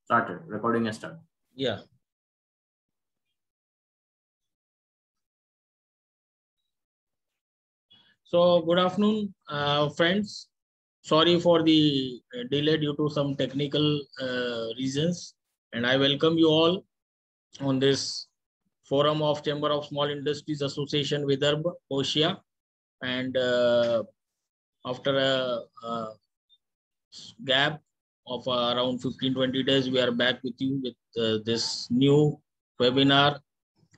Started. Recording has started. Yeah. So good afternoon, friends. Sorry for the delay due to some technical reasons, and I welcome you all on this forum of Chamber of Small Industries Association Vidarbha, OSHA. And after a gap of around 15-20 days, we are back with you with this new webinar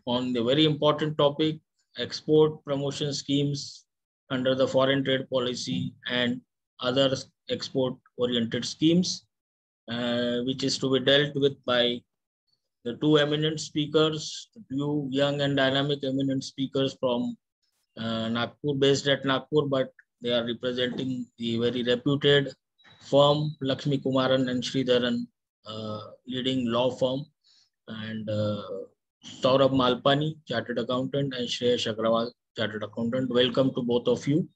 on the very important topic, export promotion schemes under the foreign trade policy and other export oriented schemes, which is to be dealt with by the two eminent speakers, two young and dynamic eminent speakers from Nagpur, based at Nagpur, but they are representing the very reputed firm Lakshmi Kumaran and Sridharan, leading law firm, and Saurabh Malpani, Chartered Accountant, and Shreyash Agrawal, Chartered Accountant. Welcome to both of you.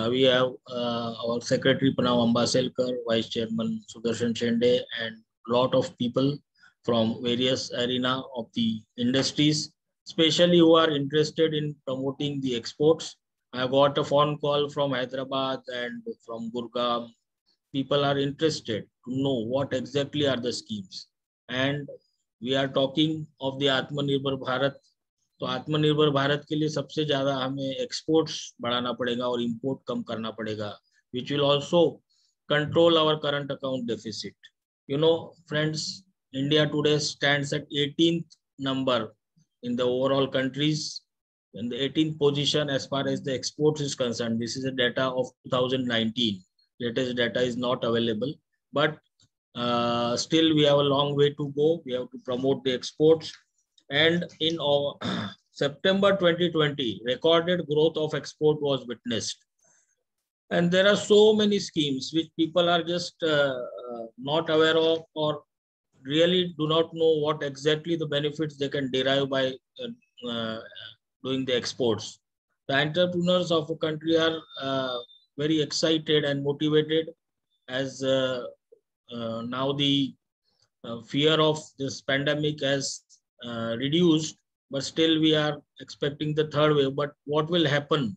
We have our Secretary Pranav Ambaselkar, Vice Chairman Sudarshan Shende, and lot of people from various arena of the industries, especially who are interested in promoting the exports. I got a phone call from Hyderabad and from Gurgaon. People are interested to know what exactly are the schemes. And we are talking of the Atmanirbhar Bharat. तो आत्मनिर्भर भारत के लिए सबसे ज्यादा हमें exports बढ़ाना पड़ेगा और इंपोर्ट कम करना पड़ेगा, which will also control our current account deficit. You know, friends, India today stands at 18th number in the overall countries, in the 18th position as far as the exports is concerned. This is a data of 2019. Latest data is not available, but still we have a long way to go. We have to promote the exports. And in September 2020, recorded growth of export was witnessed. And there are so many schemes which people are just not aware of, or really do not know what exactly the benefits they can derive by doing the exports. The entrepreneurs of a country are very excited and motivated, as now the fear of this pandemic has reduced, but still we are expecting the third wave. But what will happen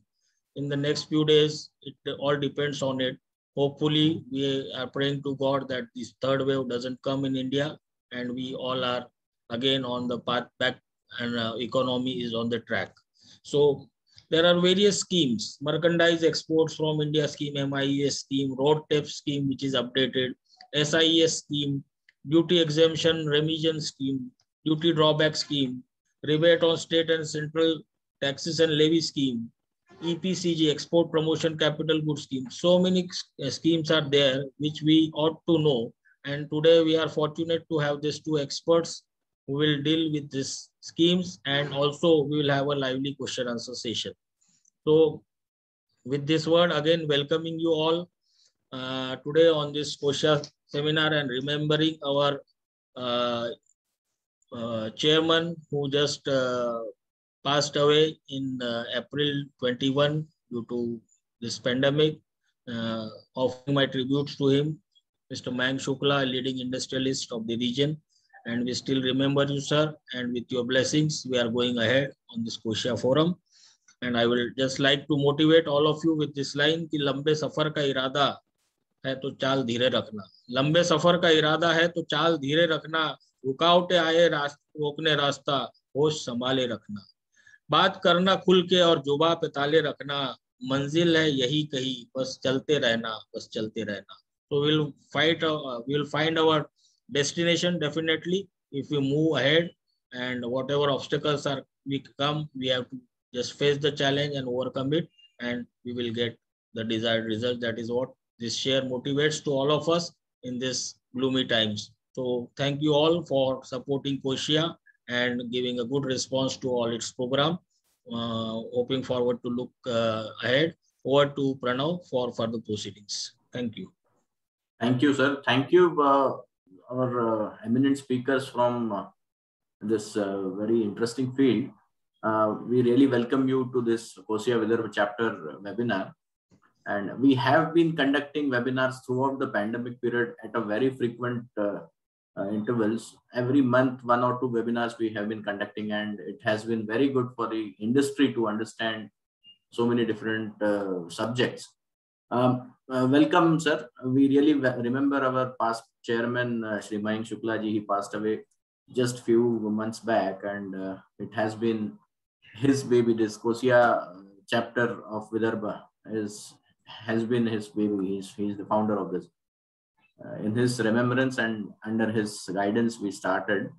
in the next few days, it all depends on it. Hopefully we are praying to God that this third wave doesn't come in India, and we all are again on the path back, and economy is on the track. So there are various schemes: merchandise exports from India scheme, MIES scheme, road tax scheme which is updated, SIES scheme, duty exemption remission scheme, duty drawback scheme, rebate on state and central taxes and levy scheme, EPCG, export promotion capital goods scheme. So many schemes are there which we ought to know. And today we are fortunate to have these two experts who will deal with these schemes, and also we will have a lively question answer session. So with this word, again welcoming you all today on this OSHA seminar, and remembering our chairman who just passed away in April 21 due to this pandemic. Offering my tributes to him, Mr. Mayank Shukla, leading industrialist of the region. And we still remember you, sir, and with your blessings, we are going ahead on this OSHA forum. And I will just like to motivate all of you with this line कि लंबे सफर का इरादा है तो चाल धीरे रखना. लंबे सफर का इरादा है तो चाल धीरे रखना, रुकावटें आए रोकने रास्ता होश संभाले रखना, बात करना खुल के और जुबान पे ताले रखना, मंजिल है यही कहीं बस चलते रहना, बस चलते रहना. So we'll find our destination definitely if we move ahead, and whatever obstacles are we come, we have to just face the challenge and overcome it, and we will get the desired result. That is what this share motivates to all of us in this gloomy times. So thank you all for supporting OSHA and giving a good response to all its program. Hoping forward to look ahead. Over to Pranav for further proceedings. Thank you. Thank you, sir. Thank you, our eminent speakers from this very interesting field. We really welcome you to this OSHA Vidarbha chapter webinar. And we have been conducting webinars throughout the pandemic period at a very frequent intervals. Every month, 1 or 2 webinars we have been conducting, and it has been very good for the industry to understand so many different subjects. Welcome, sir. We really remember our past chairman, Shri Mayank Shukla ji. He passed away just few months back, and it has been his baby. This Kosia chapter of Vidarbha has been his baby. He's the founder of this. In his remembrance and under his guidance, we started.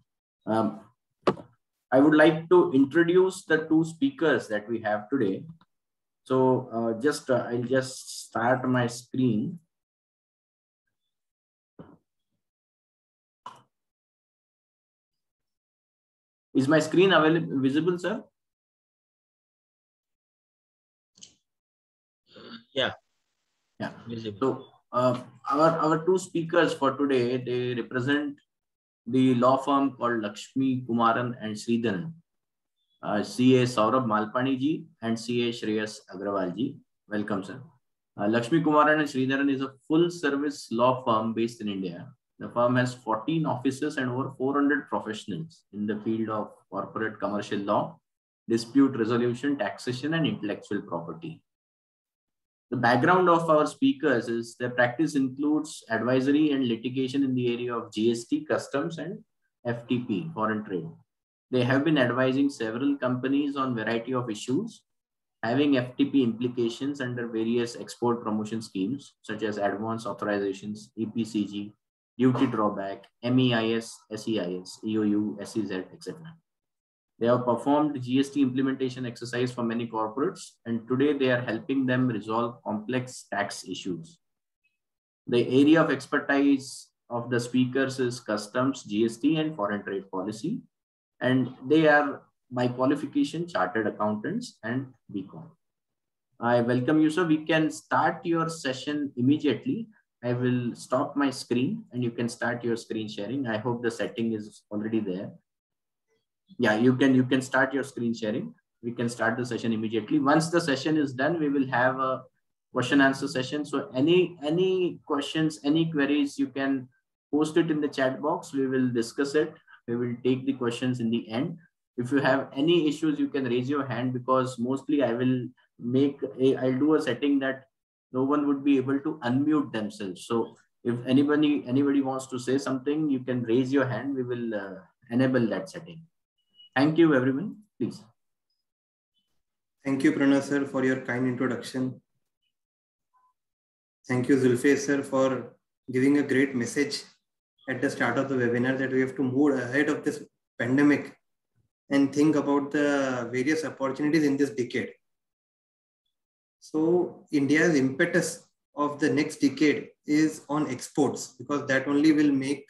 I would like to introduce the 2 speakers that we have today. So I'll just start my screen. Is my screen visible, sir? Yeah. Visible. So our 2 speakers for today, they represent the law firm called Lakshmi Kumaran and Sridharan. CA Saurabh Malpani ji and CA Shreyas Agrawal ji. Welcome, sir. Lakshmi Kumaran and Sridharan is a full service law firm based in India. The firm has 14 offices and over 400 professionals in the field of corporate commercial law, dispute resolution, taxation, and intellectual property. The background of our speakers is their practice includes advisory and litigation in the area of GST, customs, and FTP, foreign trade. They have been advising several companies on variety of issues having FTP implications under various export promotion schemes such as advance authorizations, EPCG, duty drawback, MEIS, SEIS, EOU, SEZ, etc. They have performed GST implementation exercise for many corporates, and today they are helping them resolve complex tax issues. The area of expertise of the speakers is customs, GST, and foreign trade policy. And they are by qualification chartered accountants and BCom. I welcome you, sir. We can start your session immediately. I will stop my screen and you can start your screen sharing. I hope the setting is already there. Yeah, you can start your screen sharing. We can start the session immediately. Once the session is done, we will have a question answer session. So any questions, any queries, you can post it in the chat box. We will discuss it. We will take the questions in the end. If you have any issues, you can raise your hand, because mostly I'll do a setting that no one would be able to unmute themselves. So if anybody wants to say something, you can raise your hand. We will enable that setting. Thank you, everyone. Please. Thank you, Pranav sir, for your kind introduction. Thank you, Zulfay sir, for giving a great message at the start of the webinar that we have to move ahead of this pandemic and think about the various opportunities in this decade. So India's impetus of the next decade is on exports, because that only will make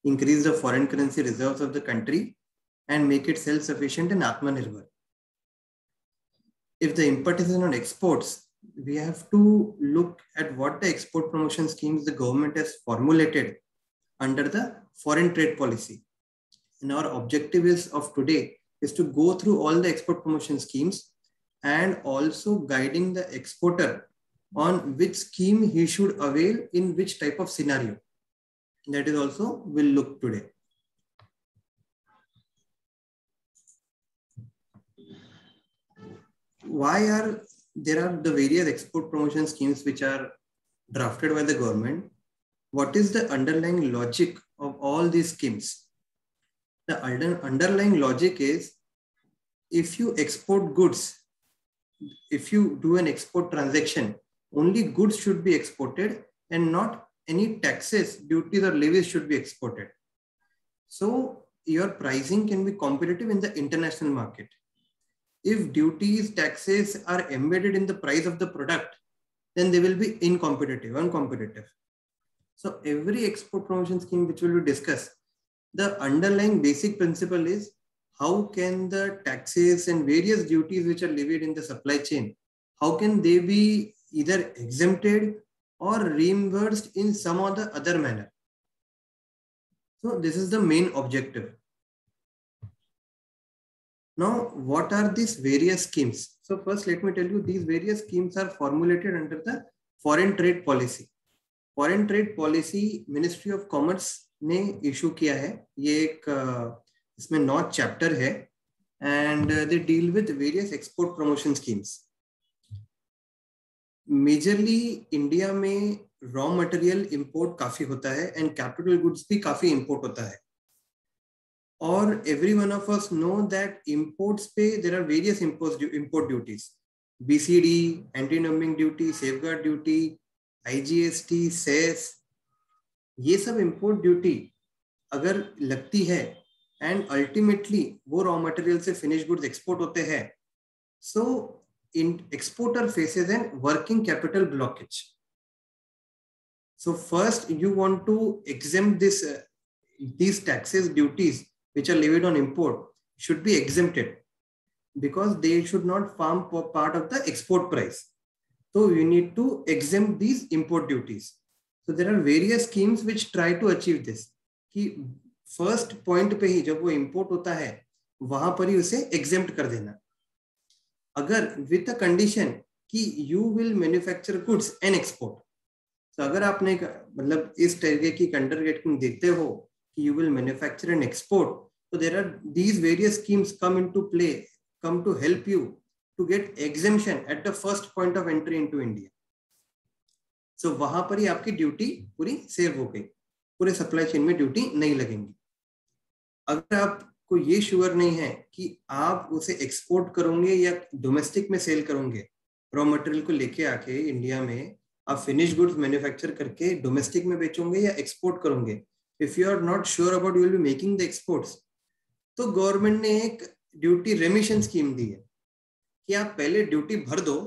increase the foreign currency reserves of the country and make it self-sufficient and Atmanirbhar. If the impetus is on exports, we have to look at what the export promotion schemes the government has formulated under the foreign trade policy. And our objective of today is to go through all the export promotion schemes and also guiding the exporter on which scheme he should avail in which type of scenario. That is also we'll look today. Why are there the various export promotion schemes which are drafted by the government? What is the underlying logic of all these schemes? The underlying logic is, if you export goods, if you do an export transaction, only goods should be exported and not any taxes, duties or levies should be exported. So your pricing can be competitive in the international market. If duties, taxes are embedded in the price of the product, then they will be uncompetitive. So every export promotion scheme which we will discuss, the underlying basic principle is how can the taxes and various duties which are levied in the supply chain, how can they be either exempted or reimbursed in some or the other manner. So this is the main objective. Now, what are these various schemes? So first, let me tell you, these various schemes are formulated under the foreign trade policy. Foreign trade policy ministry of commerce ने issue किया है. ये एक इसमें 9 chapter है and they deal with various export promotion schemes. Majorly India में raw material import काफी होता है एंड कैपिटल गुड्स भी काफी इंपोर्ट होता है. और every one of us know that imports पे there are various import duties, BCD, anti dumping duty, safeguard duty, IGST, cess, ये सब इंपोर्ट ड्यूटी अगर लगती है एंड अल्टीमेटली वो रॉ मटेरियल से फिनिश गुड्स एक्सपोर्ट होते हैं, सो exporter faces an working capital blockage. So first you want to exempt this these taxes, duties which are levied on import should be exempted because they should not form part of the export price. So you need to exempt these import duties. So there are various schemes which try to achieve this. कि first point पे ही जब वो import होता है वहां पर ही उसे exempt कर देना. अगर with a condition कि you will manufacture goods and export. तो अगर आपने मतलब इस तरीके की अंडरटेकिंग देखते हो कि you will manufacture and export, so there are these various schemes come into play, come to help you to get exemption at the first point of entry into India. So वहां पर ही आपकी duty पूरी save हो गई, पूरे supply chain में duty नहीं लगेंगी. अगर आपको ये श्योर नहीं है कि आप उसे एक्सपोर्ट करोगे या डोमेस्टिक में सेल करोगे, रॉ मटेरियल को लेके आके इंडिया में आप फिनिश गुड्स मैन्युफैक्चर करके डोमेस्टिक में बेचोगे या एक्सपोर्ट करोगे, if you are not sure about you will be making the exports, तो गवर्नमेंट ने एक ड्यूटी रेमिशन स्कीम दी है कि आप पहले ड्यूटी भर दो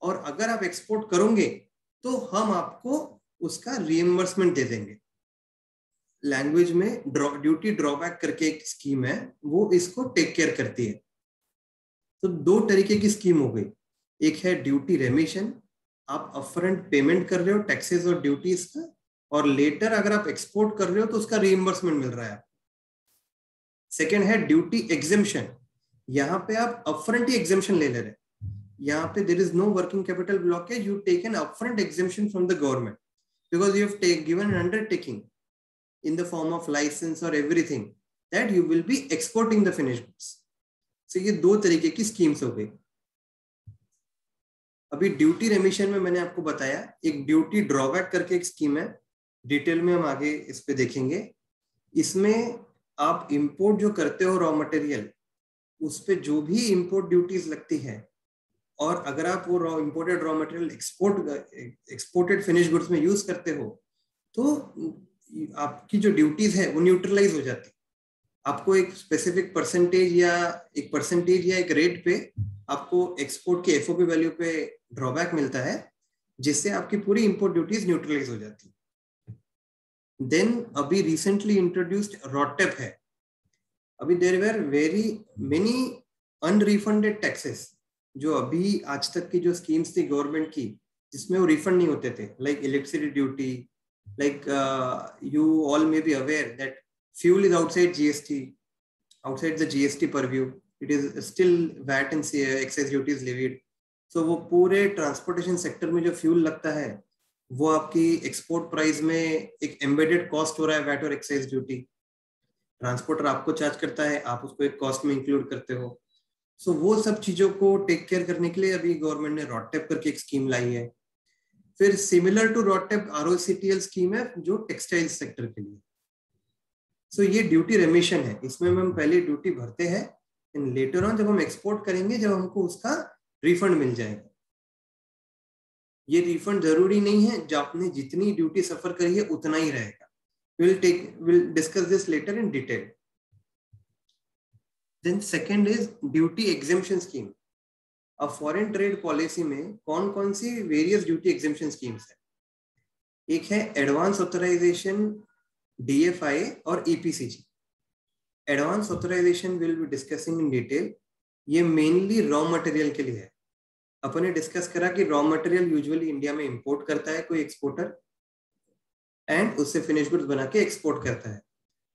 और अगर आप एक्सपोर्ट करोगे तो हम आपको उसका रिएम्बर्समेंट दे देंगे. लैंग्वेज में ड्यूटी ड्रॉबैक करके एक स्कीम है, वो इसको टेक केयर करती है. तो 2 तरीके की स्कीम हो गई. एक है ड्यूटी रेमिशन, आप अपफ्रंट पेमेंट कर रहे हो टैक्सेस और ड्यूटीज का, और लेटर अगर आप एक्सपोर्ट कर रहे हो तो उसका रिएम्बर्समेंट मिल रहा है. सेकेंड है ड्यूटी एग्जेम्पशन. यहाँ पे आप अपफ्रंट ही एग्जेम्पशन ले ले रहे हैं. यहाँ पे there is no working capital blockage. You take an upfront exemption from the government because you have given an undertaking in the form of license or everything that you will be exporting the finished goods. So ये 2 तरीके की schemes हो गई. अभी duty रेमिशन में मैंने आपको बताया, एक ड्यूटी ड्रॉबैक करके एक स्कीम है, डिटेल में हम आगे इस पे देखेंगे. इसमें आप इंपोर्ट जो करते हो रॉ मटेरियल, उस पे जो भी इंपोर्ट ड्यूटीज लगती है, और अगर आप वो imported raw material exported finish goods में यूज करते हो तो आपकी जो ड्यूटीज है वो न्यूट्रलाइज हो जाती. आपको एक स्पेसिफिक परसेंटेज या एक रेट पे आपको एक्सपोर्ट के एफओपी वैल्यू पे ड्रॉबैक मिलता है, जिससे आपकी पूरी इंपोर्ट ड्यूटीज न्यूट्रलाइज हो जाती. देन अभी रिसेंटली इंट्रोड्यूस्ड रॉटेप है. अभी there were very many unrefunded taxes जो अभी आज तक की जो स्कीम्स थी गवर्नमेंट की, जिसमें वो रिफंड नहीं होते थे, like electricity duty, like you all may be aware that fuel is outside GST, outside the GST purview, it is still VAT and excise duty is levied. So वो पूरे transportation sector में जो fuel लगता है वो आपकी export price में एक एम्बेडेड कॉस्ट हो रहा है, वैट और एक्साइज ड्यूटी. ट्रांसपोर्टर आपको चार्ज करता है, आप उसको एक कॉस्ट में इंक्लूड करते हो. सो वो सब चीजों को टेक केयर करने के लिए अभी गवर्नमेंट ने रॉटेप करके एक स्कीम लाई है. फिर सिमिलर टू रॉटेप ROCTL स्कीम है जो टेक्सटाइल सेक्टर के लिए. सो ये ड्यूटी रेमिशन है. इसमें हम पहले ड्यूटी भरते हैं एंड लेटर ऑन जब हम एक्सपोर्ट करेंगे, जब हमको उसका रिफंड मिल जाएगा. ये रिफंड जरूरी नहीं है, जो आपने जितनी ड्यूटी सफर करी है उतना ही रहेगा. we'll discuss this later in detail. Then second is duty exemption scheme. अब फॉरेन ट्रेड पॉलिसी में कौन कौन सी वेरियस ड्यूटी एग्जेम्पशन स्कीम्स है. एक है एडवांस ऑथराइजेशन, DFI और EPCG. Advance authorisation will be discussing in detail. ये मेनली रॉ मटेरियल के लिए है. अपन ने डिस्कस करा कि रॉ मटेरियल यूजुअली इंडिया में इंपोर्ट करता है कोई एक्सपोर्टर एंड उससे फिनिश गुड्स बना के एक्सपोर्ट करता है.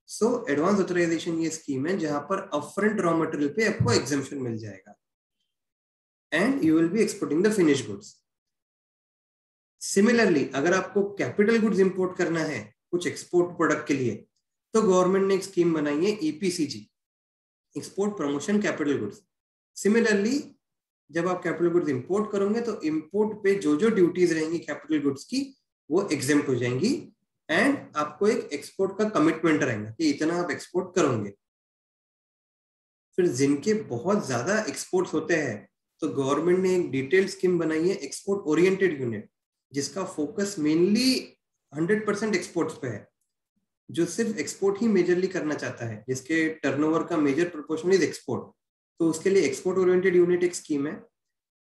सो एडवांस ऑथराइजेशन ये स्कीम है जहां पर अपफ्रंट रॉ मटेरियल पे आपको एग्जेम्पशन मिल जाएगा. and you will be exporting the finished goods. Similarly, अगर आपको कैपिटल गुड्स इंपोर्ट करना है कुछ एक्सपोर्ट प्रोडक्ट के लिए, तो गवर्नमेंट ने एक स्कीम बनाई है EPCG, export promotion capital goods. Similarly जब आप कैपिटल गुड्स इंपोर्ट करोगे तो इंपोर्ट पे जो जो ड्यूटीज रहेंगी कैपिटल गुड्स की वो एग्जेम्प्ट हो जाएंगी, एंड आपको एक एक्सपोर्ट का कमिटमेंट रहेगा कि इतना आप एक्सपोर्ट करोगे. फिर जिनके बहुत ज्यादा एक्सपोर्ट्स होते हैं तो गवर्नमेंट ने एक डिटेल्ड स्कीम बनाई है एक्सपोर्ट ओरिएंटेड यूनिट, जिसका फोकस मेनली 100% एक्सपोर्ट्स पे है, जो सिर्फ एक्सपोर्ट ही मेजरली करना चाहता है, जिसके टर्नओवर का मेजर प्रोपोर्शन इज एक्सपोर्ट. तो उसके लिए एक्सपोर्ट ओरिएंटेड यूनिट एक स्कीम है.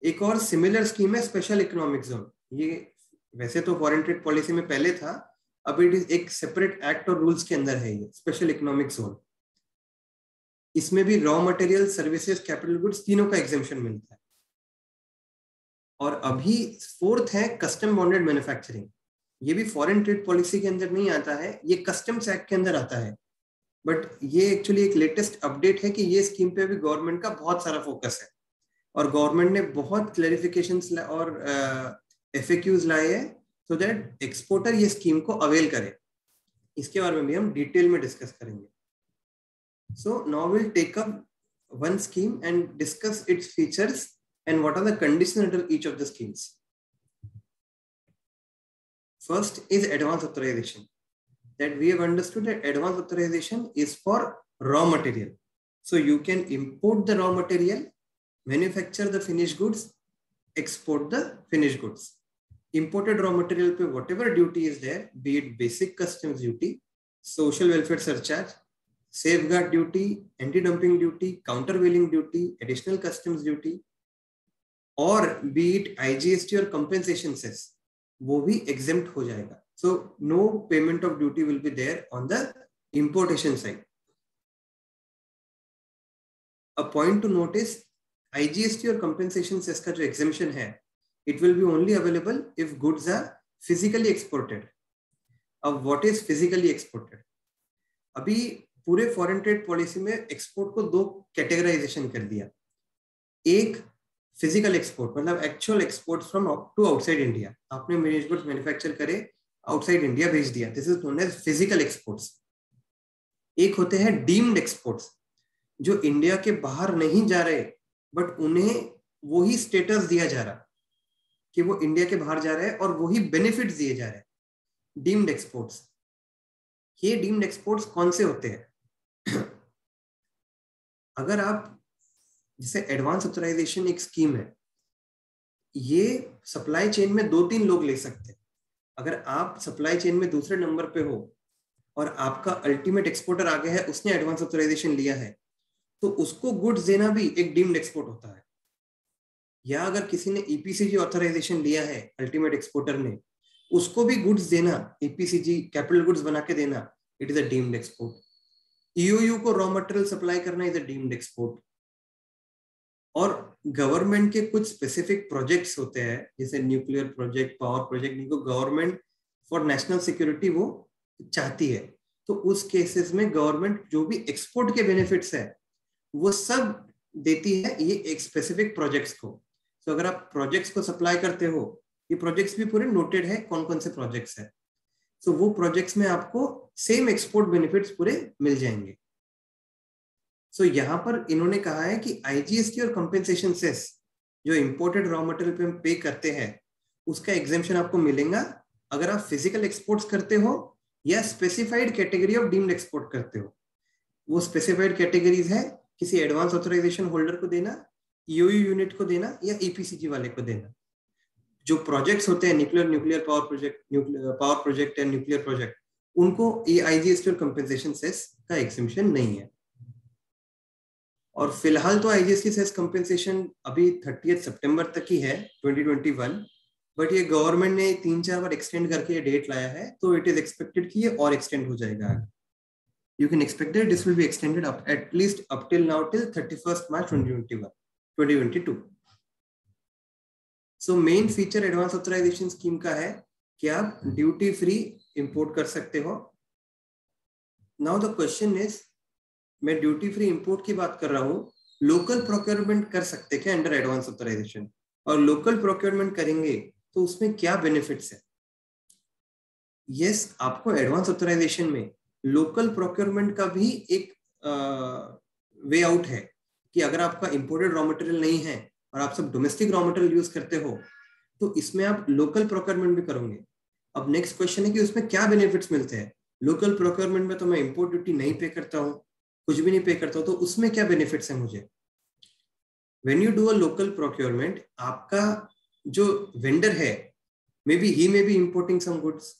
एक और सिमिलर स्कीम है स्पेशल इकोनॉमिक जोन. ये वैसे तो फॉरेन ट्रेड पॉलिसी में पहले था, अब इट इज एक सेपरेट एक्ट और रूल्स के अंदर है ये स्पेशल इकोनॉमिक जोन. इसमें भी raw material, services, capital goods तीनों का एग्जेम्पशन मिलता है. और अभी फोर्थ है कस्टम बॉन्डेड मैन्युफैक्चरिंग. ये भी फॉरेन ट्रेड पॉलिसी के अंदर नहीं आता है, ये कस्टम्स एक्ट के अंदर आता है. बट ये एक्चुअली एक लेटेस्ट अपडेट है कि ये स्कीम पे भी गवर्नमेंट का बहुत सारा फोकस है, और गवर्नमेंट ने बहुत क्लैरिफिकेशंस और FAQs लाए हैं सो दैट एक्सपोर्टर ये स्कीम को अवेल करे. इसके बारे में भी हम डिटेल में डिस्कस करेंगे. So now will take up one scheme and discuss its features and what are the conditions under each of the schemes. First is advance authorization. That we have understood that advance authorization is for raw material. So you can import the raw material, manufacture the finished goods, export the finished goods. Imported raw material pe whatever duty is there, be it basic customs duty, social welfare surcharge, safeguard duty, anti-dumping duty, countervailing duty, additional customs duty, और be it IGST और compensation cess, वो भी exempt हो जाएगा. So no payment of duty will be there on the importation side. A point to notice, IGST और compensation cess का जो exemption है, it will be only available if goods are physically exported. अब what is physically exported? अभी पूरे foreign trade policy में export को दो कैटेगराइजेशन कर दिया. एक फिजिकल एक्सपोर्ट, मतलब actual export from to outside India. आपने फिनिश्ड गुड्स मैन्युफैक्चर करे, आउटसाइड इंडिया भेज दिया, this is known as physical exports. एक होते हैं डीम्ड एक्सपोर्ट्स, जो इंडिया के बाहर नहीं जा रहे बट उन्हें वही स्टेटस दिया जा रहा कि वो इंडिया के बाहर जा रहे हैं और वही बेनिफिट्स दिए जा रहे हैं. Deemed exports. ये डीम्ड एक्सपोर्ट्स कौन से होते हैं? अगर आप जैसे एडवांस ऑथराइजेशन एक स्कीम है, ये सप्लाई चेन में 2-3 लोग ले सकते हैं. अगर आप सप्लाई चेन में दूसरे नंबर पे हो और आपका अल्टीमेट एक्सपोर्टर आगे है, उसने एडवांस ऑथराइजेशन लिया है, तो उसको गुड्स देना भी एक डीम्ड एक्सपोर्ट होता है. या अगर किसी ने EPCG ऑथराइजेशन लिया है, अल्टीमेट एक्सपोर्टर ने, उसको भी गुड्स देना, EPCG कैपिटल गुड्स बना के देना, it is a deemed export. EOU को रॉ मटेरियल सप्लाई करना इज अ डीम्ड एक्सपोर्ट. और गवर्नमेंट के कुछ स्पेसिफिक प्रोजेक्ट्स होते हैं, जैसे न्यूक्लियर प्रोजेक्ट, पावर प्रोजेक्ट, जिनको गवर्नमेंट फॉर नेशनल सिक्योरिटी वो चाहती है, तो उस केसेस में गवर्नमेंट जो भी एक्सपोर्ट के बेनिफिट्स है वो सब देती है ये एक स्पेसिफिक प्रोजेक्ट्स को. तो अगर आप प्रोजेक्ट्स को सप्लाई करते हो, ये प्रोजेक्ट्स भी पूरे नोटेड है कौन कौन से प्रोजेक्ट्स है, तो वो प्रोजेक्ट्स में आपको सेम एक्सपोर्ट बेनिफिट्स पूरे मिल जाएंगे. सो यहाँ पर इन्होंने कहा है कि IGST और कंपेंसेशन सेस जो इंपोर्टेड रॉ मटेरियल पे पे करते हैं, उसका एग्जेम्पशन आपको मिलेगा अगर आप फिजिकल एक्सपोर्ट्स करते हो या specified category of deemed export करते हो. वो स्पेसिफाइड कैटेगरीज है किसी एडवांस ऑथराइजेशन होल्डर को देना, EOU यूनिट को देना या EPCG वाले को देना. जो प्रोजेक्ट्स होते हैं nuclear power project and nuclear project, उनको ये IGST और कंपेंसेशन सेस का एग्जेम्पशन नहीं है. और फिलहाल तो IGST सेस कंपेंसेशन अभी 30 सितंबर तक ही है 2021, बट ये गवर्नमेंट ने 3-4 बार एक्सटेंड करके ये डेट लाया है, तो इट इज एक्सपेक्टेड कि ये और एक्सटेंड हो जाएगा. You can expect that this will be extended up at least up till now till 31 March 2022. So main feature advance authorisation scheme का है कि आप ड्यूटी फ्री इंपोर्ट कर सकते हो. नाउ द क्वेश्चन इज, मैं ड्यूटी फ्री इंपोर्ट की बात कर रहा हूं, लोकल प्रोक्योरमेंट कर सकते क्या अंडर एडवांस ऑथराइजेशन, और लोकल प्रोक्योरमेंट करेंगे तो उसमें क्या बेनिफिट्स है? यस, आपको एडवांस ऑथराइजेशन में लोकल प्रोक्योरमेंट का भी एक वे आउट है कि अगर आपका इंपोर्टेड रॉ मटेरियल नहीं है और आप सब डोमेस्टिक रॉ मटेरियल यूज करते हो तो इसमें आप लोकल प्रोक्योरमेंट भी करोगे। अब नेक्स्ट क्वेश्चन है कि उसमें क्या बेनिफिट्स मिलते हैं? लोकल प्रोक्योरमेंट में तो मैं इंपोर्ट ड्यूटी नहीं पे करता हूँ, कुछ भी नहीं पे करता हूँ, तो उसमें क्या बेनिफिट्स है मुझे? When you do a local procurement, आपका जो वेंडर है may be importing some goods,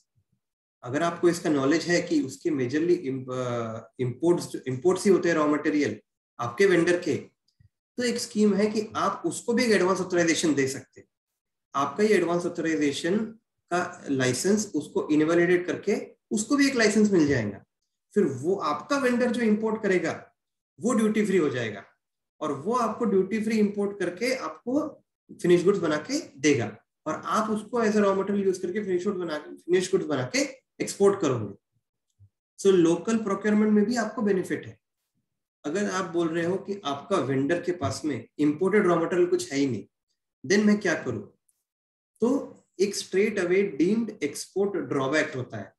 अगर आपको इसका नॉलेज है कि उसके मेजरली इंपोर्ट्स ही होते हैं रॉ मटेरियल आपके वेंडर के, तो एक स्कीम है कि आप उसको भी एक एडवांस ऑथराइजेशन दे सकते हैं। आपका ये एडवांस ऑथराइजेशन का लाइसेंस उसको इनवैलिडेट करके उसको भी एक लाइसेंस मिल जाएगा, फिर वो आपका वेंडर जो इंपोर्ट करेगा वो ड्यूटी फ्री हो जाएगा और वो आपको ड्यूटी फ्री इंपोर्ट करके आपको फिनिश गुड्स बना के देगा और आप उसको as a raw material use करके फिनिश गुड्स बना के एक्सपोर्ट करोगे। सो लोकल प्रोक्योरमेंट में भी आपको बेनिफिट है। अगर आप बोल रहे हो कि आपका वेंडर के पास में इंपोर्टेड रॉ मटेरियल कुछ है ही नहीं, देन मैं क्या करूं? तो एक straight away deemed export drawback होता है।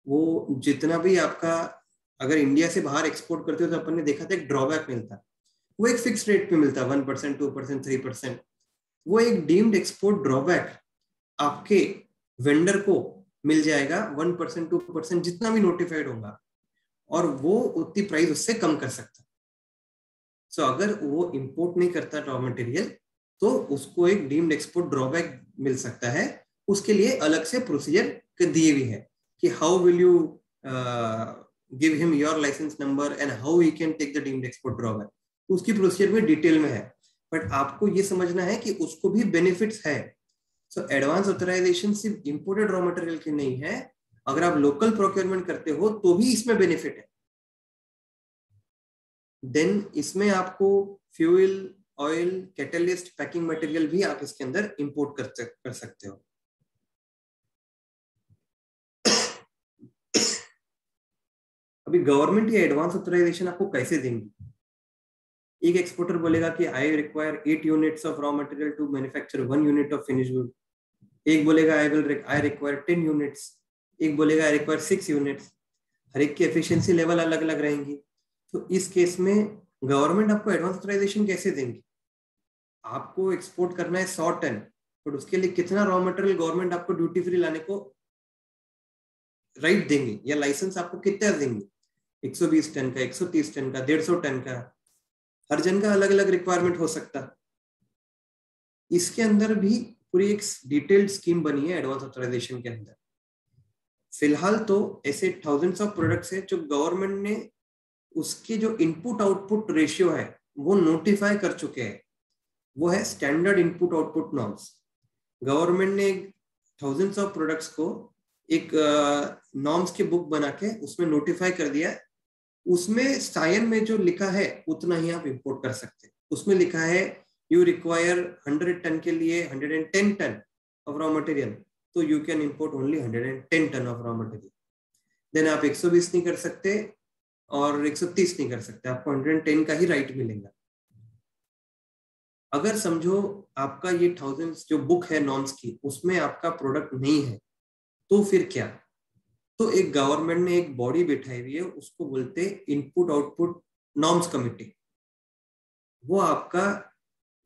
वो जितना भी आपका अगर इंडिया से बाहर एक्सपोर्ट करते हो तो अपन ने देखा था एक ड्रॉबैक मिलता है, वो एक फिक्स रेट पे मिलता है 1%, 2%, 3%। वो एक डीम्ड एक्सपोर्ट ड्रॉबैक आपके वेंडर को मिल जाएगा 1%, 2% जितना भी नोटिफाइड होगा और वो उतनी प्राइस उससे कम कर सकता है। सो अगर वो इंपोर्ट नहीं करता रॉ मटेरियल तो उसको एक डीम्ड एक्सपोर्ट ड्रॉबैक मिल सकता है। उसके लिए अलग से प्रोसीजर दिए हुए है कि how will you give him your licence number and how he can take the deemed export drawback. उसकी प्रोसीजर में डिटेल में है, बट आपको ये समझना है कि उसको भी बेनिफिट्स है। सो एडवांस ऑथराइजेशन सिर्फ इंपोर्टेड रॉ मटेरियल की नहीं है, अगर आप लोकल प्रोक्योरमेंट करते हो तो भी इसमें बेनिफिट है। देन इसमें आपको fuel, oil, catalyst, packing material भी आप इसके अंदर इंपोर्ट कर सकते हो। अभी गवर्नमेंट ये एडवांस ऑथराइजेशन आपको कैसे देंगी? एक एक्सपोर्टर बोलेगा कि I require 8 units of raw material to manufacture 1 unit of finish good. एक बोलेगा आई रिक्वायर 10 यूनिट्स, एक बोलेगा आई रिक्वायर 6 यूनिट्स। हर एक की एफिशिएंसी लेवल अलग अलग रहेंगी। तो इस केस में गवर्नमेंट आपको एडवांस ऑथराइजेशन कैसे देंगी? आपको एक्सपोर्ट करना है 100 टन, बट उसके लिए कितना रॉ मटेरियल गवर्नमेंट आपको ड्यूटी फ्री लाने को राइट देंगे या लाइसेंस आपको कितना देंगे? 120 टन का, 130 टन का, 150 टन का, हर जन का अलग अलग रिक्वायरमेंट हो सकता। इसके अंदर भी पूरी एक डिटेल्ड स्कीम बनी है एडवांस ऑथराइजेशन के अंदर। फिलहाल तो ऐसे थाउजेंड्स ऑफ प्रोडक्ट्स है जो गवर्नमेंट ने उसके जो इनपुट आउटपुट रेशियो है वो नोटिफाई कर चुके हैं। वो है standard input output norms. Government ने थाउजेंड्स ऑफ प्रोडक्ट्स को एक नॉर्म्स की बुक बना के उसमें नोटिफाई कर दिया। उसमें साइन में जो लिखा है उतना ही आप इंपोर्ट कर सकते हैं। उसमें लिखा है यू रिक्वायर 100 टन के लिए 110 टन ऑफ रॉ मटेरियल, तो you can import only 110 ton of raw material. Then आप 120 नहीं कर सकते और 130 नहीं कर सकते, आपको 110 का ही राइट मिलेगा। अगर समझो आपका ये थाउजेंड्स जो बुक है नॉर्म्स की उसमें आपका प्रोडक्ट नहीं है, तो फिर क्या? तो एक गवर्नमेंट ने एक बॉडी बिठाई हुई है, उसको बोलते इनपुट आउटपुट नॉर्म्स कमिटी। वो आपका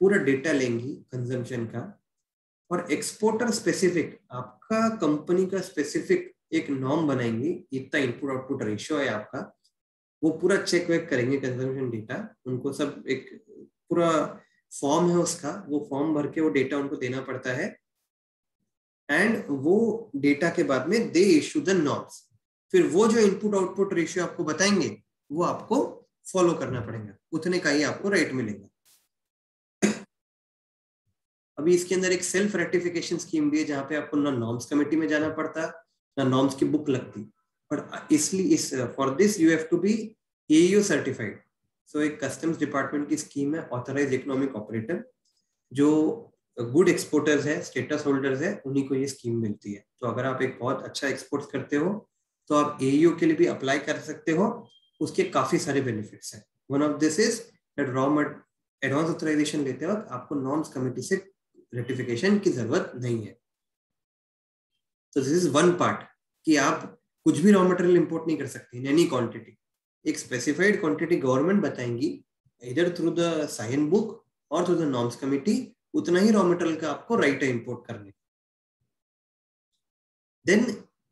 पूरा डेटा लेंगी कंजम्पशन का और एक्सपोर्टर स्पेसिफिक आपका कंपनी का स्पेसिफिक एक नॉर्म बनाएंगी, इतना इनपुट आउटपुट रेशियो है आपका। वो पूरा चेक वेक करेंगे कंजम्पशन डेटा, उनको सब एक पूरा फॉर्म है उसका, वो फॉर्म भर के वो डेटा उनको देना पड़ता है एंड वो डेटा के बाद में दे इशू द नॉर्म्स। फिर वो जो इनपुट आउटपुट रेशियो आपको बताएंगे वो आपको फॉलो करना पड़ेगा, उतने का ही आपको राइट मिलेगा। अभी इसके अंदर एक सेल्फ रेटिफिकेशन स्कीम भी है जहां पे आपको ना नॉर्म्स कमेटी में जाना पड़ता ना नॉर्म्स की बुक लगती, बट इसलिए for this you have to be AEO certified. So एक कस्टम्स डिपार्टमेंट की स्कीम है, ऑथराइज इकोनॉमिक ऑपरेटर। जो गुड एक्सपोर्टर्स है, स्टेटस होल्डर्स है, उन्हीं को ये स्कीम मिलती है। तो अगर आप एक बहुत अच्छा एक्सपोर्ट करते हो तो आप AEO के लिए भी अप्लाई कर सकते हो। उसके काफी सारे बेनिफिट्स हैं। One of this is advance authorisation लेते वक्त आपको नॉर्म्स कमेटी से रेटिफिकेशन की जरूरत नहीं है। तो दिस इज वन पार्ट कि आप कुछ भी रॉ मटेरियल इंपोर्ट नहीं कर सकते इन एनी क्वांटिटी। एक स्पेसिफाइड क्वांटिटी गवर्नमेंट बताएंगी इधर थ्रू द साइन बुक और थ्रू द नॉर्म्स कमेटी, उतना ही रॉ मटेरियल का आपको राइट है इंपोर्ट करने। Then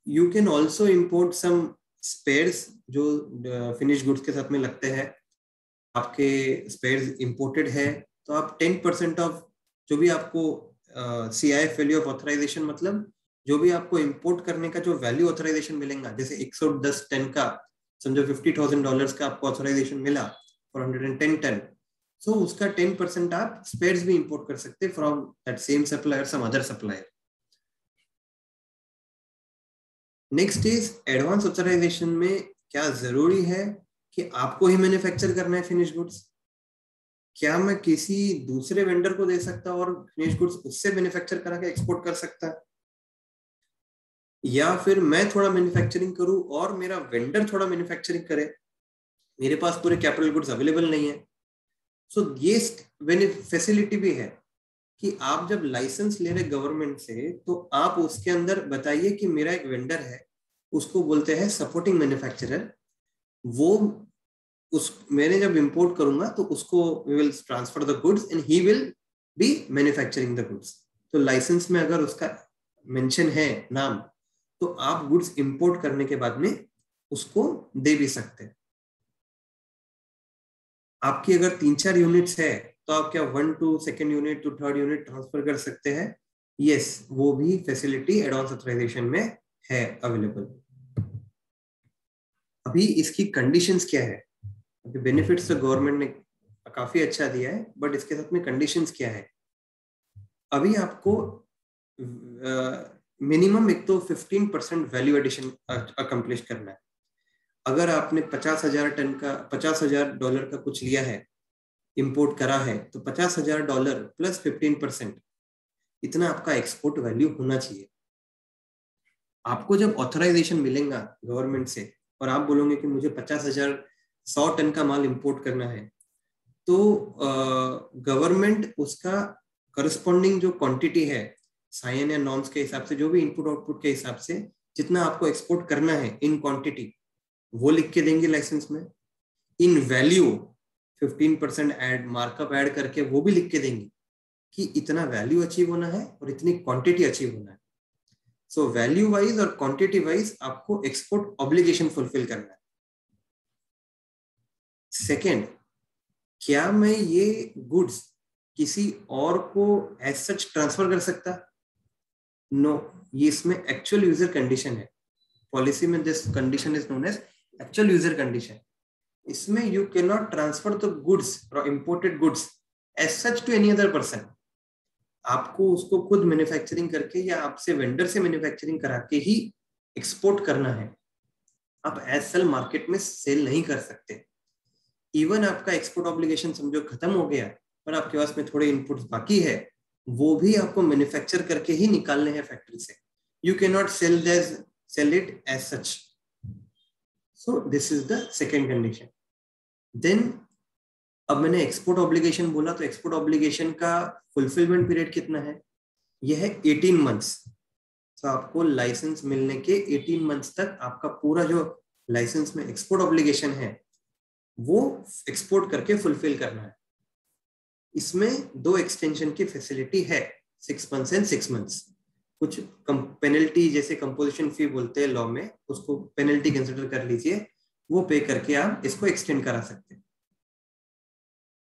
you can also import some spares जो फिनिश गुड्स के साथ में लगते हैं। आपके स्पेयर्स इंपोर्टेड है तो आप 10% ऑफ जो भी आपको CIF वैल्यू ऑफ ऑथराइजेशन, मतलब जो भी आपको इंपोर्ट करने का जो वैल्यू ऑथराइजेशन मिलेगा, जैसे 110 टन का समझो $50,000 का आपको ऑथराइजेशन मिला फॉर 110 टन, सो उसका 10% आप स्पेयर्स भी इंपोर्ट कर सकते from that same supplier, some other supplier. Next is advance authorisation में क्या जरूरी है कि आपको ही मैन्युफैक्चर करना है फिनिश गुड्स? क्या मैं किसी दूसरे वेंडर को दे सकता और फिनिश गुड्स उससे मैन्युफैक्चर करा के एक्सपोर्ट कर सकता है, या फिर मैं थोड़ा मैन्युफैक्चरिंग करूं और मेरा वेंडर थोड़ा मैन्युफैक्चरिंग करे? मेरे पास पूरे कैपिटल गुड्स अवेलेबल नहीं है। सो ये फैसिलिटी भी है कि आप जब लाइसेंस ले रहे गवर्नमेंट से तो आप उसके अंदर बताइए कि मेरा एक वेंडर है, उसको बोलते हैं सपोर्टिंग मैन्युफैक्चरर, वो मैंने जब इंपोर्ट करूंगा तो उसको we will transfer the goods and he will be manufacturing the goods. तो लाइसेंस में अगर उसका मेंशन है नाम, तो आप गुड्स इंपोर्ट करने के बाद में उसको दे भी सकते हैं। आपकी अगर 3-4 यूनिट्स है तो आप क्या 1 to 2nd unit to 3rd unit transfer कर सकते हैं। यस, वो भी फैसिलिटी एडवांस ऑथराइजेशन में है अवेलेबल। अभी इसकी कंडीशंस क्या है? अभी बेनिफिट्स तो गवर्नमेंट ने काफी अच्छा दिया है, बट इसके साथ में कंडीशंस क्या है? अभी आपको मिनिमम एक तो 15% वैल्यू एडिशन अकम्प्लिश करना है। अगर आपने $50,000 का कुछ लिया है, इंपोर्ट करा है, तो $50,000 प्लस 15%, इतना आपका एक्सपोर्ट वैल्यू होना चाहिए। आपको जब ऑथराइजेशन मिलेगा गवर्नमेंट से और आप बोलोगे कि मुझे 100 टन का माल इंपोर्ट करना है, तो गवर्नमेंट उसका करस्पॉन्डिंग जो क्वांटिटी है साइन या नॉर्म्स के हिसाब से, जो भी इनपुट आउटपुट के हिसाब से जितना आपको एक्सपोर्ट करना है इन क्वांटिटी, वो लिख के देंगे लाइसेंस में। इन वैल्यू 15% ऐड मार्कअप ऐड करके वो भी लिख के देंगे कि इतना वैल्यू अचीव होना है और इतनी क्वांटिटी अचीव होना है। सो वैल्यू वाइज और क्वांटिटी वाइज आपको एक्सपोर्ट ऑब्लिगेशन फुलफिल करना है। सेकेंड, क्या मैं ये गुड्स किसी और को एज सच ट्रांसफर कर सकता? नो, ये इसमें एक्चुअल यूजर कंडीशन है। पॉलिसी में this condition is known as actual user condition. इसमें you can not transfer the goods और imported goods as such to any other person. आपको उसको खुद मैन्युफैक्चरिंग करके या आपसे वेंडर से मैन्युफैक्चरिंग करा के ही एक्सपोर्ट करना है। आप एज सेल मार्केट में सेल नहीं कर सकते। इवन आपका एक्सपोर्ट ऑब्लिगेशन समझो खत्म हो गया, पर आपके पास में थोड़े इनपुट्स बाकी है, वो भी आपको मैन्युफैक्चर करके ही निकालने हैं फैक्ट्री से। You can not sell it as such. So this is the second condition. Then अब मैंने एक्सपोर्ट ऑब्लिगेशन बोला, तो एक्सपोर्ट ऑब्लिगेशन का फुलफिलमेंट पीरियड कितना है? यह है 18 मंथ्स। तो आपको लाइसेंस मिलने के 18 मंथ्स तक आपका पूरा जो लाइसेंस में एक्सपोर्ट ऑब्लिगेशन है वो एक्सपोर्ट करके फुलफिल करना है। इसमें 2 एक्सटेंशन की फैसिलिटी है, 6 मंथ्स एंड 6 मंथ्स। कुछ पेनल्टी जैसे कंपोजिशन फी बोलते हैं लॉ में, उसको पेनल्टी कंसिडर कर लीजिए, वो पे करके आप इसको एक्सटेंड करा सकते हैं।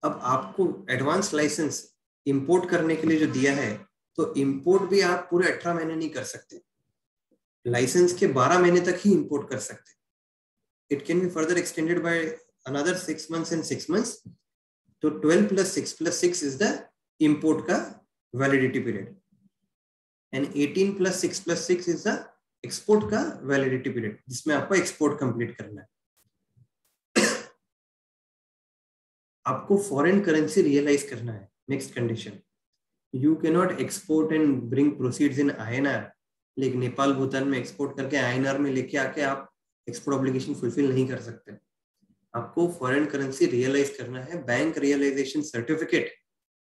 अब आपको एडवांस लाइसेंस इंपोर्ट करने के लिए जो दिया है, तो इंपोर्ट भी आप पूरे 18 महीने नहीं कर सकते, लाइसेंस के 12 महीने तक ही इंपोर्ट कर सकते। It can be further extended by another 6 months and 6 months. तो 12 plus 6 is the import का validity period, and 18 plus 6 is the export का validity period, जिसमें आपको export complete करना है। आपको foreign currency realize करना है। Next condition, you cannot export and bring proceeds in INR, लेकिन नेपाल भूटान में एक्सपोर्ट करके INR में लेके आके आप एक्सपोर्ट ऑब्लिगेशन फुलफिल नहीं कर सकते। आपको फॉरेन करेंसी रियलाइज करना है, बैंक रियलाइजेशन सर्टिफिकेट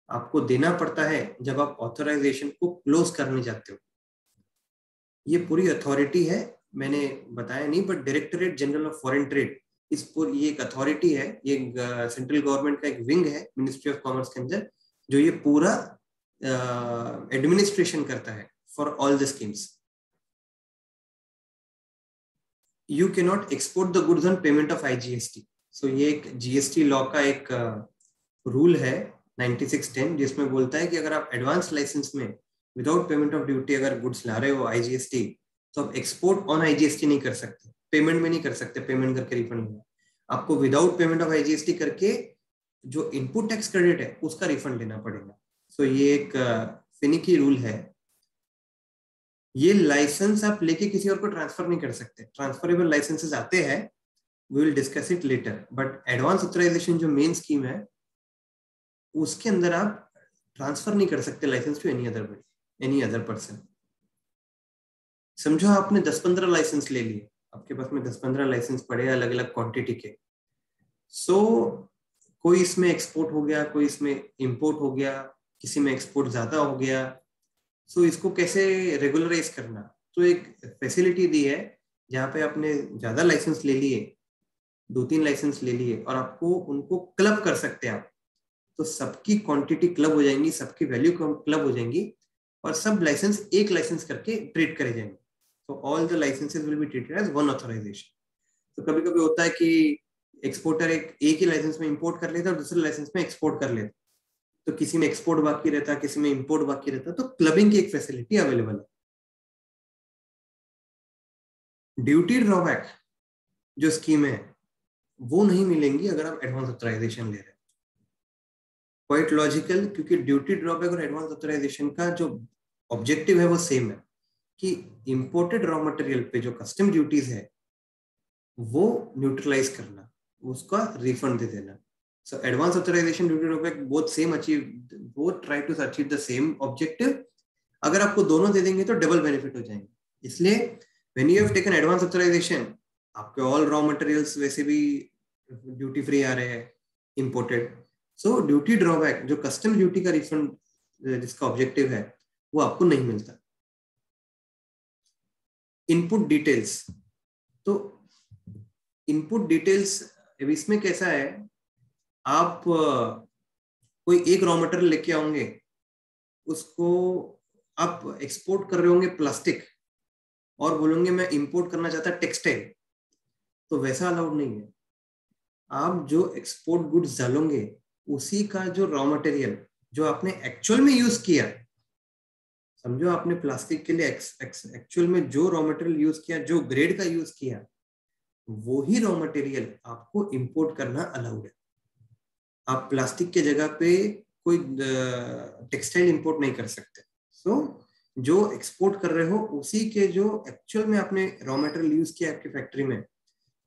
आपको देना पड़ता है जब आप ऑथराइजेशन को क्लोज करने जाते हो। ये पूरी अथॉरिटी है, मैंने बताया नहीं, but directorate general of foreign trade ये एक अथॉरिटी है, ये सेंट्रल गवर्नमेंट का एक विंग है मिनिस्ट्री ऑफ कॉमर्स के अंदर, जो ये पूरा एडमिनिस्ट्रेशन करता है for all the schemes. You can not export the goods on payment of IGST। सो ये एक GST लॉ का एक रूल है 9610, जिसमें बोलता है कि अगर आप एडवांस लाइसेंस में विदाउट पेमेंट ऑफ ड्यूटी अगर गुड्स ला रहे हो IGST, तो आप एक्सपोर्ट ऑन IGST नहीं कर सकते, पेमेंट में नहीं कर सकते, पेमेंट करके रिफंड होगा। आपको विदाउट पेमेंट ऑफ IGST करके जो इनपुट टैक्स क्रेडिट है उसका रिफंड लेना पड़ेगा। सो ये एक फिनिकी रूल है। ये लाइसेंस आप लेके किसी और को ट्रांसफर नहीं कर सकते, ट्रांसफरेबल लाइसेंसेस आते हैं, we will discuss it later, but advance authorisation जो मेन स्कीम है उसके अंदर आप ट्रांसफर नहीं कर सकते licence to any other person. समझो आपने 10-15 लाइसेंस ले लिए, आपके पास में 10-15 लाइसेंस पड़े अलग अलग क्वांटिटी के, सो कोई इसमें एक्सपोर्ट हो गया, कोई इसमें इंपोर्ट हो गया, किसी में एक्सपोर्ट ज्यादा हो गया, सो इसको कैसे रेगुलराइज करना। तो एक फैसिलिटी दी है जहाँ पे आपने ज्यादा लाइसेंस ले लिए, 2-3 लाइसेंस ले लिए, और आपको उनको क्लब कर सकते हैं आप, तो सबकी क्वांटिटी क्लब हो जाएंगी, सबकी वैल्यू क्लब हो जाएंगी, और सब लाइसेंस एक लाइसेंस करके ट्रीट करे जाएंगे। तो all the licences will be treated as one authorisation. तो कभी कभी होता है कि एक्सपोर्टर एक ही लाइसेंस में इंपोर्ट कर लेता है और दूसरे लाइसेंस में एक्सपोर्ट कर लेता, तो किसी में एक्सपोर्ट बाकी रहता है, किसी में इंपोर्ट बाकी रहता है, तो क्लबिंग की एक फैसिलिटी अवेलेबल है। ड्यूटी ड्रॉबैक जो स्कीम है वो नहीं मिलेंगी अगर आप एडवांस ऑथराइजेशन ले रहे हैं। क्वाइट लॉजिकल, क्योंकि ड्यूटी ड्रॉबैक और एडवांस ऑथराइजेशन का जो ऑब्जेक्टिव है वो सेम है कि इंपोर्टेड रॉ मटेरियल पे जो कस्टम ड्यूटीज है वो न्यूट्रलाइज करना, उसका रिफंड दे देना। So advance authorization, duty drawback both try to achieve the same objective. अगर आपको दोनों दे देंगे तो डबल बेनिफिट हो जाएंगे। इसलिए when you have taken advance authorization, आपके all raw materials वैसे भी ड्यूटी फ्री आ रहे हैं imported. So ड्यूटी ड्रॉबैक जो कस्टम ड्यूटी का रिफंड जिसका ऑब्जेक्टिव है वो आपको नहीं मिलता। इनपुट डिटेल्स, तो इनपुट डिटेल्स इसमें कैसा है, आप कोई एक रॉ मटेरियल लेके आओगे, उसको आप एक्सपोर्ट कर रहे होंगे प्लास्टिक और बोलोगे मैं इंपोर्ट करना चाहता टेक्सटाइल, तो वैसा अलाउड नहीं है। आप जो एक्सपोर्ट गुड्स डालोगे उसी का जो रॉ मटेरियल जो आपने एक्चुअल में यूज किया, समझो आपने प्लास्टिक के लिए एक्चुअल में जो रॉ मटेरियल यूज किया, जो ग्रेड का यूज किया, वो ही रॉ मटेरियल आपको इंपोर्ट करना अलाउड है। आप प्लास्टिक के जगह पे कोई टेक्सटाइल इंपोर्ट नहीं कर सकते। सो जो एक्सपोर्ट कर रहे हो उसी के जो एक्चुअल में आपने रॉ मटेरियल यूज किया आपकी फैक्ट्री में,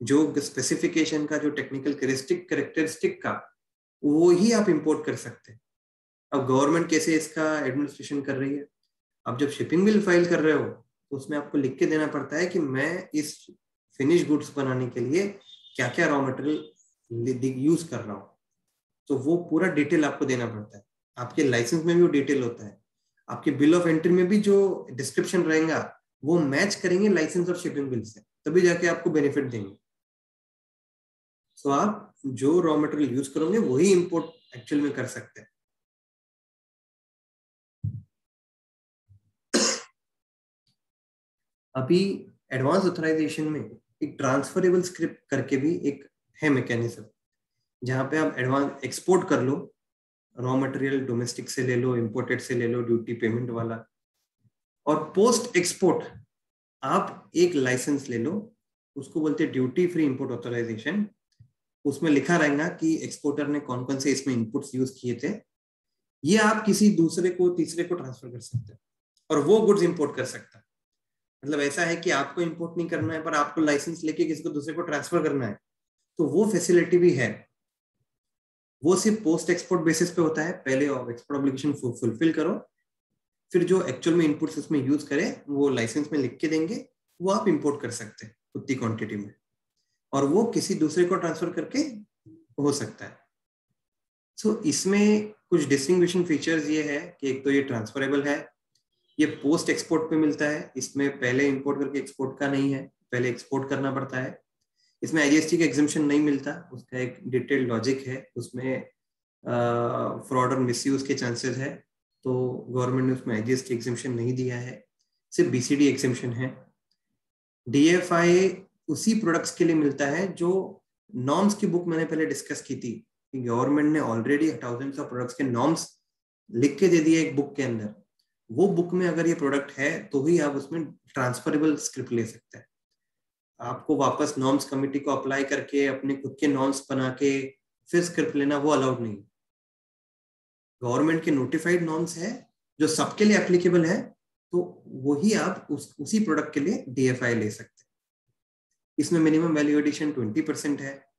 जो स्पेसिफिकेशन का, जो टेक्निकल कैरेक्टरिस्टिक का, वो ही आप इंपोर्ट कर सकते हैं। अब गवर्नमेंट कैसे इसका एडमिनिस्ट्रेशन कर रही है, अब जब शिपिंग बिल फाइल कर रहे हो तो उसमें आपको लिख के देना पड़ता है कि मैं इस फिनिश गुड्स बनाने के लिए क्या क्या रॉ मटेरियल यूज कर रहा हूँ, तो वो पूरा डिटेल आपको देना पड़ता है। आपके लाइसेंस में भी वो डिटेल होता है, आपके बिल ऑफ एंट्री में भी जो डिस्क्रिप्शन रहेगा वो मैच करेंगे लाइसेंस और शिपिंग बिल से, तभी जाके आपको बेनिफिट देंगे। सो आप जो रॉ मटेरियल यूज करोगे वही इंपोर्ट एक्चुअल में कर सकते हैं। अभी एडवांस ऑथराइजेशन में एक ट्रांसफरेबल स्क्रिप्ट करके भी एक है मैकेनिज्म, जहां पे आप एडवांस एक्सपोर्ट कर लो, रॉ मटेरियल डोमेस्टिक से ले लो, इंपोर्टेड से ले लो, ड्यूटी पेमेंट वाला, और पोस्ट एक्सपोर्ट आप एक लाइसेंस ले लो, उसको बोलते हैं ड्यूटी फ्री इंपोर्ट ऑथराइजेशन। उसमें लिखा रहेगा कि एक्सपोर्टर ने कौन कौन से इसमें इनपुट्स यूज किए थे, ये आप किसी दूसरे को, तीसरे को ट्रांसफर कर सकते हैं और वो गुड्स इंपोर्ट कर सकता है। मतलब ऐसा है कि आपको इंपोर्ट नहीं करना है पर आपको लाइसेंस लेके किसी को दूसरे को ट्रांसफर करना है, तो वो फैसिलिटी भी है। वो सिर्फ पोस्ट एक्सपोर्ट बेसिस पे होता है, पहले एक्सपोर्ट ऑब्लिगेशन फुलफिल करो, फिर जो एक्चुअल में इनपुट्स उसमें यूज करें वो लाइसेंस में लिख के देंगे, वो आप इंपोर्ट कर सकते हैं उतनी क्वांटिटी में। और वो किसी दूसरे को ट्रांसफर करके हो सकता है। सो इसमें कुछ डिस्टिंग्विशिंग फीचर्स ये है कि एक तो ये ट्रांसफरेबल है, ये पोस्ट एक्सपोर्ट पे मिलता है, इसमें पहले इंपोर्ट करके एक्सपोर्ट का नहीं है, पहले एक्सपोर्ट करना पड़ता है। इसमें आईजीएसटी का एग्जम्पशन नहीं मिलता, उसका एक डिटेल्ड लॉजिक है, उसमें फ्रॉड और मिसयूज के चांसेस है, तो गवर्नमेंट ने उसमें आईजीएसटी एग्जम्पशन नहीं दिया है, सिर्फ बीसीडी एग्जम्पशन है। डीएफआई उसी प्रोडक्ट्स के लिए मिलता है जो नॉर्म्स की बुक मैंने पहले डिस्कस की थी, गवर्नमेंट ने ऑलरेडी थाउजेंड्स ऑफ प्रोडक्ट्स के नॉर्म्स लिख के दे दिए एक बुक के अंदर, वो बुक में अगर ये प्रोडक्ट है तो ही आप उसमें ट्रांसफरेबल स्क्रिप्ट ले सकते हैं। आपको वापस नॉर्म्स कमिटी को अप्लाई करके अपने खुद के नॉर्म्स बना के फिर स्क्रिप्ट लेना, वो अलाउड नहीं। गवर्नमेंट के नोटिफाइड नॉर्म्स है जो सबके लिए एप्लीकेबल है, तो वही आप उसी प्रोडक्ट के लिए डीएफआई ले सकते हैं। इसमें मिनिमम वैल्यू एडिशन 20% है।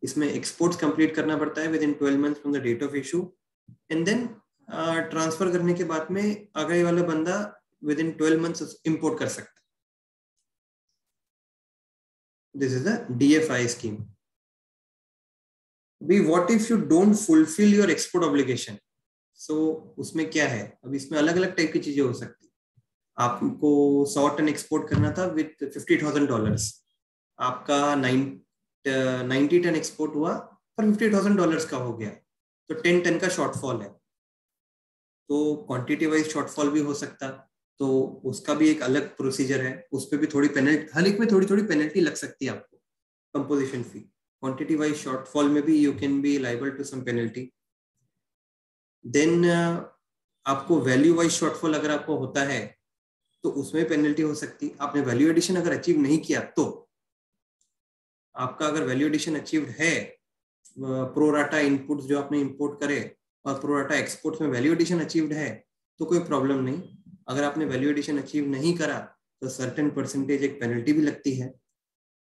इसमें एक्सपोर्ट्स कंप्लीट करना पड़ता है within 12 months from the date of issue, and then transfer करने के बाद में आगे वाला बंदा विद इन 12 मंथ्स इंपोर्ट कर सकता है। This is the DFI scheme. अभी what if you don't fulfil your export obligation, so उसमें क्या है, अब इसमें अलग अलग टाइप की चीजें हो सकती है। आपको 100 टन एक्सपोर्ट करना था विथ $50,000, आपका 90 टन एक्सपोर्ट हुआ पर $50,000 का हो गया, तो 10 टन का शॉर्टफॉल है, तो क्वांटिटी वाइज शॉर्टफॉल भी हो सकता, तो उसका भी एक अलग प्रोसीजर है, उस पर भी थोड़ी पेनल्टी, हर एक में थोड़ी थोड़ी पेनल्टी लग सकती है आपको, composition fee. Quantity wise shortfall में भी you can be liable to some penalty. Then आपको वैल्यू वाइज शॉर्टफॉल अगर आपको होता है तो उसमें पेनल्टी हो सकती। आपने वैल्यू एडिशन अगर अचीव नहीं किया, तो आपका अगर वैल्यू एडिशन अचीव्ड है, प्रोराटा इनपुट्स जो आपने इंपोर्ट करे और प्रोराटा एक्सपोर्ट्स में वैल्यू एडिशन अचीव्ड है तो कोई प्रॉब्लम नहीं। अगर आपने वैल्यू एडिशन अचीव नहीं करा तो सर्टेन परसेंटेज एक पेनल्टी भी लगती है।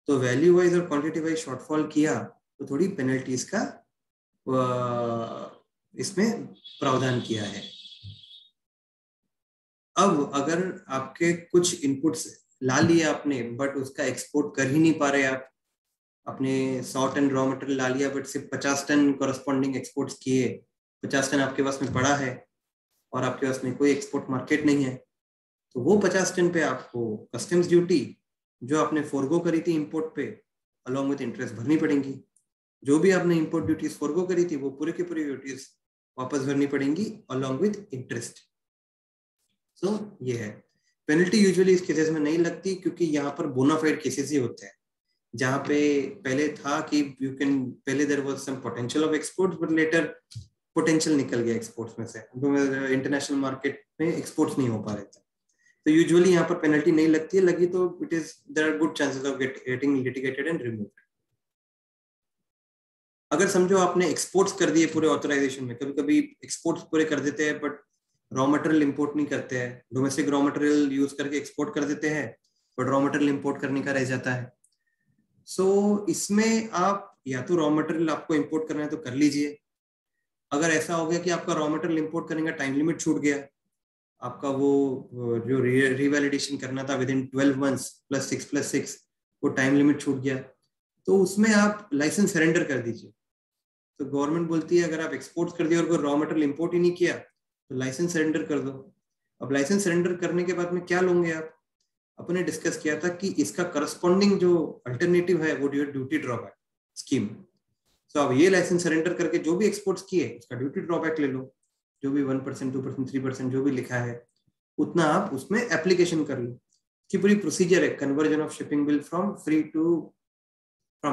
तो वैल्यू वाइज और क्वांटिटी वाइज शॉर्टफॉल किया तो थोड़ी पेनल्टीज का इसमें प्रावधान किया है। अब अगर आपके कुछ इनपुट्स ला लिए आपने बट उसका एक्सपोर्ट कर ही नहीं पा रहे आप, आपने 100 टन रॉ मटेरियल ला लिया बट सिर्फ 50 टन कॉरेस्पॉन्डिंग एक्सपोर्ट्स किए, 50 टन आपके पास में पड़ा है और आपके पास में कोई एक्सपोर्ट मार्केट नहीं है, तो वो 50 टन पे आपको कस्टम्स ड्यूटी जो आपने फोरगो करी थी इंपोर्ट पे अलॉन्ग विद इंटरेस्ट भरनी पड़ेंगी। जो भी आपने इंपोर्ट ड्यूटीज फोरगो करी थी वो पूरे की पूरी ड्यूटीज वापस भरनी पड़ेंगी अलॉन्ग विद इंटरेस्ट। सो ये है। पेनल्टी यूजुअली इस केसेस में नहीं लगती क्योंकि यहाँ पर बोनाफाइड केसेस ही होते हैं, जहाँ पे पहले था कि यू कैन, पहले there was some potential of exports but later potential निकल गया एक्सपोर्ट्स में से, इंटरनेशनल मार्केट में एक्सपोर्ट्स नहीं हो पा रहे थे, तो यूजुअली यहाँ पर पेनल्टी नहीं लगती है। लगी तो it is there are good chances of getting litigated and removed. अगर समझो आपने एक्सपोर्ट्स कर दिए पूरे ऑथराइजेशन में, कभी कभी एक्सपोर्ट्स पूरे कर देते हैं बट रॉ मटेरियल इंपोर्ट नहीं करते हैं, डोमेस्टिक रॉ मटेरियल यूज करके एक्सपोर्ट कर देते हैं बट रॉ मटेरियल इंपोर्ट करने का रह जाता है। सो इसमें आप या तो रॉ मटेरियल आपको इंपोर्ट करना है तो कर लीजिए। अगर ऐसा हो गया कि आपका रॉ मटेरियल इंपोर्ट करने का टाइम लिमिट छूट गया, आपका वो जो रिवैलिडेशन करना था विद इन 12 मंथ्स +6 वो टाइम लिमिट छूट गया, तो उसमें आप लाइसेंस सरेंडर कर दीजिए। तो गवर्नमेंट बोलती है अगर आप एक्सपोर्ट कर दिए और कोई रॉ मटेरियल इंपोर्ट ही नहीं किया तो लाइसेंस सरेंडर कर दो। अब लाइसेंस सरेंडर करने के बाद में क्या लोगे आप, अपने डिस्कस किया था कि इसका करस्पॉन्डिंग जो अल्टरनेटिव है वो ड्यूटी ड्रॉबैक स्कीम। तो अब ये लाइसेंस सरेंडर करके जो भी एक्सपोर्ट्स किए उसका ड्यूटी ड्रॉबैक ले लो, जो भी 1%, 2%, 3% जो भी लिखा है उतना आप उसमें एप्लीकेशन कर लो। कि पूरी प्रोसीजर है conversion of shipping bill from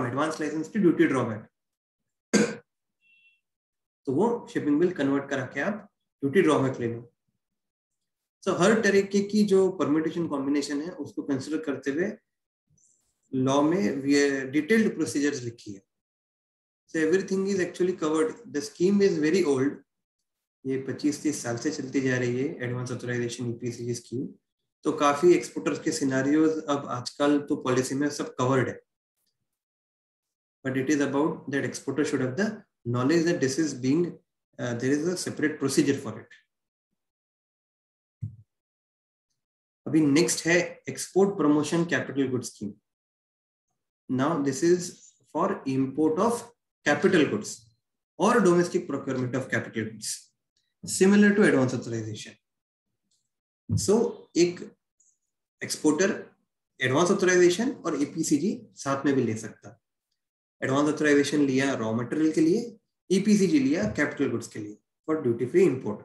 advance licence to duty drawback. तो वो शिपिंग बिल कन्वर्ट करा के आप ड्यूटी ड्रॉबैक ले लो। सो हर तरीके की जो परम्यूटेशन कॉम्बिनेशन है उसको कंसिडर करते हुए लॉ में डिटेल्ड प्रोसीजर्स लिखी है। So everything is actually covered. The scheme is very old, ये 25-30 साल से चलती जा रही है एडवांस ऑथराइजेशन ईपीसीजी स्कीम। तो काफी एक्सपोर्टर्स के सिनारियोज अब आजकल तो पॉलिसी में सब कवर्ड है, but it is about that exporter should have the knowledge that this is being there is a separate procedure for it. अभी नेक्स्ट है export promotion capital good scheme. Now this is for import of capital goods or domestic procurement of capital goods, similar to advance authorization. So एक exporter advance authorisation और EPCG साथ में भी ले सकता. Advance authorisation लिया raw material के लिए, ईपीसीजी लिया कैपिटल गुड्स के लिए फॉर ड्यूटी फ्री इंपोर्ट.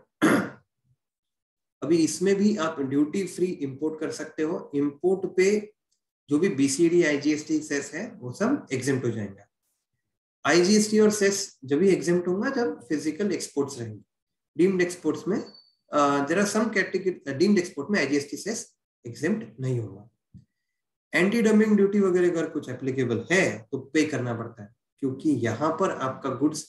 अभी इसमें भी आप ड्यूटी फ्री इंपोर्ट कर सकते हो. इंपोर्ट पे जो भी बीसीडी आईजीएसटी सेस है वो सब एग्जेम्प्ट हो जाएंगे. आईजीएसटी और सेस जब भी एग्जेम्प्ट होगा जब फिजिकल एक्सपोर्ट्स रहेंगे. डीम्ड एक्सपोर्ट्स में there are some category, deemed export में आईजीएसटी सेस एग्जेम्प्ट नहीं होगा. एंटी डंपिंग ड्यूटी वगैरह अगर कुछ एप्लीकेबल है तो पे करना पड़ता है, क्योंकि यहाँ पर आपका गुड्स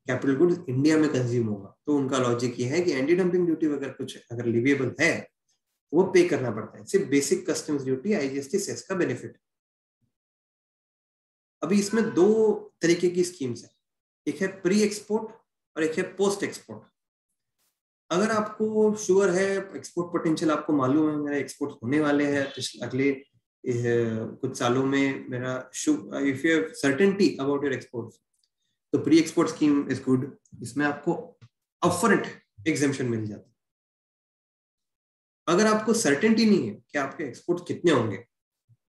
कैपिटल गुड्स इंडिया में कंज्यूम होगा. तो उनका लॉजिक ये है कि एंटी डंपिंग ड्यूटी वगैरह कुछ अगर लिवेबल है वो पे करना पड़ता है. सिर्फ basic customs duty IGST cess का बेनिफिट. अभी इसमें दो तरीके की स्कीम्स है. एक है प्री एक्सपोर्ट और एक है पोस्ट एक्सपोर्ट. अगर आपको श्योर है, एक्सपोर्ट पोटेंशियल आपको मालूम है, मेरा एक्सपोर्ट होने वाले हैं अगले कुछ सालों में, मेरा if you have certainty about your exports, तो pre export scheme is good. इसमें आपको अपफ्रंट एग्जेम्पशन मिल जाता है. अगर आपको सर्टेनिटी नहीं है कि आपके एक्सपोर्ट कितने होंगे,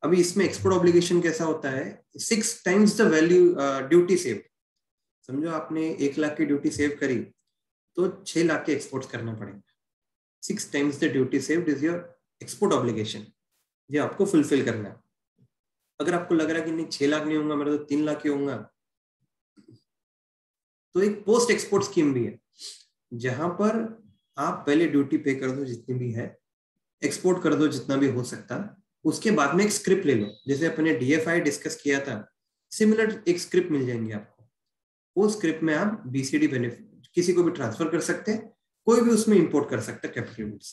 अभी इसमें एक्सपोर्ट ऑब्लिगेशन कैसा होता है, 6 times the value duty save. समझो आपने 1 लाख की ड्यूटी सेव करी तो 6 लाख के एक्सपोर्ट्स करना पड़ेगा. 6 times the duty saved is your export obligation, ये आपको फुलफिल करना है. अगर आपको लग रहा है कि नहीं 6 लाख नहीं होगा, मेरा तो 3 लाख ही होगा, तो एक पोस्ट एक्सपोर्ट स्कीम भी है जहां पर आप पहले ड्यूटी पे कर दो जितनी भी है, एक्सपोर्ट कर दो जितना भी हो सकता, उसके बाद में एक स्क्रिप्ट ले लो. जैसे अपने डीएफआई डिस्कस किया था, सिमिलर एक स्क्रिप्ट मिल जाएंगे आपको. वो स्क्रिप्ट में आप बीसीडी बेनिफिट किसी को भी ट्रांसफर कर सकते हैं, कोई भी उसमें इंपोर्ट कर सकता है कैपिटल गुड्स.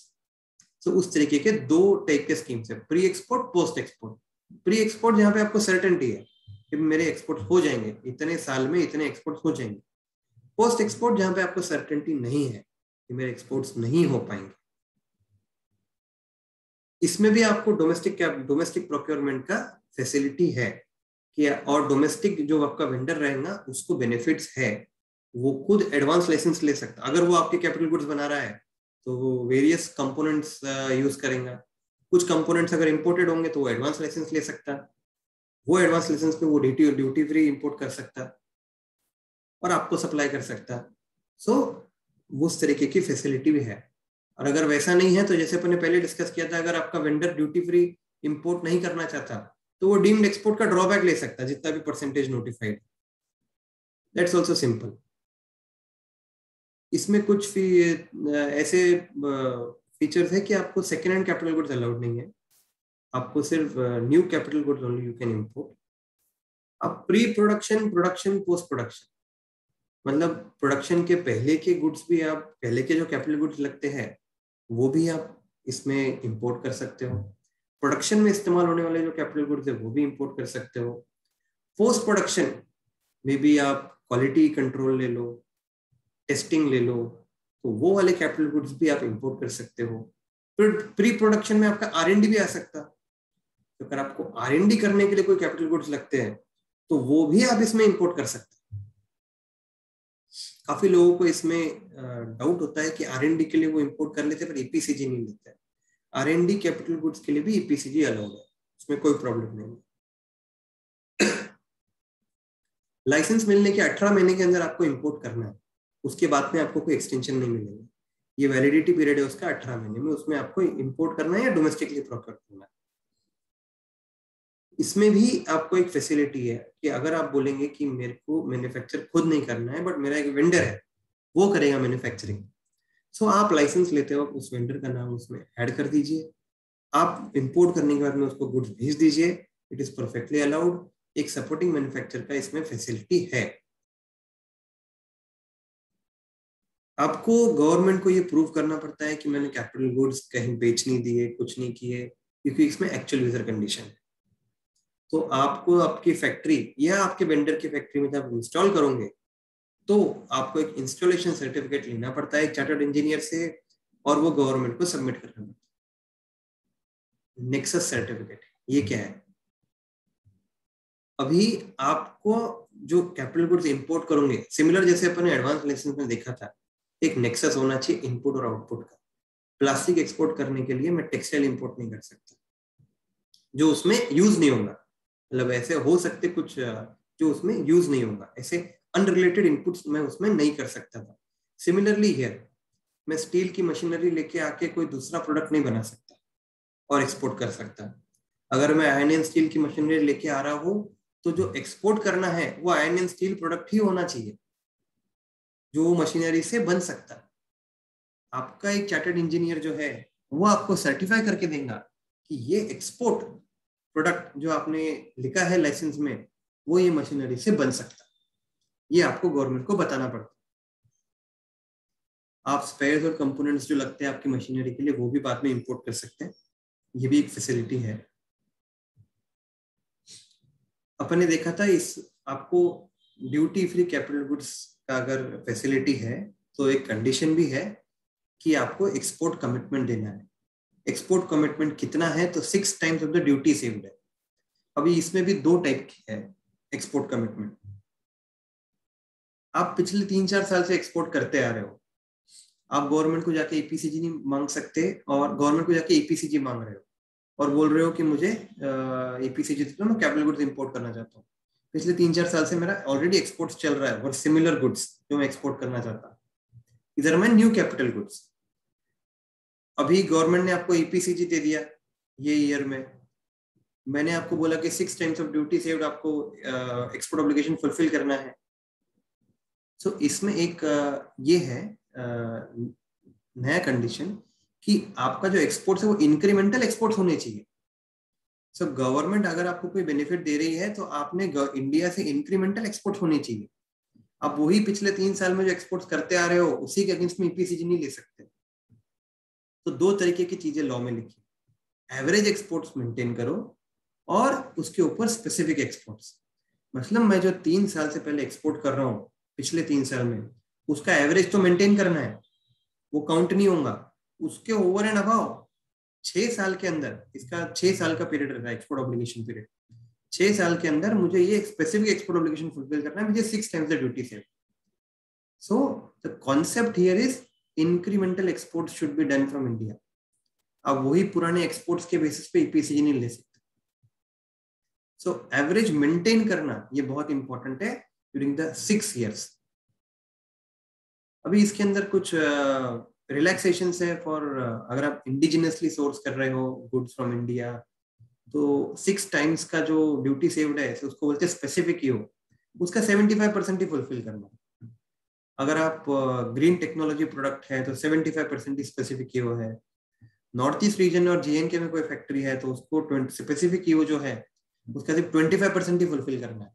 तो उस तरीके के 2 टाइप के स्कीम्स है, pre export, post export. Pre export जहां पे आपको सर्टेनिटी है कि मेरे एक्सपोर्ट हो जाएंगे, इतने साल में इतने एक्सपोर्ट हो जाएंगे. पोस्ट एक्सपोर्ट जहां पे आपको सर्टेनिटी नहीं है कि मेरे एक्सपोर्ट्स नहीं हो पाएंगे. इसमें भी आपको डोमेस्टिक प्रोक्योरमेंट का फैसिलिटी है कि, और डोमेस्टिक जो आपका वेंडर रहेगा उसको बेनिफिट्स है. वो खुद एडवांस लाइसेंस ले सकता. अगर वो आपके कैपिटल गुड्स बना रहा है तो वो वेरियस कंपोनेंट्स यूज करेगा. कुछ कंपोनेंट्स अगर इंपोर्टेड होंगे तो वो एडवांस लाइसेंस ले सकता. वो एडवांस लाइसेंस पे वो ड्यूटी फ्री इंपोर्ट कर सकता और आपको सप्लाई कर सकता. सो उस तरीके की फैसिलिटी भी है. और अगर वैसा नहीं है तो जैसे अपने पहले डिस्कस किया था, अगर आपका वेंडर ड्यूटी फ्री इंपोर्ट नहीं करना चाहता तो वो डीम्ड एक्सपोर्ट का ड्रॉबैक ले सकता, जितना भी percentage notified. That's also simple. इसमें कुछ ऐसे फीचर्स है कि आपको second hand capital goods allowed नहीं है, आपको सिर्फ new capital goods only you can import. अब pre production, production, post production, मतलब प्रोडक्शन के पहले के गुड्स भी, आप पहले के जो कैपिटल गुड्स लगते हैं वो भी आप इसमें इंपोर्ट कर सकते हो. प्रोडक्शन में इस्तेमाल होने वाले जो कैपिटल गुड्स है वो भी इंपोर्ट कर सकते हो. पोस्ट प्रोडक्शन में भी आप क्वालिटी कंट्रोल ले लो, टेस्टिंग ले लो, तो वो वाले कैपिटल गुड्स भी आप इंपोर्ट कर सकते हो. प्री प्रोडक्शन में आपका आर&डी भी आ सकता. तो अगर आपको आर&डी करने के लिए कोई कैपिटल गुड्स लगते हैं तो वो भी आप इसमें इंपोर्ट कर सकते हैं. काफी लोगों को इसमें डाउट होता है कि आर&डी के लिए वो इंपोर्ट कर लेते हैं पर ईपीसीजी नहीं लेते हैं. आर&डी कैपिटल गुड्स के लिए भी ईपीसीजी अलाउड है, उसमें कोई प्रॉब्लम नहीं है. लाइसेंस मिलने के 18 महीने के अंदर आपको इंपोर्ट करना है, उसके बाद में आपको कोई एक्सटेंशन नहीं मिलेगा. ये वैलिडिटी पीरियड है उसका 18 महीने में, उसमें आपको इंपोर्ट करना है या डोमेस्टिकली प्रोक्योर करना है. इसमें भी आपको एक फैसिलिटी है कि अगर आप बोलेंगे कि मेरे को मैन्युफैक्चर खुद नहीं करना है बट मेरा एक वेंडर है वो करेगा मैन्युफैक्चरिंग, सो आप लाइसेंस लेते हो, उस वेंडर का नाम उसमें ऐड कर दीजिए. आप इंपोर्ट करने के बाद में उसको गुड्स भेज दीजिए. It is perfectly allowed. एक सपोर्टिंग मैन्युफैक्चर का इसमें फैसिलिटी है. आपको गवर्नमेंट को ये प्रूव करना पड़ता है कि मैंने कैपिटल गुड्स कहीं बेच नहीं दिए, कुछ नहीं किए, क्योंकि इसमें एक्चुअल यूजर कंडीशन है. तो आपको आपकी फैक्ट्री या आपके वेंडर की फैक्ट्री में जब इंस्टॉल करोगे तो आपको एक इंस्टॉलेशन सर्टिफिकेट लेना पड़ता है एक चार्टर्ड इंजीनियर से, और वो गवर्नमेंट को सबमिट करना पड़ता है. नेक्सस सर्टिफिकेट, ये क्या है? अभी आपको जो कैपिटल गुड्स इंपोर्ट करोगे, सिमिलर जैसे अपन ने एडवांस लेसन में देखा था, एक नेक्सस होना चाहिए इनपुट और आउटपुट का। प्लास्टिक एक्सपोर्ट करने के लिए मैं टेक्सटाइल इंपोर्ट नहीं कर सकता जो उसमें यूज नहीं होगा, मतलब ऐसे हो सकते कुछ जो उसमें यूज नहीं होगा, ऐसे अनरिलेटेड इनपुट्स मैं उसमें नहीं कर सकता था। सिमिलरली हियर मैं स्टील की मशीनरी लेके आके कोई दूसरा प्रोडक्ट नहीं बना सकता और एक्सपोर्ट कर सकता। अगर मैं आयरन एंड स्टील की मशीनरी लेके आ रहा हूँ तो जो एक्सपोर्ट करना है वो आयरन एंड स्टील प्रोडक्ट ही होना चाहिए जो मशीनरी से बन सकता है। आपका एक चार्टर्ड इंजीनियर जो है वो आपको सर्टिफाई करके देगा कि ये एक्सपोर्ट प्रोडक्ट जो आपने लिखा है लाइसेंस में वो ये मशीनरी से बन सकता है। ये आपको गवर्नमेंट को बताना पड़ता है। आप स्पेयर्स और कंपोनेंट्स जो लगते हैं आपकी मशीनरी के लिए वो भी बाद में इंपोर्ट कर सकते हैं। ये भी एक फैसिलिटी है। अपन ने देखा था इस आपको ड्यूटी फ्री कैपिटल गुड्स का अगर फैसिलिटी है तो एक कंडीशन भी है कि आपको एक्सपोर्ट कमिटमेंट देना है। एक्सपोर्ट कमिटमेंट कितना है तो 6 times of the duty saved है। अभी इसमें भी 2 टाइप की है एक्सपोर्ट कमिटमेंट। आप पिछले 3-4 साल से एक्सपोर्ट करते आ रहे हो, आप गवर्नमेंट को जाके ईपीसीजी नहीं मांग सकते और गवर्नमेंट को जाके ईपीसीजी मांग रहे हो और बोल रहे हो कि मुझे ईपीसीजी तो मैं कैपिटल गुड्स इंपोर्ट करना चाहता हूँ। पिछले 3-4 साल से मेरा ऑलरेडी एक्सपोर्ट चल रहा है और सिमिलर गुड्स जो मैं एक्सपोर्ट करना चाहता हूँ, इधर मैं न्यू कैपिटल गुड्स। अभी गवर्नमेंट ने आपको ईपीसीजी दे दिया ये ईयर में, मैंने आपको बोला कि 6 टाइम्स ऑफ ड्यूटी सेव्ड आपको एक्सपोर्ट ऑब्लिगेशन फुलफिल करना है। सो इसमें एक ये है नया कंडीशन कि आपका जो एक्सपोर्ट है वो इंक्रीमेंटल एक्सपोर्ट होने चाहिए। सो गवर्नमेंट अगर आपको कोई बेनिफिट दे रही है तो आपने इंडिया से इंक्रीमेंटल एक्सपोर्ट होने चाहिए। आप वही पिछले 3 साल में जो एक्सपोर्ट करते आ रहे हो उसी के अगेंस्ट में ईपीसीजी नहीं ले सकते। तो 2 तरीके की चीजें लॉ में लिखी, एवरेज एक्सपोर्ट्स मेंटेन करो और उसके ऊपर स्पेसिफिक एक्सपोर्ट्स। मतलब मैं जो 3 साल से पहले एक्सपोर्ट कर रहा हूँ पिछले 3 साल में उसका एवरेज तो मेंटेन करना है, वो काउंट नहीं होगा। उसके ओवर एंड अबाव 6 साल के अंदर, इसका 6 साल का पीरियड रहता है एक्सपोर्ट ऑब्लिगेशन पीरियड, 6 साल के अंदर मुझे ये स्पेसिफिक एक्सपोर्ट ऑब्लिगेशन फुलफिल करना है, मुझे 6 times the duty save. So the concept here is incremental export should be done from India. अब वही पुराने एक्सपोर्ट्स के बेसिस पे ईपीसीजी नहीं ले सकते। सो एवरेज मेंटेन करना ये बहुत इंपॉर्टेंट है ड्यूरिंग द 6 years। अभी इसके अंदर कुछ रिलैक्सेशन है फॉर अगर आप इंडिजिनसली सोर्स कर रहे हो गुड्स फ्रॉम इंडिया तो 6 टाइम्स का जो ड्यूटी सेव्ड है उसको बोलते हैं स्पेसिफिक ईओ, उसका 75% ही फुलफिल करना। अगर आप ग्रीन टेक्नोलॉजी प्रोडक्ट है तो 75% ही स्पेसिफिक ईओ है। नॉर्थ ईस्ट रीजन और जीएनके में कोई फैक्ट्री है तो उसको स्पेसिफिक ईओ जो है उसका सिर्फ 25% ही फुलफिल करना है,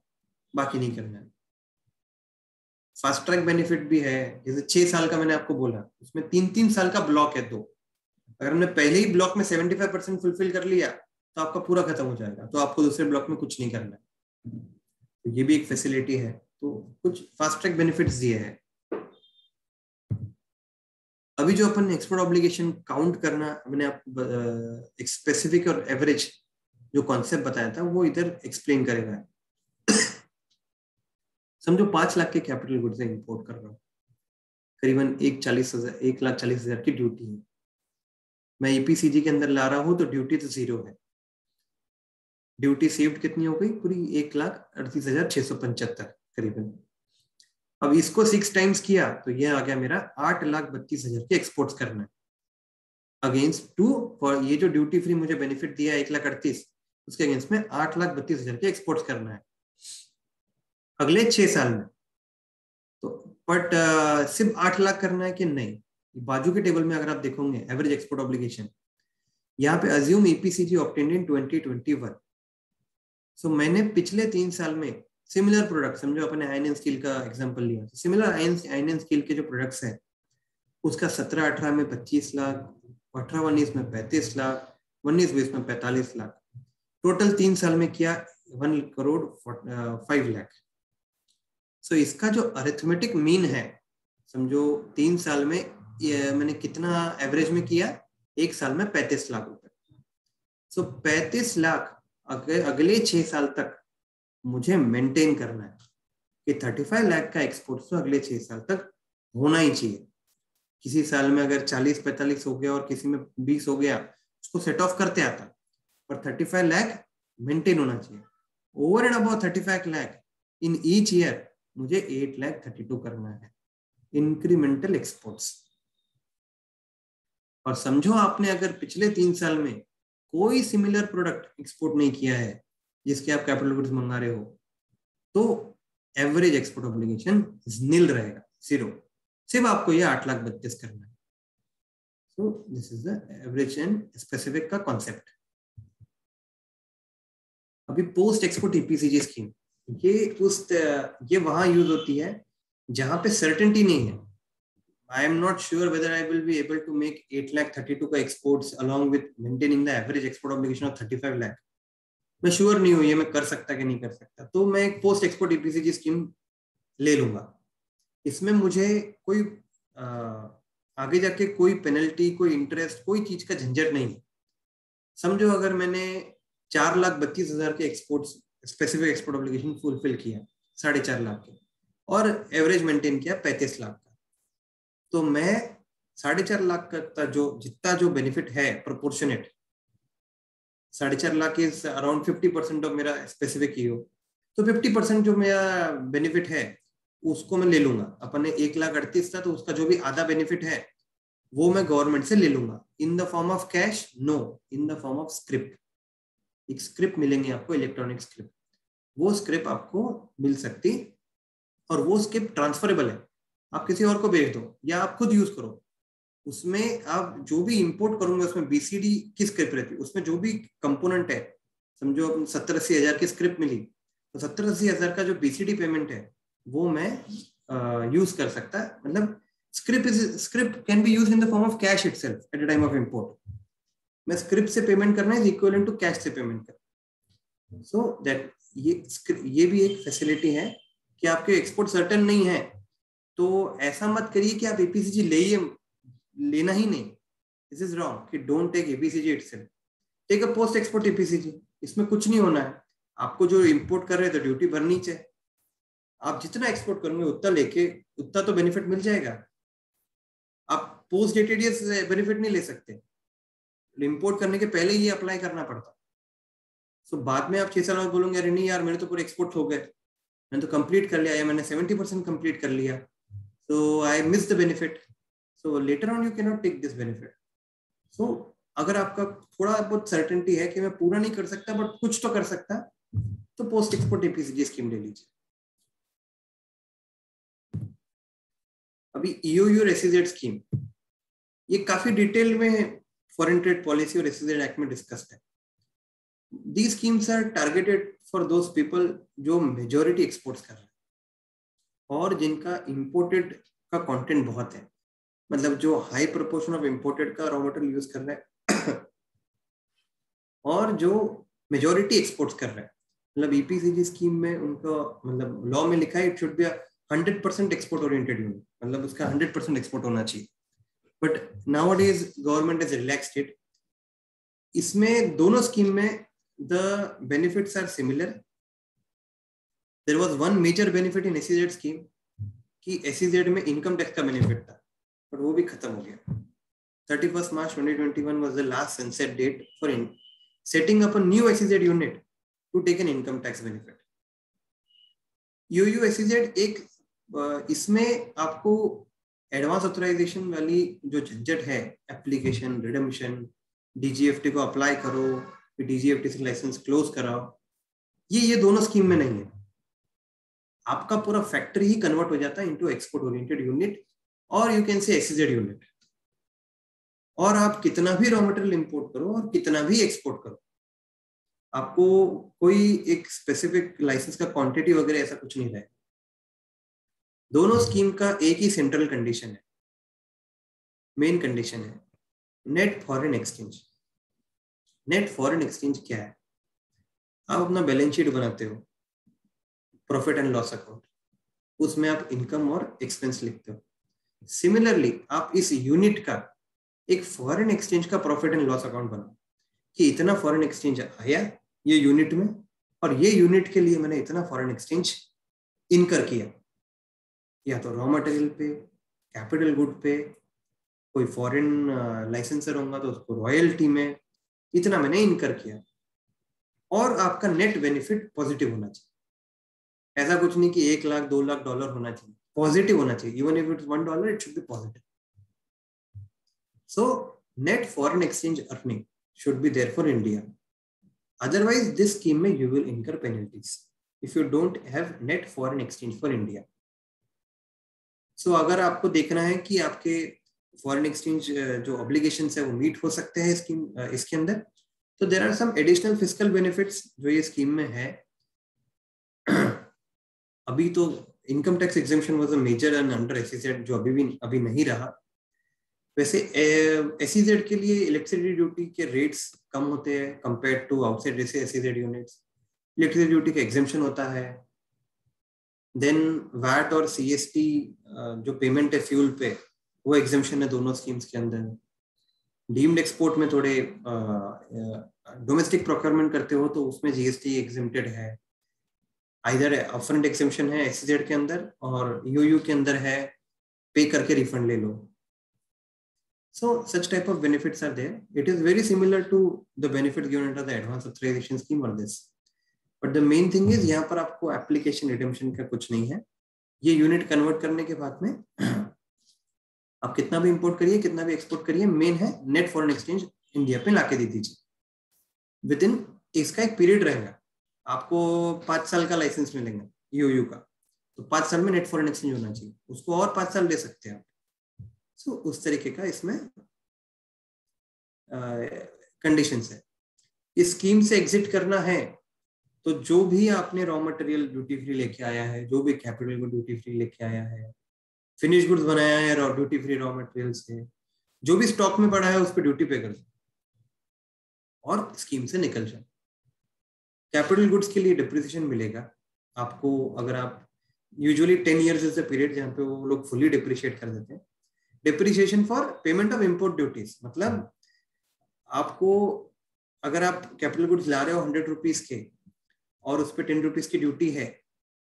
बाकी नहीं करना है। फास्ट ट्रैक बेनिफिट भी है, जैसे 6 साल का मैंने आपको बोला उसमें 3-3 साल का ब्लॉक है 2। अगर हमने पहले ही ब्लॉक में 75% फुलफिल कर लिया तो आपका पूरा खत्म हो जाएगा, तो आपको दूसरे ब्लॉक में कुछ नहीं करना है। तो ये भी एक फैसिलिटी है। तो कुछ फास्ट ट्रैक बेनिफिट्स दिए हैं। अभी जो अपन एक्सपोर्ट ऑब्लिगेशन काउंट करना, मैंने आपको एक स्पेसिफिक और एवरेज जो कॉन्सेप्ट बताया था वो इधर एक्सप्लेन करेगा। समझो 5 लाख के कैपिटल गुड्स इंपोर्ट कर रहा हूँ, करीबन 1,40,000 की ड्यूटी है। मैं ईपीसीजी के अंदर ला रहा हूँ तो ड्यूटी तो 0 है। ड्यूटी सेव्ड कितनी हो गई पूरी 1,38,675 करीबन। अब इसको 6 टाइम्स किया तो ये आ गया मेरा 8,32,000 के एक्सपोर्ट्स करना है अगेंस्ट टू फॉर ये जो ड्यूटी फ्री मुझे बेनिफिट दिया 1,38,000 उसके अगेंस्ट में 8,32,000 के एक्सपोर्ट्स करना है अगले 6 साल में। तो बट सिर्फ 8 लाख करना है कि नहीं, बाजू के टेबल में अगर आप देखोगे एवरेज एक्सपोर्ट ऑब्लिगेशन, यहाँ पे अज्यूम ईपीसीजी ऑब्टेन्ड इन 2021। सो मैंने पिछले 3 साल में सिमिलर प्रोडक्ट, समझो अपने आयरन एंड स्टील का एग्जांपल लिया, तो सिमिलर आयरन एंड स्टील के जो प्रोडक्ट्स हैं उसका 17-18 में 25 लाख, 18-19 में 35 लाख, 19-20 में 45 लाख, टोटल 3 साल में किया 1,05 लाख। सो इसका जो अरिथमेटिक मीन है, समझो 3 साल में मैंने कितना एवरेज में किया, 1 साल में 35 लाख रुपए। सो 35 लाख अगले 6 साल तक मुझे मेंटेन करना है कि 35 लाख का एक्सपोर्ट तो अगले 6 साल तक होना ही चाहिए। किसी साल में अगर 40-45 हो गया और किसी में 20 हो गया, उसको सेट ऑफ करते आता, पर 35 लाख मेंटेन होना चाहिए। Over and about 35 lakh in each year मुझे 8,32 करना है इंक्रीमेंटल एक्सपोर्ट्स। और समझो आपने अगर पिछले 3 साल में कोई सिमिलर प्रोडक्ट एक्सपोर्ट नहीं किया है जिसके आप कैपिटल गुड्स मंगा रहे हो, तो एवरेज एक्सपोर्ट ऑब्लिगेशन नील रहेगा, 0। सिर्फ आपको ये 8,32,000 करना है। सो this is the average and specific का कॉन्सेप्ट। अभी पोस्ट एक्सपोर्ट ईपीसीजी स्कीम, ये वहां यूज होती है जहां पे सर्टेनिटी नहीं है। I am not sure whether I will be able to make 8,32,000 का exports along with maintaining the average export obligation of 35 lakh। मैं श्योर नहीं हूँ ये मैं कर सकता कि नहीं कर सकता, तो मैं एक पोस्ट एक्सपोर्ट ईपीसीजी स्कीम ले लूंगा। इसमें मुझे कोई आगे जाके कोई पेनल्टी, कोई इंटरेस्ट, कोई चीज का झंझट नहीं है। समझो अगर मैंने 4,32,000 के exports specific export obligation fulfil किया 4.5 लाख के, और एवरेज मेंटेन किया 35 लाख का, तो मैं 4.5 लाख का जितना जो बेनिफिट है proportionate, 4.5 lakh is around 50% of मेरा स्पेसिफिक ईओ, तो 50% जो मेरा बेनिफिट है उसको मैं ले लूंगा। अपने 1,38,000 था, तो उसका जो भी आधा बेनिफिट है वो मैं गवर्नमेंट से ले लूंगा। In the form of cash? No, in the form of script. एक स्क्रिप्ट मिलेंगे आपको, इलेक्ट्रॉनिक स्क्रिप्ट। वो स्क्रिप्ट आपको मिल सकती, और वो स्क्रिप्ट ट्रांसफरेबल है, आप किसी और को भेज दो या आप खुद यूज करो। उसमें आप जो भी इंपोर्ट करोगे उसमें बीसीडी की स्क्रिप्ट रहती है, उसमें जो भी कंपोनेंट है, समझो 70-80 हजार की स्क्रिप्ट मिली, तो 70-80 हजार का जो बीसीडी पेमेंट है वो मैं यूज कर सकता है। मतलब script can be used in the form of cash itself at the time of import. मैं स्क्रिप्ट से पेमेंट करना इज इक्विवेलेंट टू कैश से पेमेंट करना। सो दैट ये भी एक फैसिलिटी है कि आपके एक्सपोर्ट सर्टेन नहीं है, तो ऐसा मत करिए कि आप एपीसीजी लेना ही नहीं। दिस इज रॉन्ग कि don't take APCG itself, take a post export APCG. इसमें कुछ नहीं होना है, आपको जो इंपोर्ट कर रहे हैं तो ड्यूटी भरनी चाहिए। आप जितना एक्सपोर्ट करोगे उतना तो बेनिफिट मिल जाएगा। आप पोस्ट डेटेड बेनिफिट नहीं ले सकते, इंपोर्ट करने के पहले ही अप्लाई करना पड़ता। सो बाद में आप 6 साल बाद बोलोगे अरे नहीं यार मेरे तो पूरे एक्सपोर्ट हो गए, मैंने तो कंप्लीट कर लिया, या मैंने 70% कंप्लीट कर लिया, so I missed the benefit, so later on you cannot take this benefit। so अगर आपका थोड़ा बहुत सर्टेनिटी है कि मैं पूरा नहीं कर सकता बट कुछ तो कर सकता, तो पोस्ट एक्सपोर्ट एपीसीजी स्कीम ले लीजिए। अभी ईओयू और एसईजेड स्कीम, ये काफी डिटेल में फॉरेन ट्रेड पॉलिसी और एसईजेड एक्ट में डिस्कस्ड है। These schemes are targeted for those people जो मेजॉरिटी एक्सपोर्ट्स कर रहे हैं और जिनका इंपोर्टेड का कंटेंट बहुत है, मतलब जो हाई प्रोपोर्शन ऑफ इंपोर्टेड का रॉ मटेरियल यूज कर रहे हैं और जो मेजॉरिटी एक्सपोर्ट्स कर रहे हैं। मतलब ईपीसीजी स्कीम में उनका मतलब लॉ में लिखा है it should B 100% export oriented unit, मतलब उसका 100% एक्सपोर्ट होना चाहिए। But nowadays government has relaxed it. इसमें दोनों स्कीम में the benefits are similar. There was one major benefit in SEZ scheme कि SEZ में इनकम टैक्स का बेनिफिट था, पर वो भी खत्म हो गया। 31st March 2021 was the last sunset date for setting up a new SEZ unit to take an income tax benefit. EOU SEZ एक इसमें आपको एडवांस ऑथराइजेशन वाली जो झंझट है, एप्लीकेशन, रिडम्पशन, डीजीएफटी को अप्लाई करो, डीजीएफटी से लाइसेंस क्लोज कराओ, ये दोनों स्कीम में नहीं है। आपका पूरा फैक्ट्री ही कन्वर्ट हो जाता है इनटू एक्सपोर्ट ओरिएंटेड यूनिट, और you can say SEZ unit. और आप कितना भी रॉ मटेरियल इंपोर्ट करो और कितना भी एक्सपोर्ट करो, आपको कोई एक स्पेसिफिक लाइसेंस का क्वांटिटी वगैरह ऐसा कुछ नहीं रहेगा। दोनों स्कीम का एक ही सेंट्रल कंडीशन है, मेन कंडीशन है net foreign exchange. Net foreign exchange क्या है? आप अपना बैलेंस शीट बनाते हो, प्रॉफिट एंड लॉस अकाउंट, उसमें आप इनकम और एक्सपेंस लिखते हो। सिमिलरली आप इस यूनिट का एक फॉरेन एक्सचेंज का प्रॉफिट एंड लॉस अकाउंट बनाओ कि इतना फॉरेन एक्सचेंज आया ये यूनिट में, और ये यूनिट के लिए मैंने इतना फॉरेन एक्सचेंज इनकर किया, या तो रॉ मटेरियल पे, कैपिटल गुड पे, कोई फॉरेन लाइसेंसर होगा तो उसको रॉयल्टी में, इतना मैंने इनकर किया। और आपका नेट बेनिफिट पॉजिटिव होना चाहिए। ऐसा कुछ नहीं कि 1 लाख 2 लाख डॉलर होना चाहिए, पॉजिटिव होना चाहिए। Even if it's $1 it should be positive. So net foreign exchange earning should be there for India. Otherwise this scheme में you will incur penalties if you don't have net foreign exchange for India. So अगर आपको देखना है कि आपके foreign exchange जो obligations है वो मीट हो सकते हैं इसके अंदर, तो there are some additional fiscal benefits जो ये स्कीम में है। अभी तो income tax exemption was a major and under SEZ, जो अभी नहीं रहा। वैसे एसईजेड के लिए इलेक्ट्रिसिटी ड्यूटी के रेट्स कम होते हैं कंपेयर टू आउटसाइड जैसे एसईजेड यूनिट्स। इलेक्ट्रिसिटी ड्यूटी का एग्जेम्पशन होता है। देन वैट और सीएसटी जो पेमेंट है फ्यूल पे, वो एग्जेम्पशन है दोनों स्कीम्स के अंदर। डीम्ड एक्सपोर्ट में थोड़े डोमेस्टिक प्रोक्योरमेंट करते हो तो उसमें जीएसटी एग्जेम्प्टेड है। आइदर अपफ्रंट एग्जेम्पशन है एसईजेड के अंदर, और यूयू के अंदर है पे करके रिफंड ले लो। So such type of benefits are there. It is very similar to the benefit given under the advance authorization scheme or this. But the main thing is यहाँ पर आपको application redemption का कुछ नहीं है। ये यूनिट कन्वर्ट करने के बाद में आप कितना भी इंपोर्ट करिए, कितना भी एक्सपोर्ट करिए, मेन है नेट फॉरेन एक्सचेंज इंडिया पे लाके दे दीजिए। विद इन इसका एक पीरियड रहेगा, आपको 5 साल का लाइसेंस मिलेगा यूयू का, तो 5 साल में नेट फॉरेन एक्सचेंज होना चाहिए, उसको और 5 साल ले सकते हैं आप। सो उस तरीके का इसमें कंडीशंस है। इस स्कीम से एग्जिट करना है तो जो भी आपने रॉ मटेरियल ड्यूटी फ्री लेके आया है, जो भी कैपिटल को ड्यूटी फ्री लेके आया है, फिनिश गुड्स बनाया है raw duty free raw material से, जो भी स्टॉक में पड़ा है उस पर ड्यूटी पे कर दो और स्कीम से निकल जाए। कैपिटल गुड्स के लिए डिप्रिसिएशन मिलेगा आपको। अगर आप usually 10 years is the period जहाँ पे वो लोग फुली डिप्रिशिएट कर देते हैं। Depreciation for payment of import duties, मतलब आपको अगर आप कैपिटल गुड्स ला रहे हो 100 रुपीज के और उस पर 10 रुपीज की ड्यूटी है,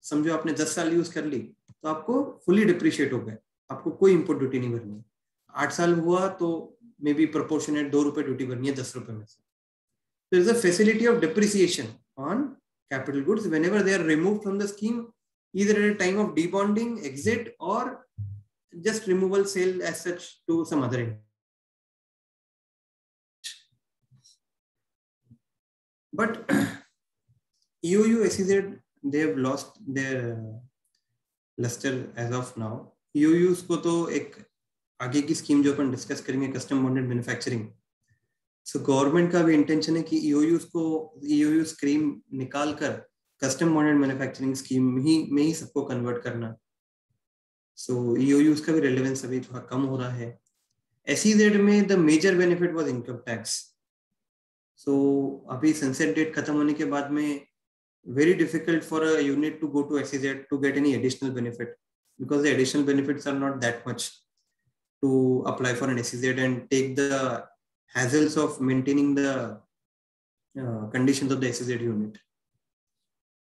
समझो आपने 10 साल यूज कर ली, तो आपको फुली डिप्रिशिएट हो गए, आपको कोई इंपोर्ट ड्यूटी नहीं भरनी है। 8 साल हुआ तो मे बी प्रोपोर्शनेट 2 रुपए ड्यूटी भरनी है 10 रुपए में से। There is a facility of depreciation on capital goods whenever they are removed from the scheme, either at a time of debonding, exit, or just removal sale as such to some other end. But EOU, SEZ, they have lost their luster as of now. EOUs को तो एक आगे की scheme जो अपन discuss करेंगे, custom bonded manufacturing. So government का भी intention है कि EOU स्कीम निकाल कर कस्टम बॉन्डेड मैन्युफैक्चरिंग स्कीम में ही सबको कन्वर्ट करना। सो EOUs का भी रेलेवेंस अभी थोड़ा कम हो रहा है। SEZ में the major benefit was income tax. So अभी सनसेट डेट खत्म होने के बाद में very difficult for a unit to go to SEZ to get any additional benefit, because the additional benefits are not that much to apply for an SEZ and take the hassles of maintaining the conditions of the SEZ unit.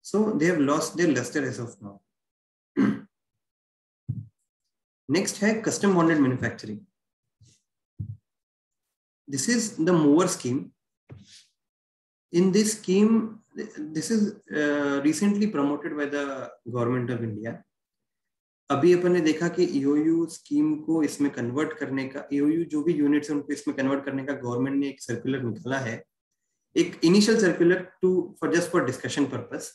So they have lost their luster as of now. Next है custom bonded manufacturing. This is the mover scheme. In this scheme, this is recently promoted by the government of India. अभी अपन ने देखा कि EOU scheme को इसमें convert करने का, EOU जो भी यूनिट्स हैं उनको इसमें कन्वर्ट करने का गवर्नमेंट ने एक सर्कुलर निकाला है, एक initial circular for just for discussion purpose.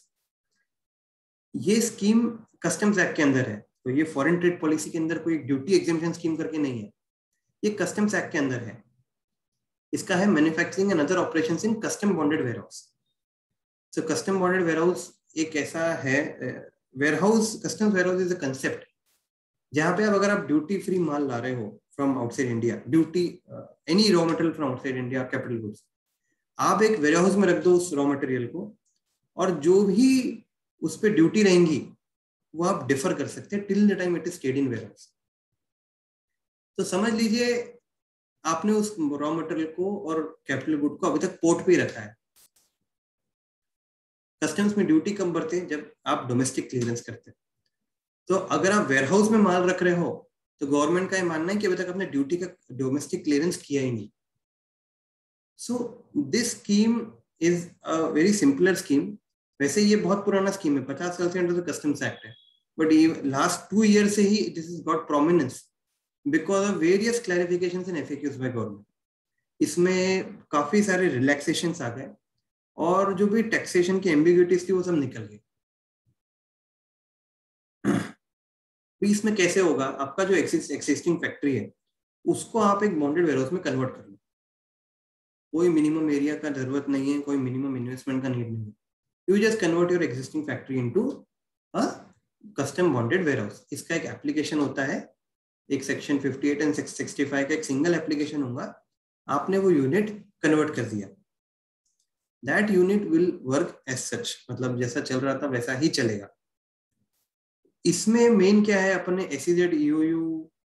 ये स्कीम कस्टम्स एक्ट के अंदर है, तो ये फॉरेन ट्रेड पॉलिसी के अंदर कोई ड्यूटी एग्जेम्पशन स्कीम करके नहीं है, ये कस्टम्स एक्ट के अंदर है। इसका है manufacturing and other operations in custom bonded warehouse. So custom bonded warehouse एक ऐसा है, warehouse, customs warehouse is a concept जहां पे अगर आप ड्यूटी फ्री माल ला रहे हो from outside India, duty any raw material from outside India, capital goods, आप एक वेयरहाउस में रख दो उस रॉ मटेरियल को, और जो भी उस पर ड्यूटी रहेंगी वो आप डिफर कर सकते हैं till the time it is stayed in warehouse. तो समझ लीजिए आपने उस रॉ मटेरियल को और कैपिटल गुड को अभी तक पोर्ट पे ही रखा है, कस्टम्स में ड्यूटी कब भरते हैं? जब आप डोमेस्टिक क्लियरेंस करते हैं। तो अगर आप वेयरहाउस में माल रख रहे हो तो गवर्नमेंट का ये मानना है कि अभी तक आपने ड्यूटी का डोमेस्टिक क्लियरेंस किया ही नहीं। So this scheme is a very simpler scheme. वैसे ये बहुत पुराना स्कीम है, 50 साल से अंडर द कस्टम्स एक्ट है, बट ये लास्ट 2 ईयर से ही this is got prominence because of various clarifications and FAQs by government. इसमें काफी सारे रिलैक्सेशंस आ गए और जो भी टैक्सेशन की एम्बिग्यूटीज थी वो सब निकल गई। इसमें कैसे होगा? आपका जो एक्सिस्टिंग फैक्ट्री है उसको आप एक बॉन्डेड वेयरहाउस में कन्वर्ट कर लो। कोई मिनिमम एरिया का जरूरत नहीं है, कोई मिनिमम इन्वेस्टमेंट का नीड नहीं है। You just convert your existing factory into a custom bonded warehouse. इसका एक एप्लीकेशन होता है, एक सेक्शन 58 एंड 65 का एक सिंगल एप्लीकेशन होगा। आपने वो यूनिट कन्वर्ट कर दिया, that unit will work as such, मतलब जैसा चल रहा था वैसा ही चलेगा। इसमें मेन क्या है, अपने SEZ, EOU,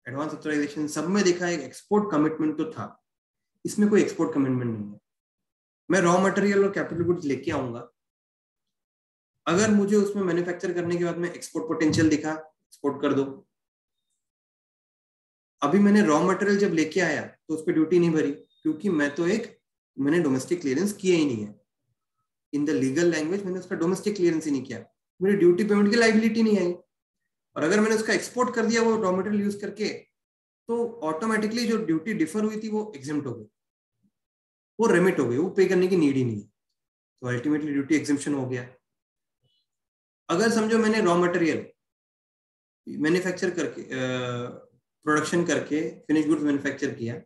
एडवांस ऑथराइजेशन सब में देखा है एक्सपोर्ट कमिटमेंट तो था, इसमें कोई एक्सपोर्ट कमिटमेंट नहीं है। मैं रॉ मटेरियल और कैपिटल गुड्स लेके आऊंगा, अगर मुझे उसमें मैन्युफैक्चर करने के बाद में एक्सपोर्ट पोटेंशियल दिखा, एक्सपोर्ट कर दो। अभी मैंने रॉ मटेरियल जब लेके आया तो उस पर ड्यूटी नहीं भरी, क्योंकि मैंने डोमेस्टिक क्लियरेंस किया ही नहीं है। इन द लीगल लैंग्वेज मैंने उसका डोमेस्टिक क्लियरेंस ही नहीं किया, मेरी ड्यूटी पेमेंट की लायबिलिटी नहीं आई। और अगर मैंने उसका एक्सपोर्ट कर दिया वो रॉ मटेरियल यूज करके, तो ऑटोमेटिकली जो ड्यूटी डिफर हुई थी वो एग्जेम्प्ट हो गई, वो रेमिट हो गई, वो पे करने की नीड ही नहीं है। तो अल्टीमेटली ड्यूटी एग्जेम्पशन हो गया। अगर समझो मैंने रॉ मटेरियल मैन्युफैक्चर करके प्रोडक्शन करके फिनिश गुड्स मैन्युफैक्चर किया,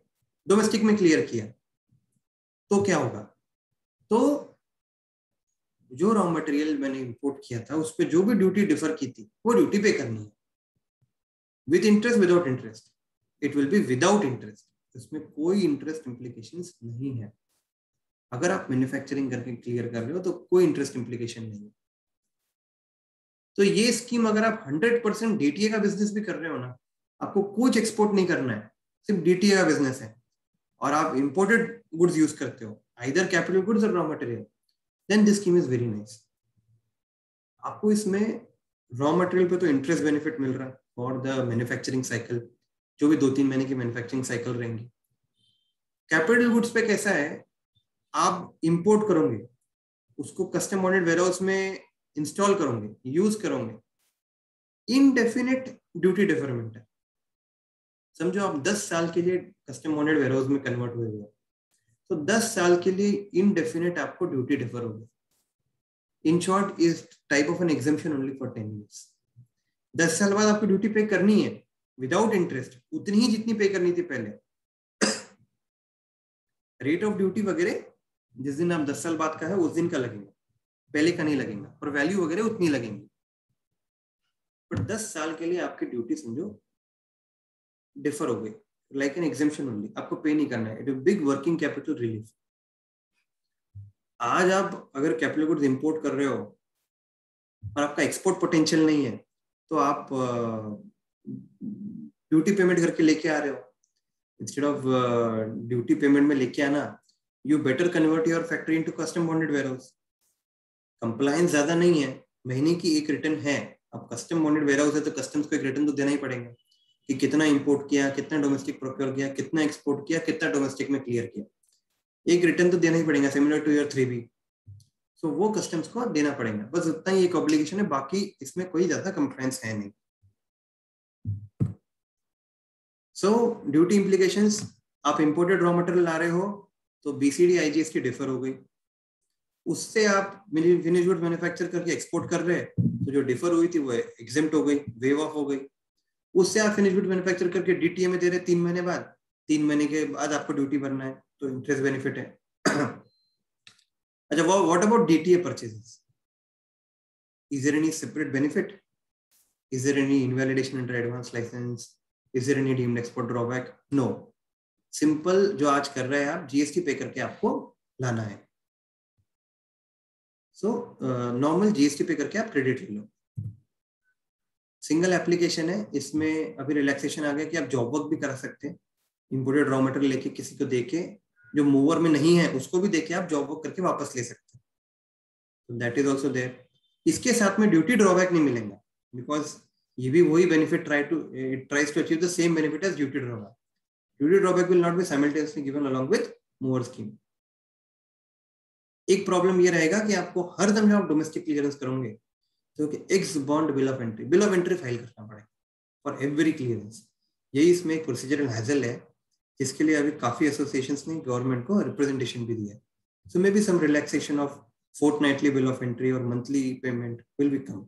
डोमेस्टिक में क्लियर किया, तो क्या होगा? तो जो रॉ मटेरियल मैंने इंपोर्ट किया था उस पर जो भी ड्यूटी डिफर की थी वो ड्यूटी पे करनी है, with interest without interest. It will be without interest, इसमें कोई इंटरेस्ट इंप्लीकेशंस नहीं है। अगर आप मैन्युफैक्चरिंग करके क्लियर कर रहे हो तो कोई इंटरेस्ट इंप्लीकेशन नहीं है। तो ये स्कीम अगर आप 100% DTA का बिजनेस भी कर रहे हो ना, आपको कुछ एक्सपोर्ट नहीं करना है, सिर्फ DTA का बिजनेस है, और आप इंपोर्टेड गुड्स यूज करते हो, आइदर कैपिटल गुड्स और raw material, then this scheme is very nice. आपको इसमें रॉ मटेरियल पे तो इंटरेस्ट बेनिफिट मिल रहा है फॉर द मैन्युफैक्चरिंग साइकिल, जो भी 2-3 महीने की मैन्युफैक्चरिंग साइकिल रहेंगी। कैपिटल गुड्स पे कैसा है, आप इंपोर्ट करोगे, उसको कस्टम बॉन्डेड वेयरहाउस में इंस्टॉल करोगे, यूज करोगे, इनडेफिनिट ड्यूटी डिफरमेंट है। समझो आप 10 साल के लिए कस्टम बॉन्डेड वेयरहाउस में कन्वर्ट हुए हो, तो 10 साल के लिए इनडेफिनिट आपको ड्यूटी डिफर होगी। In short is type of an exemption only for 10 years। 10 साल बाद आपको ड्यूटी पे करनी है विदाउट इंटरेस्ट, उतनी ही जितनी पे करनी थी पहले। रेट ऑफ ड्यूटी वगैरह जिस दिन आप 10 साल बाद का है उस दिन का लगेगा, पहले का नहीं लगेगा, और वैल्यू वगैरह उतनी लगेंगी। बट 10 साल के लिए आपकी ड्यूटी समझो डिफर हो गई, लाइक एन एग्जेम्पशन ओनली, आपको पे नहीं करना है। It is big working capital relief. आज आप अगर कैपिटल गुड्स इंपोर्ट कर रहे हो और आपका एक्सपोर्ट पोटेंशियल नहीं है, तो आप ड्यूटी पेमेंट करके लेके आ रहे हो। इंस्टेड ऑफ ड्यूटी पेमेंट में लेके आना, you better convert your factory into custom bonded warehouse. Compliance ज्यादा नहीं है, महीने की एक रिटर्न है। अब कस्टम बॉन्डेड वेयरहाउस है तो कस्टम्स को एक रिटर्न तो देना ही पड़ेगा कि कितना इंपोर्ट किया, कितना डोमेस्टिक प्रोक्योर किया, कितना एक्सपोर्ट किया, कितना डोमेस्टिक में क्लियर किया, एक रिटर्न तो देना ही पड़ेगा, सिमिलर टू योर 3B। सो वो कस्टम्स को देना पड़ेगा, बस उतना ही एक ऑब्लिगेशन है, बाकी इसमें कोई ज्यादा कंप्लायंस है नहीं। सो ड्यूटी इंप्लीकेशंस, आप इंपोर्टेड रॉ मटेरियल ला रहे हो तो BCD IGST डिफर हो गई, उससे आप फिनिश गुड्स मैन्युफैक्चर करके एक्सपोर्ट कर रहे हैं तो जो डिफर हुई थी वो एग्जेम्प्ट हो गई, वेव ऑफ हो गई। उससे आप फिनिश गुड्स मैन्युफैक्चर करके DTA में दे रहे 3 महीने बाद, 3 महीने के बाद आपको ड्यूटी भरना है, तो इंटरेस्ट बेनिफिट है। अच्छा, what about DTA purchases? Is there any separate benefit? Is there any invalidation under advance licence? Is there any deemed export drawback? No, simple जो आज कर रहे हैं आप, GST पे करके आपको लाना है। सो नॉर्मल GST पे करके आप क्रेडिट ले लो। सिंगल एप्लीकेशन है, इसमें अभी रिलैक्सेशन आ गया कि आप जॉब वर्क भी करा सकते हैं। इंपोर्टेड रॉ मटेरियल लेके किसी को देके, जो मूवर में नहीं है उसको भी देके आप जॉब वर्क करके वापस ले सकते हैं। That is also there. इसके साथ में ड्यूटी ड्रॉबैक नहीं मिलेगा, बिकॉज ये भी वही benefit tries to achieve the same benefit as duty drawback. Duty drawback will not be simultaneously given along with mover scheme. एक प्रॉब्लम ये रहेगा कि आपको हर दम जब आप डोमेस्टिक क्लियरेंस करोगे तो x bond bill of entry file करना पड़ेगा फॉर एवरी क्लियरेंस। यही इसमें एक प्रोसीजरल हैजल है, जिसके लिए अभी काफी एसोसिएशंस ने गवर्नमेंट को रिप्रेजेंटेशन भी दिया है। So may be some relaxation of fortnightly bill of entry or monthly payment will become.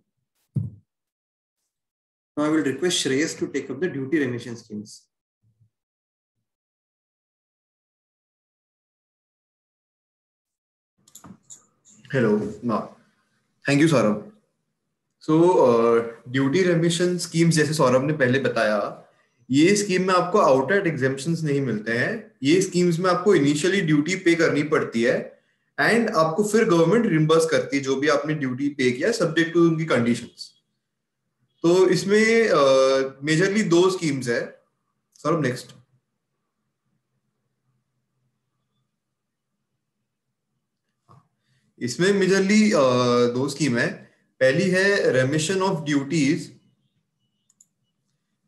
Now I will request Shreyas to take up the duty remission schemes. Hello, thank you Saurabh. So duty remission schemes जैसे सौरभ ने पहले बताया, ये scheme में आपको outright exemptions नहीं मिलते हैं। ये स्कीम्स में आपको इनिशियली ड्यूटी पे करनी पड़ती है एंड आपको फिर गवर्नमेंट रिम्बर्स करती है जो भी आपने ड्यूटी पे किया, सब्जेक्ट टू उनकी कंडीशंस। तो इसमें मेजरली दो स्कीम्स है। Sir next. इसमें मेजरली दो स्कीम है। पहली है रेमिशन of duties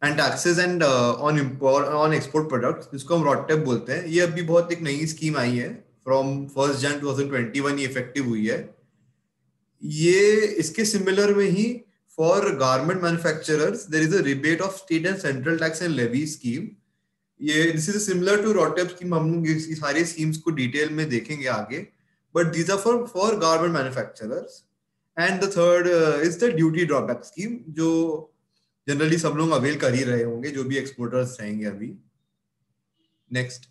and taxes and on export products, जिसको हम रॉडटेप बोलते हैं। ये अभी बहुत एक नई स्कीम आई है, फ्रॉम 1 Jan 2021 ये इफेक्टिव हुई है। ये इसके सिमिलर में ही for garment manufacturers there is a rebate of state and central tax and levy scheme. ये this is similar to RoDTEP scheme. हम लोग इस सारे स्कीम्स को डिटेल में देखेंगे आगे, but these are for garment manufacturers. And the third is the duty drawback scheme, जो जनरली सब लोग अवेल कर ही रहे होंगे जो भी एक्सपोर्टर्स रहेंगे अभी। नेक्स्ट।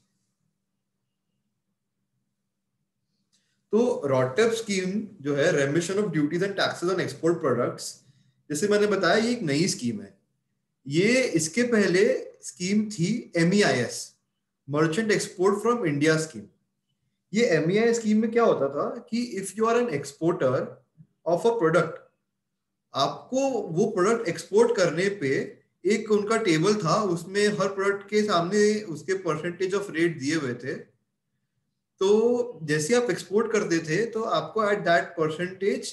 तो रॉडटेप स्कीम जो है रेमिशन of duties and taxes on export products, जैसे मैंने बताया ये एक नई स्कीम है। ये इसके पहले स्कीम थी MEIS, merchant export from India scheme. ये MEIS स्कीम में क्या होता था कि if you are an exporter of a product, आपको वो प्रोडक्ट एक्सपोर्ट करने पे एक उनका टेबल था, उसमें हर प्रोडक्ट के सामने उसके परसेंटेज ऑफ रेट दिए हुए थे। तो जैसे आप एक्सपोर्ट करते थे तो आपको एट दैट परसेंटेज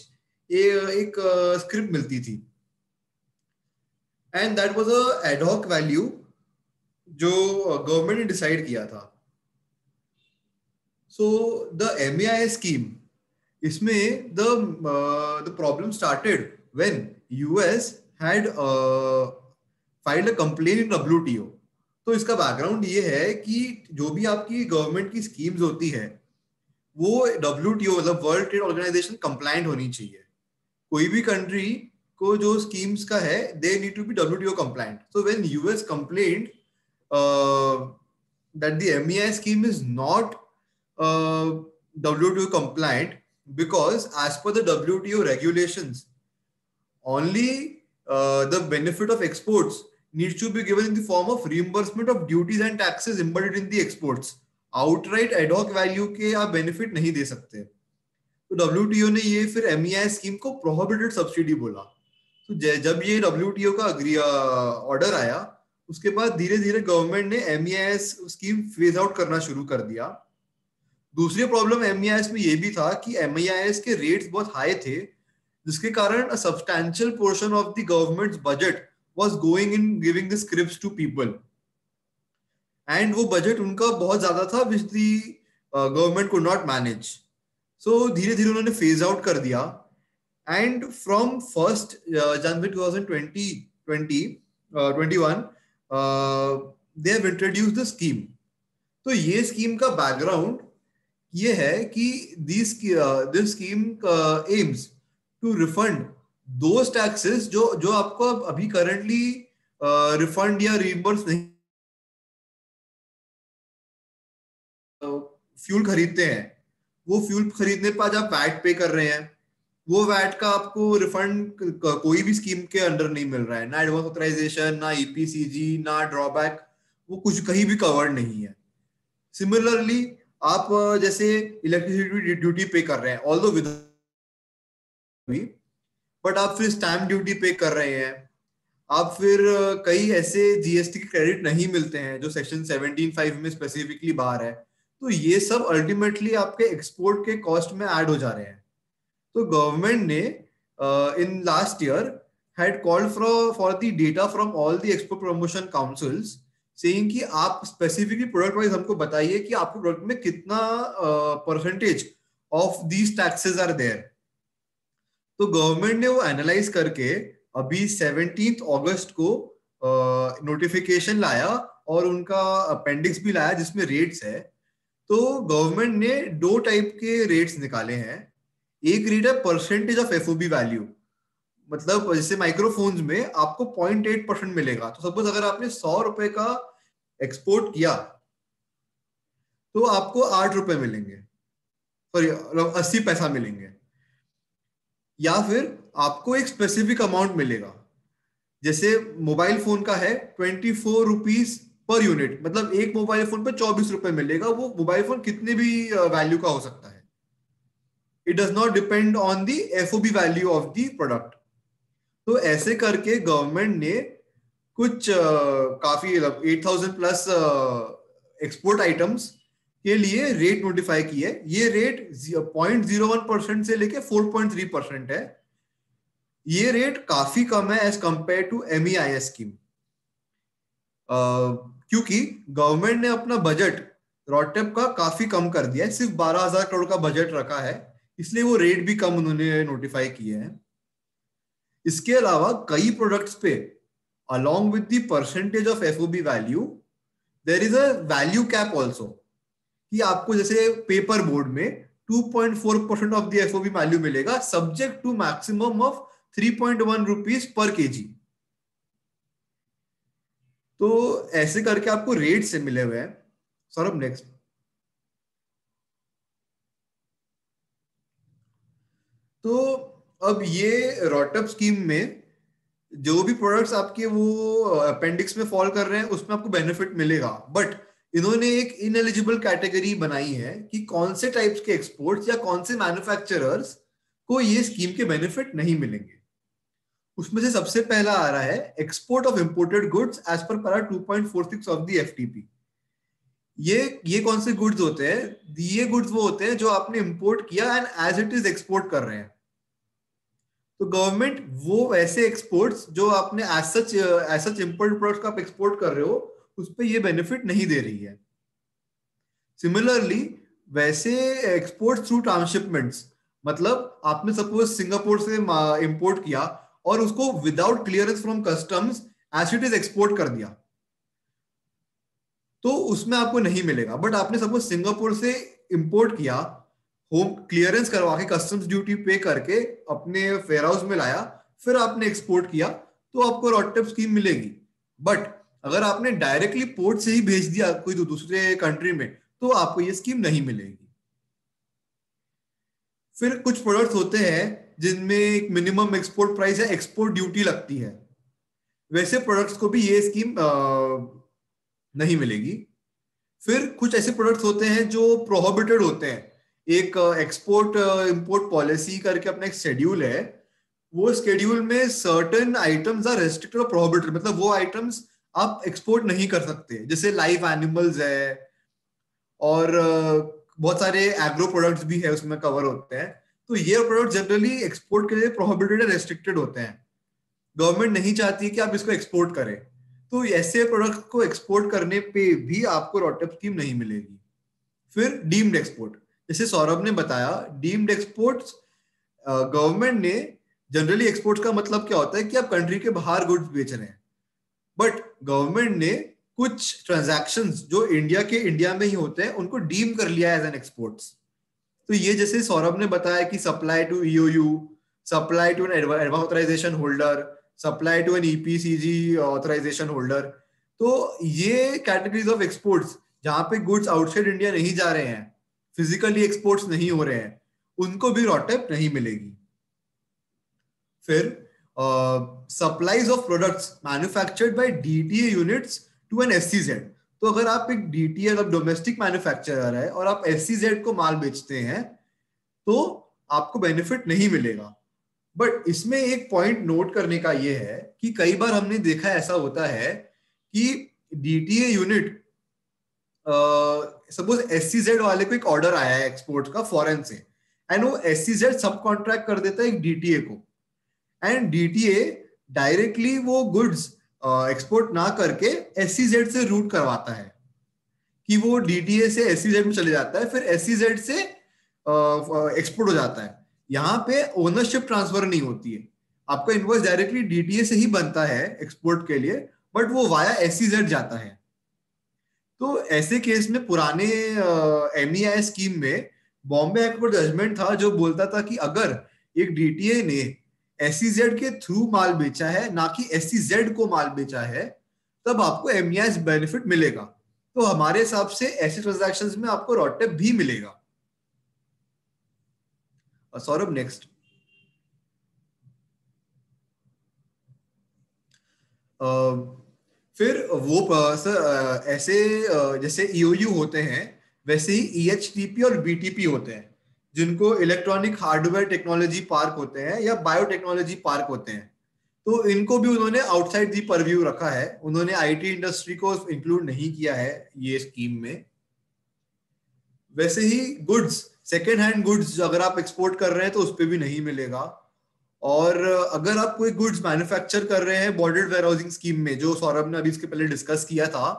एक स्क्रिप्ट मिलती थी, and that was a ad hoc value जो गवर्नमेंट ने डिसाइड किया था। सो द MEIS स्कीम, इसमें the problem started when US had filed a complaint in WTO। तो इसका बैकग्राउंड ये है कि जो भी आपकी गवर्नमेंट की स्कीम्स होती है वो WTO मतलब वर्ल्ड ट्रेड ऑर्गेनाइजेशन कंप्लायंट होनी चाहिए। कोई भी कंट्री को जो स्कीम्स का है they need to be WTO compliant. So when US complaint that the MEIS scheme is not WTO compliant because as per the WTO regulations only the benefit of exports needs to be given in the form of reimbursement of duties and taxes embedded in the exports. Outright ad hoc value के आप benefit नहीं दे सकते। तो WTO ने ये फिर MEIS scheme को prohibited subsidy बोला। तो जब ये WTO का ऑर्डर आया, उसके बाद धीरे धीरे गवर्नमेंट ने MEIS स्कीम फेज आउट करना शुरू कर दिया। दूसरी प्रॉब्लम MEIS में ये भी था कि MEIS के रेट्स बहुत हाई थे, जिसके कारण a substantial portion of the government's budget was going in giving the scripts to people, and वो बजट उनका बहुत ज्यादा था which the government could not manage. So धीरे धीरे उन्होंने फेज आउट कर दिया, and from 1 January 2021 they have introduced the scheme. तो ये स्कीम का बैकग्राउंड ये है कि this scheme aims to refund those taxes जो आपको अभी करंटली रिफंड या रिइंबर्स नहीं। फ्यूल खरीदते हैं, वो फ्यूल खरीदने पर आज आप वैट पे कर रहे हैं, वो वैट का आपको रिफंड कोई भी स्कीम के अंडर नहीं मिल रहा है, ना एडवांस ऑथराइजेशन, ना EPCG, ना ड्रॉबैक, वो कुछ कहीं भी कवर्ड नहीं है। सिमिलरली आप जैसे इलेक्ट्रिसिटी ड्यूटी पे कर रहे हैं ऑल्दो विद, बट आप फिर स्टैम्प ड्यूटी पे कर रहे हैं, आप फिर कई ऐसे GST के क्रेडिट नहीं मिलते हैं जो सेक्शन 17(5) में स्पेसिफिकली बाहर है। तो ये सब अल्टीमेटली आपके एक्सपोर्ट के कॉस्ट में ऐड हो जा रहे हैं। तो गवर्नमेंट ने in last year had called for the data from all the export promotion councils saying कि आप specifically product wise हमको बताइए कि आपके प्रोडक्ट में कितना percentage of these taxes are there. तो गवर्नमेंट ने वो एनालाइज करके अभी 17 अगस्त को नोटिफिकेशन लाया और उनका अपेंडिक्स भी लाया जिसमें रेट्स है। तो गवर्नमेंट ने 2 टाइप के रेट्स निकाले हैं। एक रेट है परसेंटेज ऑफ एफओबी वैल्यू, मतलब जैसे माइक्रोफोन्स में आपको 0.8% मिलेगा। तो सपोज अगर आपने 100 रुपए का एक्सपोर्ट किया तो आपको 8 रुपए मिलेंगे, सॉरी 80 पैसा मिलेंगे। या फिर आपको एक स्पेसिफिक अमाउंट मिलेगा, जैसे मोबाइल फोन का है 24 रुपीज पर यूनिट, मतलब एक मोबाइल फोन पे 24 रुपए मिलेगा। वो मोबाइल फोन कितने भी वैल्यू का हो सकता है। It does not depend on the FOB value of the product. तो ऐसे करके गवर्नमेंट ने कुछ काफी 8000 प्लस एक्सपोर्ट आइटम्स के लिए रेट नोटिफाई की है। ये रेट 0.01% से लेके 4.3% है। ये रेट काफी कम है as compare to MEIS scheme, क्योंकि गवर्नमेंट ने अपना बजट रॉटेप का काफी कम कर दिया है, सिर्फ 12,000 करोड़ का बजट रखा है, इसलिए वो रेट भी कम उन्होंने नोटिफाई किए हैं। इसके अलावा कई प्रोडक्ट्स पे along with the percentage of FOB value there is a value cap also, कि आपको जैसे पेपर बोर्ड में 2.4% ऑफ द FOB वैल्यू मिलेगा subject to maximum of 3.1 rupees per KG. तो ऐसे करके आपको रेट से मिले हुए हैं। सौरभ नेक्स्ट। तो अब ये रॉटअप स्कीम में जो भी प्रोडक्ट्स आपके वो अपेंडिक्स में फॉल कर रहे हैं उसमें आपको बेनिफिट मिलेगा, बट इन्होंने एक इनएलिजिबल कैटेगरी बनाई है कि कौन से टाइप्स के एक्सपोर्ट्स या कौन से मैन्युफैक्चरर्स को ये स्कीम के बेनिफिट नहीं मिलेंगे। उसमें से सबसे पहला आ रहा है export of imported goods as per para 2.46 of the FTP। ये कौन से गुड्स होते हैं? ये गुड्स वो होते हैं जो आपने इंपोर्ट किया and as it is export कर रहे हैं। तो गवर्नमेंट वो ऐसे एक्सपोर्ट्स जो आपने एज सच इंपोर्टेड प्रोडक्ट्स का आप एक्सपोर्ट कर रहे हो उस पे ये बेनिफिट नहीं दे रही है। सिमिलरली वैसे एक्सपोर्ट्स थ्रू ट्रांसशिपमेंट्स, मतलब आपने सपोज सिंगापुर से इंपोर्ट किया और उसको without clearance from customs as it is export कर दिया, तो उसमें आपको नहीं मिलेगा। बट आपने सपोज सिंगापुर से इंपोर्ट किया, होम क्लियरेंस करवा के कस्टम्स ड्यूटी पे करके अपने फेयर हाउस में लाया, फिर आपने एक्सपोर्ट किया, तो आपको रॉटअप स्कीम मिलेगी। बट अगर आपने डायरेक्टली पोर्ट से ही भेज दिया कोई दूसरे कंट्री में तो आपको ये स्कीम नहीं मिलेगी। फिर कुछ प्रोडक्ट्स होते हैं जिनमें एक मिनिमम एक्सपोर्ट प्राइस या एक्सपोर्ट ड्यूटी लगती है, वैसे प्रोडक्ट्स को भी ये स्कीम नहीं मिलेगी। फिर कुछ ऐसे प्रोडक्ट्स होते हैं जो प्रोहिबिटेड होते हैं। एक एक्सपोर्ट इंपोर्ट पॉलिसी करके अपना एक शेड्यूल है, वो शेड्यूल में सर्टेन आइटम्स आर रेस्ट्रिक्टेड और प्रोहिबिटेड, मतलब वो आइटम्स आप एक्सपोर्ट नहीं कर सकते, जैसे लाइव एनिमल्स है और बहुत सारे एग्रो प्रोडक्ट्स भी है उसमें कवर होते हैं। तो ये प्रोडक्ट जनरली एक्सपोर्ट के लिए प्रोहिबिटेड या रेस्ट्रिक्टेड होते हैं। गवर्नमेंट नहीं चाहती कि आप इसको एक्सपोर्ट करें, तो ऐसे प्रोडक्ट को एक्सपोर्ट करने पे भी आपको रॉटअप स्कीम नहीं मिलेगी। फिर डीम्ड एक्सपोर्ट, जैसे सौरभ ने बताया, डीम्ड एक्सपोर्ट्स गवर्नमेंट ने जनरली एक्सपोर्ट्स का मतलब क्या होता है कि आप कंट्री के बाहर गुड्स बेच रहे हैं, बट गवर्नमेंट ने कुछ ट्रांजैक्शंस जो इंडिया में ही होते हैं उनको डीम कर लिया एज एन एक्सपोर्ट्स। तो ये जैसे सौरभ ने बताया कि supply to EOU, supply to an advance authorisation holder, supply to an EPCG authorisation holder, तो ये कैटेगरीज ऑफ एक्सपोर्ट्स जहां पे गुड्स आउटसाइड इंडिया नहीं जा रहे हैं, फिजिकली एक्सपोर्ट्स नहीं हो रहे हैं, उनको भी रॉटअप नहीं मिलेगी। फिर supplies of products manufactured by DTA units to an SCZ। तो अगर आप एक DTA मतलब डोमेस्टिक मैन्युफैक्चरर है और आप SCZ को माल बेचते हैं तो आपको बेनिफिट नहीं मिलेगा। बट इसमें एक पॉइंट नोट करने का ये है कि कई बार हमने देखा ऐसा होता है कि DTA यूनिट सपोज SCZ वाले को एक ऑर्डर आया है एक्सपोर्ट का फॉरेन से, एंड वो SEZ सब कॉन्ट्रैक्ट कर देता है एक DTA को, एंड DTA डायरेक्टली वो गुड्स एक्सपोर्ट ना करके SEZ से रूट करवाता है कि वो DTA से SEZ में चले जाता है, फिर SEZ से एक्सपोर्ट हो जाता है। यहाँ पे ओनरशिप ट्रांसफर नहीं होती है, आपका इनवॉइस डायरेक्टली DTA से ही बनता है एक्सपोर्ट के लिए, बट वो वाया SEZ जाता है। तो ऐसे केस में पुराने MEI स्कीम में बॉम्बे एक्ट पर जजमेंट था जो बोलता था कि अगर एक DTA ने SEZ के थ्रू माल बेचा है ना कि SEZ को माल बेचा है, तब आपको MEI बेनिफिट मिलेगा। तो हमारे हिसाब से ऐसे ट्रांजैक्शंस में आपको रॉटेप भी मिलेगा। सौरभ नेक्स्ट। फिर वो सर ऐसे जैसे EOU होते हैं वैसे ही EHTP और BTP होते हैं, जिनको इलेक्ट्रॉनिक हार्डवेयर टेक्नोलॉजी पार्क होते हैं या बायोटेक्नोलॉजी पार्क होते हैं। तो इनको भी उन्होंने आउटसाइड दी परव्यू रखा है, उन्होंने IT इंडस्ट्री को इंक्लूड नहीं किया है ये स्कीम में। वैसे ही गुड्स, सेकेंड हैंड गुड्स अगर आप एक्सपोर्ट कर रहे हैं तो उस पर भी नहीं मिलेगा। और अगर आप कोई गुड्स मैन्युफैक्चर कर रहे हैं बॉर्डर्ड वेयरहाउसिंग स्कीम में, जो सौरभ ने अभी इसके पहले डिस्कस किया था,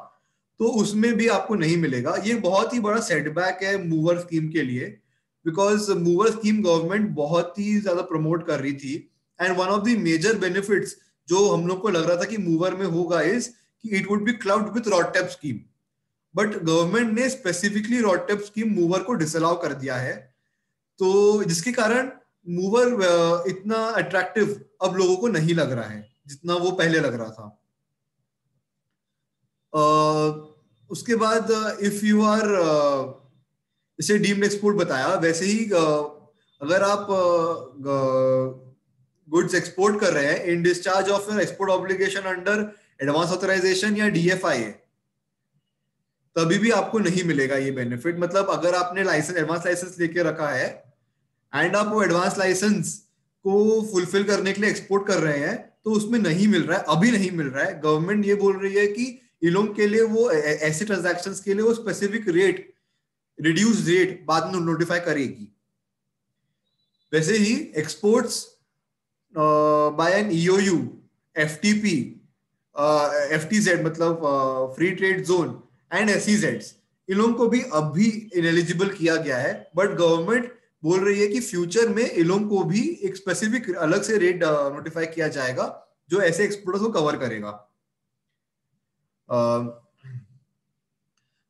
तो उसमें भी आपको नहीं मिलेगा। ये बहुत ही बड़ा सेटबैक है मूवर स्कीम के लिए, बिकॉज मूवर स्कीम गवर्नमेंट बहुत ही ज्यादा प्रमोट कर रही थी, and one of the major benefits जो हम लोग को लग रहा था कि मूवर में होगा इज कि it would be clubbed with RoDTEP scheme, but government ने स्पेसिफिकली रॉडटेप स्कीम मूवर को डिसअलाउ कर दिया है। तो जिसके कारण मूवर इतना अट्रैक्टिव अब लोगों को नहीं लग रहा है जितना वो पहले लग रहा था। उसके बाद इफ यू आर जैसे डीम्ड एक्सपोर्ट बताया, वैसे ही अगर आप गुड्स एक्सपोर्ट कर रहे हैं in discharge of your export obligation under advance authorisation या DFI, तभी भी आपको नहीं मिलेगा ये बेनिफिट। मतलब अगर आपने लाइसेंस, एडवांस लाइसेंस लेके रखा है एंड आप वो एडवांस लाइसेंस को फुलफिल करने के लिए एक्सपोर्ट कर रहे हैं, तो उसमें नहीं मिल रहा है, अभी नहीं मिल रहा है। गवर्नमेंट ये बोल रही है कि इन लोगों के लिए वो ऐसे ट्रांजैक्शंस के लिए वो स्पेसिफिक रेट, रिड्यूस रेट बाद में नोटिफाई करेगी। वैसे ही exports by an EOU, FTP, FTZ मतलब free trade zone and SEZs, इन लोगों को भी अभी इनएलिजिबल किया गया है, बट गवर्नमेंट बोल रही है कि फ्यूचर में इन लोगों को भी एक स्पेसिफिक अलग से रेट नोटिफाई किया जाएगा जो ऐसे एक्सपोर्टर्स को कवर करेगा।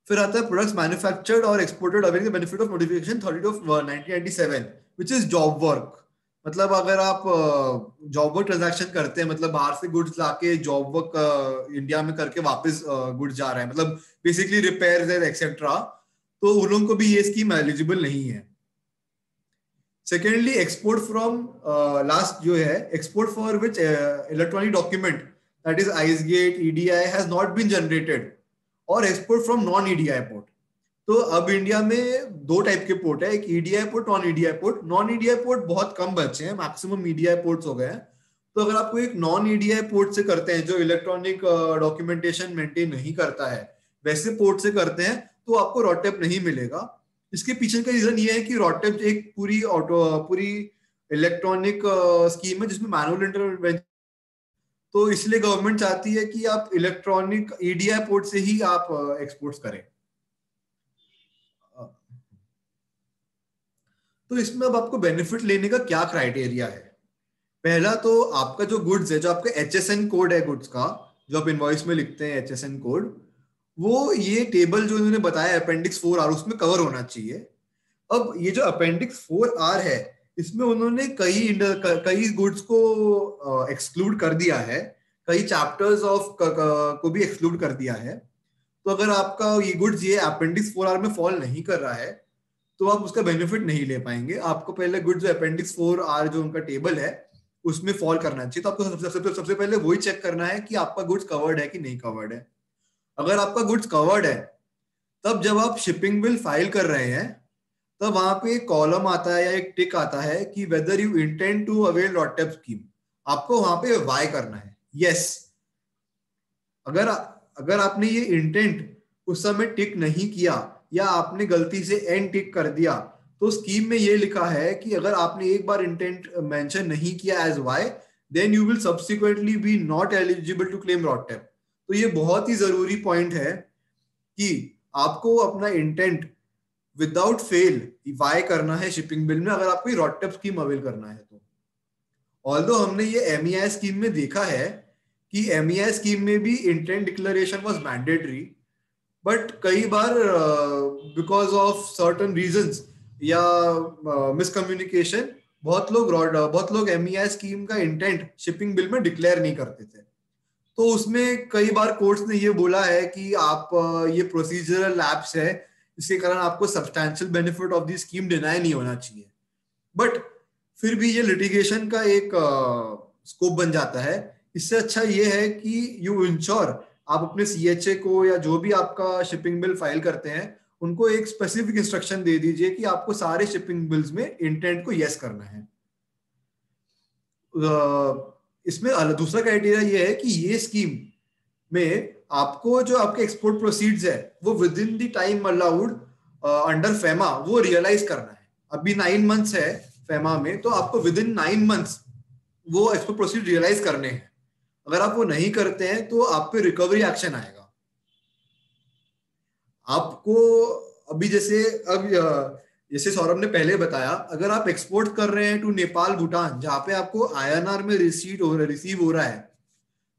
फिर आता है प्रोडक्ट्स मैन्युफैक्चर्ड और exported availing the benefit of notification 30 of 1997, which is job work. मतलब अगर आप जॉब वर्क ट्रांजैक्शन करते हैं, मतलब बाहर से गुड्स लाके जॉब वर्क इंडिया में करके वापस गुड्स जा रहे हैं, मतलब बेसिकली रिपेयर्स एंड एक्सेट्रा, तो उन लोगों को भी ये स्कीम एलिजिबल नहीं है। सेकेंडली एक्सपोर्ट फ्रॉम लास्ट जो है, export for which electronic document that is ICEGATE, EDI has not been generated, और export from non EDI port. तो अब इंडिया में दो टाइप के पोर्ट है, एक EDI port, non EDI port. Non EDI port बहुत कम बचे हैं, मैक्सिमम EDI पोर्ट्स हो गए हैं। तो अगर आपको एक नॉन EDI पोर्ट से करते हैं जो इलेक्ट्रॉनिक डॉक्यूमेंटेशन मेंटेन नहीं करता है, वैसे पोर्ट से करते हैं, तो आपको रॉडटेप नहीं मिलेगा। इसके पीछे का रीजन ये है कि रॉडटेप एक पूरी इलेक्ट्रॉनिक स्कीम है जिसमें मैनुअल इंटरवेंशन, तो इसलिए गवर्नमेंट चाहती है कि आप इलेक्ट्रॉनिक EDI पोर्ट से ही आप एक्सपोर्ट्स करें। तो इसमें अब आपको बेनिफिट लेने का क्या क्राइटेरिया है? पहला तो आपका जो गुड्स है, जो आपका HSN कोड है गुड्स का, जो आप इनवॉइस में लिखते हैं HSN कोड, वो ये टेबल जो इन्होंने बताया अपेंडिक्स 4R उसमें कवर होना चाहिए। अब ये जो अपेंडिक्स 4R है, इसमें उन्होंने कई गुड्स को एक्सक्लूड कर दिया है, कई चैप्टर्स ऑफ को भी एक्सक्लूड कर दिया है। तो अगर आपका ये गुड्स ये अपेंडिक्स 4R में फॉल नहीं कर रहा है, तो आप उसका बेनिफिट नहीं ले पाएंगे। आपको पहले गुड्स जो अपेंडिक्स 4R जो उनका टेबल है उसमें फॉल करना चाहिए। तो आपको सबसे पहले वही चेक करना है कि आपका गुड्स कवर्ड है कि नहीं कवर्ड है। अगर आपका गुड्स कवर्ड है, तब जब आप शिपिंग बिल फाइल कर रहे हैं, तब वहां पे एक कॉलम आता है या एक टिक आता है कि whether you intend to avail RoDTEP scheme. आपको वहां पे वाई करना है, यस। अगर आपने ये इंटेंट उस समय टिक नहीं किया या आपने गलती से एन टिक कर दिया, तो स्कीम में ये लिखा है कि अगर आपने एक बार इंटेंट मेंशन नहीं किया as why, then you will subsequently be not eligible to claim RoDTEP. तो ये बहुत ही जरूरी पॉइंट है कि आपको अपना इंटेंट विदाउट फेल वाई करना है शिपिंग बिल में, अगर आपको रॉटटेप स्कीम अवेल करना है तो। ऑल्दो हमने ये एमईआई स्कीम में देखा है कि एमईआई स्कीम में भी intent declaration was mandatory, but कई बार बिकॉज ऑफ सर्टन रीजंस या मिसकम्युनिकेशन बहुत लोग एमईआई स्कीम का इंटेंट शिपिंग बिल में डिक्लेयर नहीं करते थे। तो उसमें कई बार कोर्ट्स ने ये बोला है कि आप ये प्रोसीजरल लैप्स है, इसके कारण आपको substantial benefit of the scheme deny नहीं होना चाहिए। बट फिर भी ये लिटिगेशन का एक स्कोप बन जाता है। इससे अच्छा ये है कि यू इंश्योर, आप अपने सीएचए को या जो भी आपका शिपिंग बिल फाइल करते हैं उनको एक स्पेसिफिक इंस्ट्रक्शन दे दीजिए कि आपको सारे शिपिंग बिल्स में इंटेंट को यस करना है। इसमें दूसरा क्राइटेरिया ये है कि ये स्कीम में आपको जो आपके एक्सपोर्ट प्रोसीड्स है वो with in the time allowed under FEMA वो रियलाइज करना है। अभी 9 months है फेमा में, तो आपको विद इन 9 months वो एक्सपोर्ट प्रोसीड रियलाइज करने हैं। अगर आप वो नहीं करते हैं तो आप पे रिकवरी एक्शन आएगा। आपको अभी जैसे सौरभ ने पहले बताया, अगर आप एक्सपोर्ट कर रहे हैं टू नेपाल भूटान जहां पे आपको आईएनआर में रिसीव हो रहा है,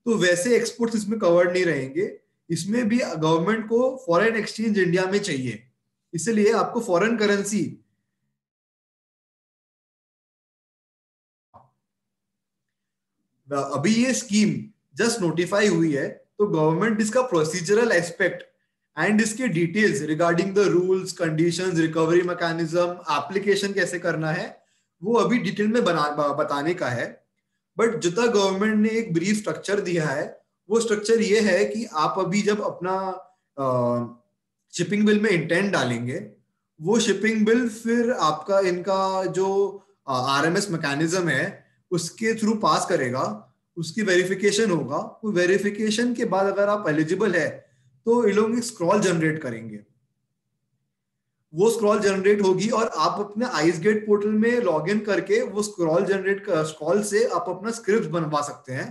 तो वैसे एक्सपोर्ट्स इसमें कवर्ड नहीं रहेंगे। इसमें भी गवर्नमेंट को फॉरेन एक्सचेंज इंडिया में चाहिए, इसलिए आपको फॉरेन करेंसी अभी ये स्कीम जस्ट नोटिफाई हुई है, तो गवर्नमेंट इसका प्रोसीजरल एस्पेक्ट एंड इसके details regarding the rules, conditions, recovery mechanism, application कैसे करना है वो अभी डिटेल में बताने का है। बट जितना गवर्नमेंट ने एक ब्रीफ स्ट्रक्चर दिया है वो स्ट्रक्चर ये है कि आप अभी जब अपना शिपिंग बिल में इंटेंट डालेंगे, वो शिपिंग बिल फिर आपका इनका जो आरएमएस मैकेनिज्म है उसके थ्रू पास करेगा, उसकी वेरिफिकेशन होगा। वो वेरिफिकेशन के बाद अगर आप एलिजिबल है तो ये लोग स्क्रॉल जनरेट करेंगे। वो स्क्रॉल जनरेट होगी और आप अपने आइसगेट पोर्टल में लॉगिन करके वो स्क्रॉल से आप अपना स्क्रिप्ट बनवा सकते हैं।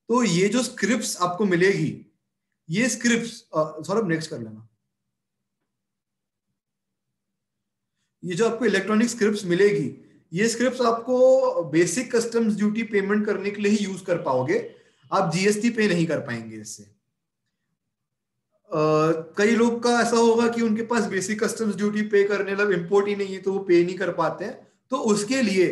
तो ये जो स्क्रिप्ट्स आपको मिलेगी, ये स्क्रिप्ट्स सौरभ नेक्स्ट कर लेना, ये जो आपको इलेक्ट्रॉनिक स्क्रिप्ट्स मिलेगी, ये स्क्रिप्ट्स आपको बेसिक कस्टम्स ड्यूटी पेमेंट करने के लिए ही यूज कर पाओगे, आप जीएसटी पे नहीं कर पाएंगे इससे। कई लोग का ऐसा होगा कि उनके पास बेसिक कस्टम्स ड्यूटी पे करने लग इंपोर्ट ही नहीं है तो वो पे नहीं कर पाते हैं, तो उसके लिए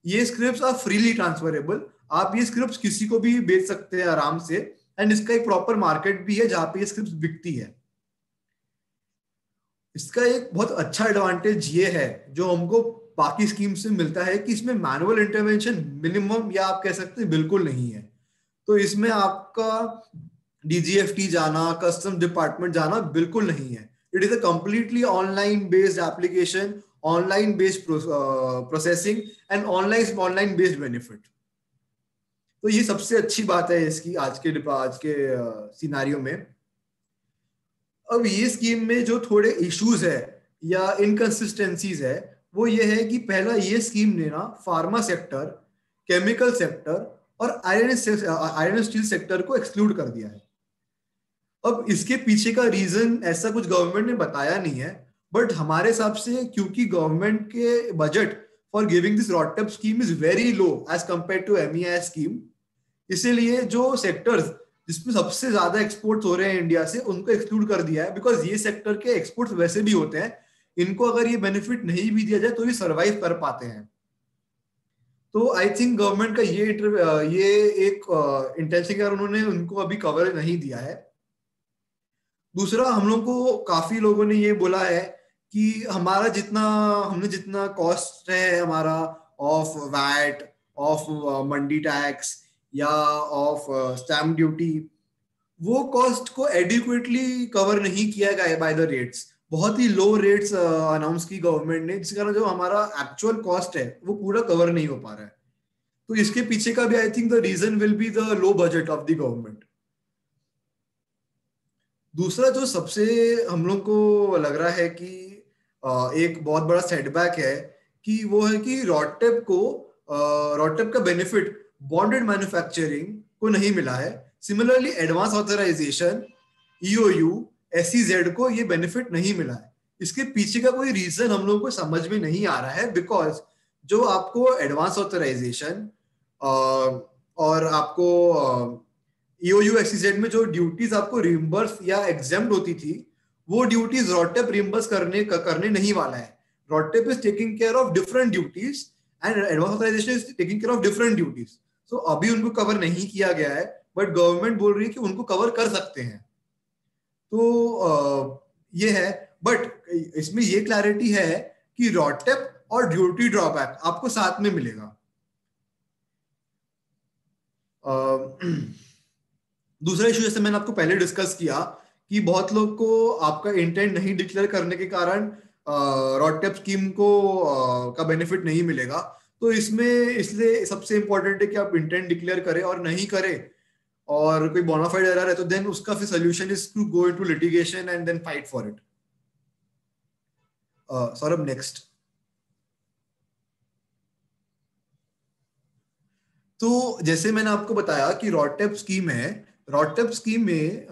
ये स्क्रिप्ट्स आर फ्रीली ट्रांसफरेबल। आप ये स्क्रिप्ट्स किसी को भी बेच सकते हैं आराम से, एंड इसका एक प्रॉपर मार्केट भी है जहां पे ये स्क्रिप्ट्स बिकती है। इसका एक बहुत अच्छा एडवांटेज ये है जो हमको बाकी स्कीम से मिलता है कि इसमें मैनुअल इंटरवेंशन मिनिमम या आप कह सकते हैं बिल्कुल नहीं है। तो इसमें आपका डीजीएफटी जाना, कस्टम डिपार्टमेंट जाना बिल्कुल नहीं है। It is a completely online based application, online based processing and online based benefit. तो ये सबसे अच्छी बात है इसकी आज के सिनारियो में। अब ये स्कीम में जो थोड़े इश्यूज है या इनकंसिस्टेंसीज है वो ये है कि पहला, ये स्कीम ने ना फार्मा सेक्टर, केमिकल सेक्टर और आयरन स्टील सेक्टर को एक्सक्लूड कर दिया है। अब इसके पीछे का रीजन ऐसा कुछ गवर्नमेंट ने बताया नहीं है, बट हमारे हिसाब से क्योंकि गवर्नमेंट के budget for giving this RoDTEP scheme is very low as compare to MEI scheme, इसीलिए जो सेक्टर्स जिसमें सबसे ज्यादा एक्सपोर्ट्स हो रहे हैं इंडिया से उनको एक्सक्लूड कर दिया है। बिकॉज ये सेक्टर के एक्सपोर्ट्स वैसे भी होते हैं, इनको अगर ये बेनिफिट नहीं भी दिया जाए तो ये सर्वाइव कर पाते हैं। तो आई थिंक गवर्नमेंट का ये एक इंटेंशन के उन्होंने उनको अभी कवर नहीं दिया है। दूसरा, हम लोग को काफी लोगों ने ये बोला है कि हमने जितना कॉस्ट है हमारा of VAT, of mandi tax या ऑफ स्टैम्प ड्यूटी, वो कॉस्ट को एडिक्वेटली कवर नहीं किया गया बाय द रेट्स। बहुत ही लो रेट्स अनाउंस की गवर्नमेंट ने, जिस कारण जो हमारा एक्चुअल कॉस्ट है वो पूरा कवर नहीं हो पा रहा है। तो इसके पीछे का भी I think the reason will be the low budget of the government. दूसरा जो सबसे हम लोग को लग रहा है कि एक बहुत बड़ा सेटबैक है कि वो है कि रॉडटेप का बेनिफिट बॉन्डेड मैन्युफैक्चरिंग को नहीं मिला है। Similarly advance authorisation, EOU, SEZ को ये बेनिफिट नहीं मिला है। इसके पीछे का कोई रीजन हम लोगों को समझ में नहीं आ रहा है, बिकॉज जो आपको एडवांस ऑथराइजेशन और आपको EOU SEZ में जो ड्यूटीज आपको रिम्बर्स या एग्जेम्प्ट होती थी, वो ड्यूटीज रॉडटेप रिम्बर्स करने नहीं वाला है। RoDTEP is taking care of different duties and advance authorisation is taking care of different duties. So अभी उनको कवर नहीं किया गया है, बट गवर्नमेंट बोल रही है कि उनको कवर कर सकते हैं। तो ये है, बट इसमें ये क्लैरिटी है कि रॉडटेप और ड्यूटी ड्रॉबैक आपको साथ में मिलेगा। दूसरा इशू जैसे मैंने आपको पहले डिस्कस किया कि बहुत लोग को आपका इंटेंट नहीं डिक्लेयर करने के कारण रॉडटेप स्कीम को का बेनिफिट नहीं मिलेगा। तो इसमें इसलिए सबसे इंपॉर्टेंट है कि आप इंटेंट डिक्लेयर करें, और नहीं करें और कोई बोनाफाइड एरर है तो देन उसका फिर solution is to go into litigation and then fight for it. Saurabh next. तो जैसे मैंने आपको बताया कि रॉडटेप स्कीम है, रॉडटेप स्कीम में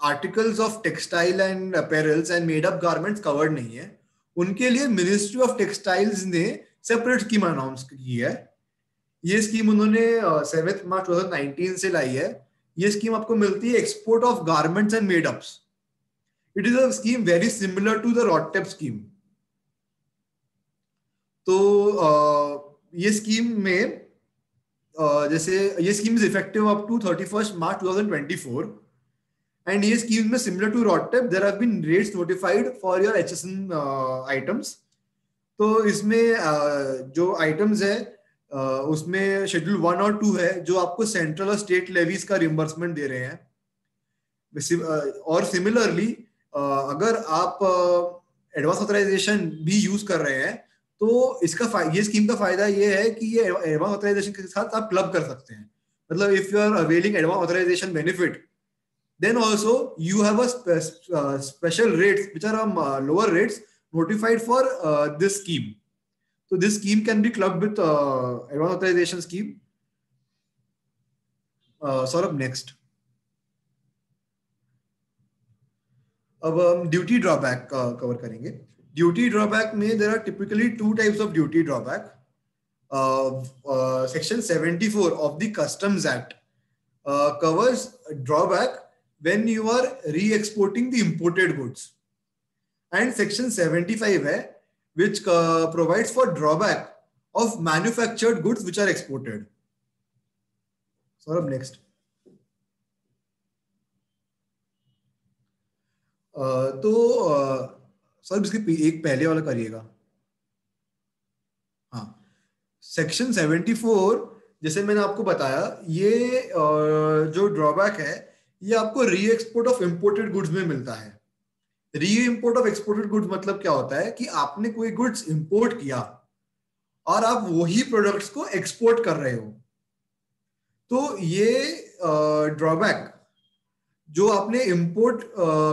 articles of textile and apparels and made up garments covered नहीं है। उनके लिए मिनिस्ट्री ऑफ टेक्सटाइल्स ने सेपरेट स्कीम अनाउंस की है। ये स्कीम उन्होंने 7 मार्च 2019 से लाई है। ये स्कीम आपको मिलती है export of garments and made ups. It is a scheme very similar to the RoDTEP scheme. तो ये स्कीम में जैसे ये scheme is effective up to 31 March 2024 and ये स्कीम में similar to RoDTEP there have been rates notified for your HSN items. तो इसमें जो आइटम्स है उसमें शेड्यूल 1 और 2 है जो आपको सेंट्रल और स्टेट लेवीज का रिम्बर्समेंट दे रहे हैं। और सिमिलरली अगर आप एडवांस ऑथराइजेशन भी यूज कर रहे हैं तो इसका ये स्कीम का फायदा ये है कि ये एडवांस ऑथराइजेशन के साथ आप क्लब कर सकते हैं। मतलब if you are availing advance authorisation benefit then also you have a special rates which are lower rates notified for this scheme. So this scheme can be clubbed with advanced authorization scheme. Saurabh next. अब हम duty drawback cover करेंगे। Duty drawback में there are typically 2 types of duty drawback. Section 74 of the Customs Act covers drawback when you are re-exporting the imported goods, and section 75 है which provides for drawback of manufactured goods which are exported. Saurabh next. तो sir इसके एक पहले वाला करिएगा। हाँ, section 74 जैसे मैंने आपको बताया ये जो ड्रॉबैक है ये आपको री एक्सपोर्ट ऑफ इंपोर्टेड गुड्स में मिलता है। री इंपोर्ट ऑफ एक्सपोर्टेड गुड्स मतलब क्या होता है कि आपने कोई गुड्स इंपोर्ट किया और आप वही प्रोडक्ट्स को एक्सपोर्ट कर रहे हो। तो ये ड्रॉबैक जो आपने इंपोर्ट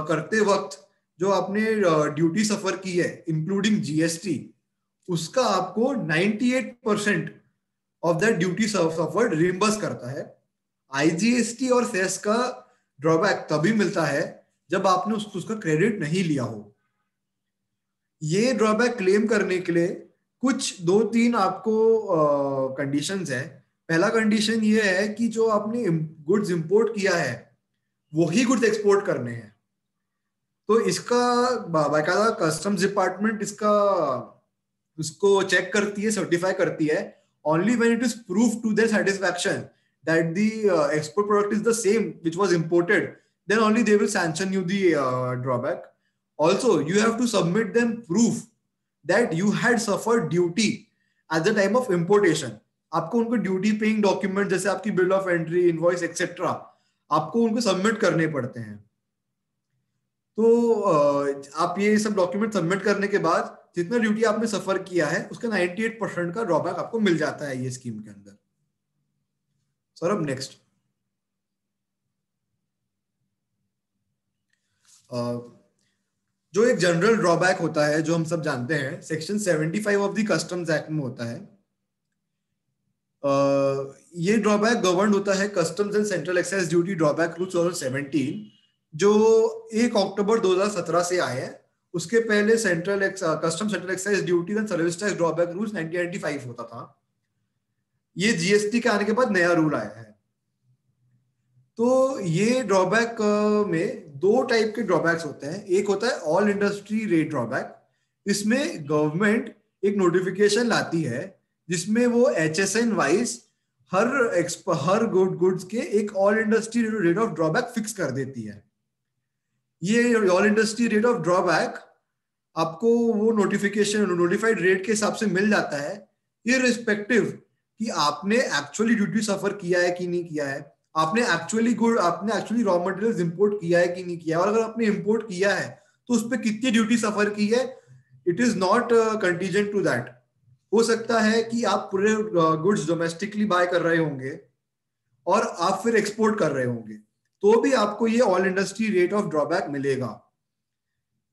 करते वक्त जो आपने ड्यूटी सफर की है इंक्लूडिंग GST, उसका आपको 98% of that duty suffered reimburse करता है। IGST और सेस का ड्रॉबैक तभी मिलता है जब आपने उसका क्रेडिट नहीं लिया हो। ये ड्रॉबैक क्लेम करने के लिए कुछ 2-3 आपको कंडीशंस है। पहला कंडीशन ये है कि जो आपने गुड्स इंपोर्ट किया है वही गुड्स एक्सपोर्ट करने हैं। तो इसका बाकायदा कस्टम्स डिपार्टमेंट उसको चेक करती है, सर्टिफाई करती है। Only when it is prove to their satisfaction that the export product is the same which was imported, then only they will sanction you the drawback. Also, you have to submit them proof that you had suffered duty at the time of importation. आपको उनको duty paying document जैसे आपकी bill of entry, invoice etcetera आपको उनको submit करने पड़ते हैं। तो आप ये सब डॉक्यूमेंट सबमिट करने के बाद जितना ड्यूटी आपने सफर किया है उसका 98% का ड्रॉबैक आपको मिल जाता है ये स्कीम के अंदर। सौरभ नेक्स्ट। जो एक जनरल ड्रॉबैक होता है जो हम सब जानते हैं, section 75 of the customs act में होता है। ये ड्रॉबैक गवर्न होता है customs and central excise duty drawback rule 2017 जो 1 अक्टूबर 2017 से आए हैं। उसके पहले custom central excise duty and service tax drawback rules 1995 होता था। ये जीएसटी के आने के बाद नया रूल आया है। तो ये ड्रॉबैक में 2 टाइप के ड्रॉबैक्स होते हैं। एक होता है ऑल इंडस्ट्री रेट ड्रॉबैक। इसमें गवर्नमेंट एक नोटिफिकेशन लाती है जिसमें वो HSN वाइज हर गुड्स के एक all industry rate of drawback fix कर देती है। ये all industry rate of drawback आपको वो नोटिफाइड रेट के हिसाब से मिल जाता है, इररिस्पेक्टिव कि आपने एक्चुअली ड्यूटी सफर किया है कि नहीं किया है, आपने एक्चुअली रॉ मटेरियल्स इंपोर्ट किया है कि नहीं किया है, और अगर आपने इंपोर्ट किया है तो उस पर कितनी ड्यूटी सफर की है। It is not contingent to that. हो सकता है कि आप पूरे गुड्स डोमेस्टिकली बाय कर रहे होंगे और आप फिर एक्सपोर्ट कर रहे होंगे, तो भी आपको ये all industry rate of drawback मिलेगा।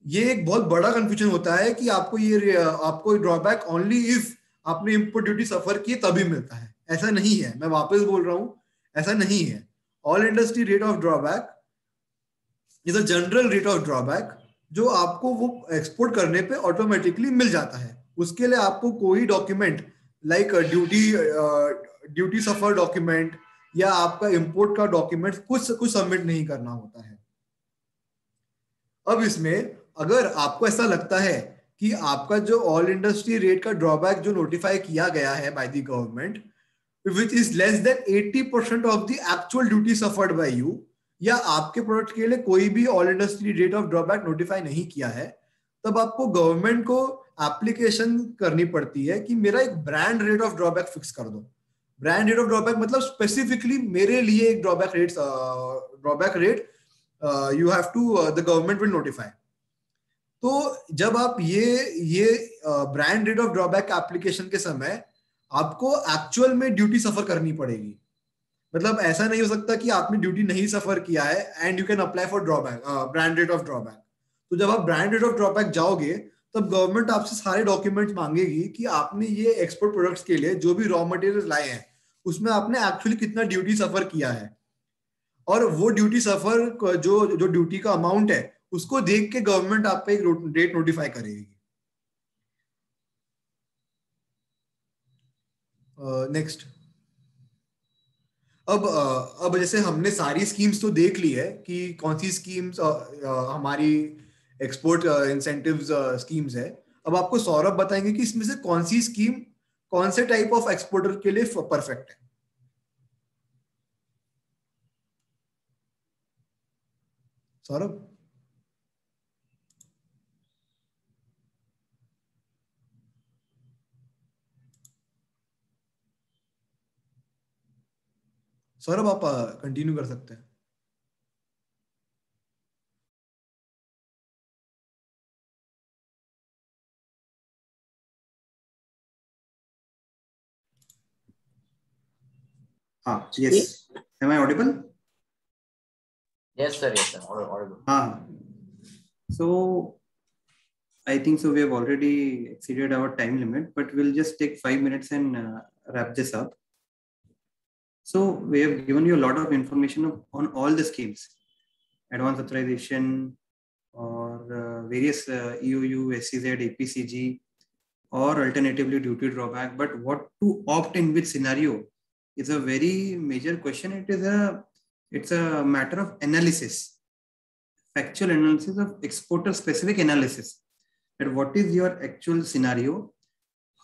ये एक बहुत बड़ा कंफ्यूजन होता है कि आपको ड्रॉबैक ओनली इफ आपने इंपोर्ट ड्यूटी सफर की तभी मिलता है। ऐसा नहीं है, मैं वापस बोल रहा हूं, ऐसा नहीं है। All industry rate of drawback is a general rate of drawback जो आपको वो एक्सपोर्ट करने पे ऑटोमेटिकली मिल जाता है। उसके लिए आपको कोई डॉक्यूमेंट लाइक ड्यूटी सफर डॉक्यूमेंट या आपका इंपोर्ट का डॉक्यूमेंट कुछ सबमिट नहीं करना होता है। अब इसमें अगर आपको ऐसा लगता है कि आपका जो ऑल इंडस्ट्री रेट का ड्रॉबैक जो नोटिफाई किया गया है by the government which is less than 80% of the actual duty suffered by you, या आपके प्रोडक्ट के लिए कोई भी all industry rate of drawback notify नहीं किया है, तब आपको गवर्नमेंट को एप्लीकेशन करनी पड़ती है कि मेरा एक brand rate of drawback fix कर दो। ब्रांड रेट ऑफ ड्रॉबैक मतलब स्पेसिफिकली मेरे लिए एक drawback rate you have to the government will notify. तो जब आप ये brand rate of drawback application के समय आपको एक्चुअल में ड्यूटी सफर करनी पड़ेगी। मतलब ऐसा नहीं हो सकता कि आपने ड्यूटी नहीं सफर किया है and you can apply for drawback brand rate of drawback. तो जब आप ब्रांड रेट ऑफ ड्रॉबैक जाओगे तब गवर्नमेंट आपसे सारे डॉक्यूमेंट्स मांगेगी कि आपने ये एक्सपोर्ट प्रोडक्ट्स के लिए जो भी रॉ मटेरियल्स लाए हैं उसमें आपने एक्चुअली कितना ड्यूटी सफर किया है, और वो ड्यूटी सफर जो ड्यूटी का अमाउंट है उसको देख के गवर्नमेंट आप पे एक रेट नोटिफाई करेगी। नेक्स्ट अब जैसे हमने सारी स्कीम्स तो देख ली है कि कौन सी स्कीम्स हमारी एक्सपोर्ट इंसेंटिव्स स्कीम्स है। अब आपको सौरभ बताएंगे कि इसमें से कौन सी स्कीम कौन से टाइप ऑफ एक्सपोर्टर के लिए परफेक्ट है। सौरभ आप कंटिन्यू कर सकते हैं। Yes. Am I audible? Yes, sir. Yes, sir. Audible. So I think so we have already exceeded our time limit, but we'll just take 5 minutes and wrap this up. So we have given you a lot of information on all the schemes, advanced authorization or various EOU, SEZ, APCG, or alternatively duty drawback. But what to opt in which scenario is a very major question. It's a matter of analysis, factual analysis of exporter specific analysis. That what is your actual scenario?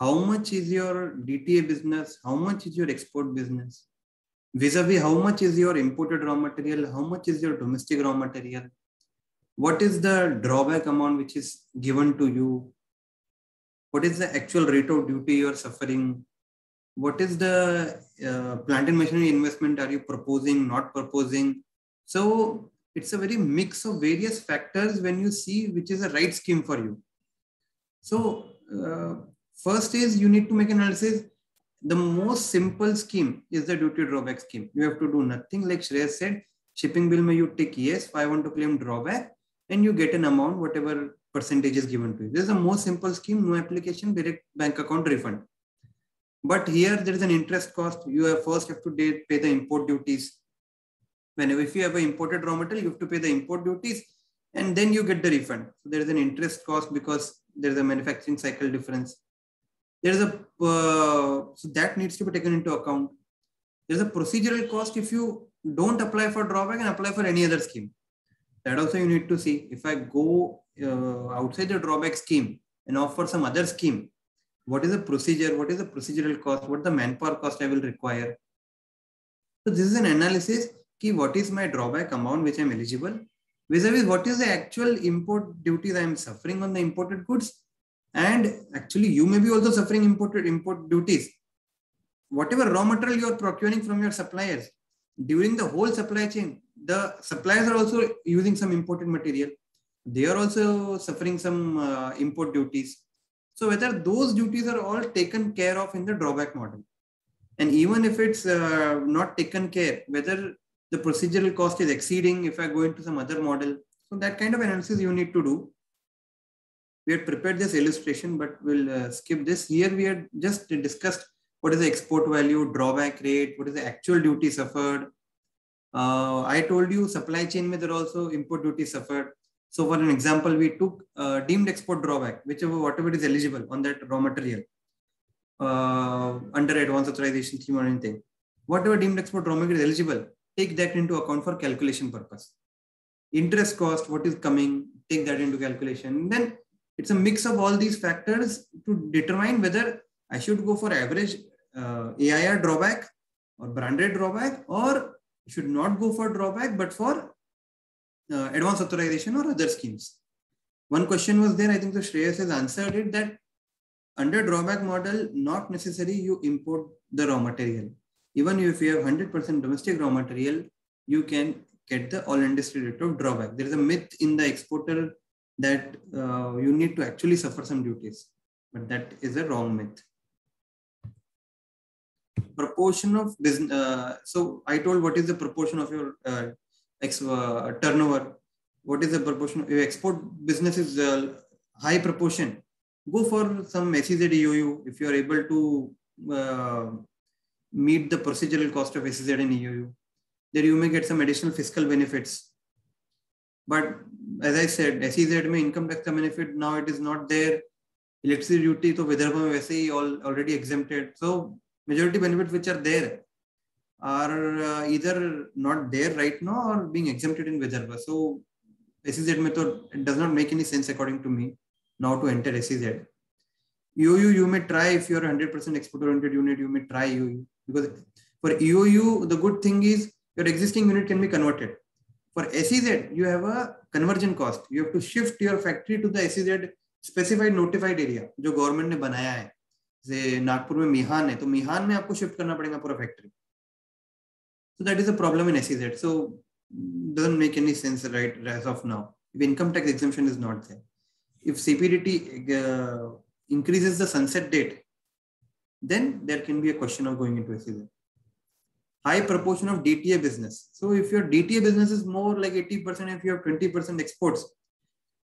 How much is your DTA business? How much is your export business? Vis-a-vis how much is your imported raw material? How much is your domestic raw material? What is the drawback amount which is given to you? What is the actual rate of duty you are suffering? What is the plant and machinery investment are you proposing, not proposing? So it's a very mix of various factors when you see which is the right scheme for you. So first is you need to make analysis. The most simple scheme is the duty drawback scheme. You have to do nothing. Like Shreyas said, shipping bill may you tick yes, I want to claim drawback, and you get an amount, whatever percentage is given to you. This is the most simple scheme, no application, direct bank account refund. But here there is an interest cost. You first have to pay the import duties. If you have an imported raw material, you have to pay the import duties and then you get the refund. So there is an interest cost because there is a manufacturing cycle difference. There is so that needs to be taken into account. There's a procedural cost if you don't apply for drawback and apply for any other scheme. That also you need to see. If I go outside the drawback scheme and offer some other scheme, what is the procedure? What is the procedural cost? What is the manpower cost I will require? So this is an analysis. What is my drawback amount which I am eligible? Vis-a-vis what is the actual import duties I am suffering on the imported goods? And actually you may be also suffering import duties. Whatever raw material you are procuring from your suppliers, during the whole supply chain, the suppliers are also using some imported material. They are also suffering some import duties. So whether those duties are all taken care of in the drawback model. And even if it's not taken care, whether the procedural cost is exceeding if I go into some other model. So that kind of analysis you need to do. We had prepared this illustration, but we'll skip this. Here we had just discussed what is the export value, drawback rate, what is the actual duty suffered. I told you supply chain mein there also import duty suffered. So for an example, we took deemed export drawback, whatever is eligible on that raw material under advance authorization scheme or anything. Whatever deemed export raw material is eligible, take that into account for calculation purpose. Interest cost, what is coming, take that into calculation. Then it's a mix of all these factors to determine whether I should go for average AIR drawback or branded drawback, or should not go for drawback, but for advance authorization or other schemes. One question was there, I think the Shreyas has answered it, that under drawback model, not necessary you import the raw material. Even if you have 100% domestic raw material, you can get the all industry rate of drawback. There is a myth in the exporter that you need to actually suffer some duties, but that is a wrong myth. Proportion of business. So I told what is the proportion of your turnover. What is the proportion of your export business is high proportion. Go for some SEZ EOU if you are able to meet the procedural cost of SEZ and EOU. There you may get some additional fiscal benefits. But as I said, SEZ may income tax benefit, now it is not there. Electricity duty, so Vidarbha mein वैसे ही already exempted. So majority benefits which are there are either not there right now or being exempted in Vidarbha. So SEZ mein to, it does not make any sense according to me now to enter SEZ. EOU you may try if you are 100% export oriented unit, you may try EOU, because for EOU the good thing is your existing unit can be converted. For SEZ you have a conversion cost. You have to shift your factory to the SEZ specified notified area जो government ने बनाया है. जैसे नागपुर में मिहान है तो मिहान में आपको शिफ्ट करना पड़ेगा पूरा factory. So that is a problem in SEZ. So doesn't make any sense right as of now. If income tax exemption is not there, if CPDT increases the sunset date, then there can be a question of going into SEZ. High proportion of DTA business. So if your DTA business is more like 80%, if you have 20% exports,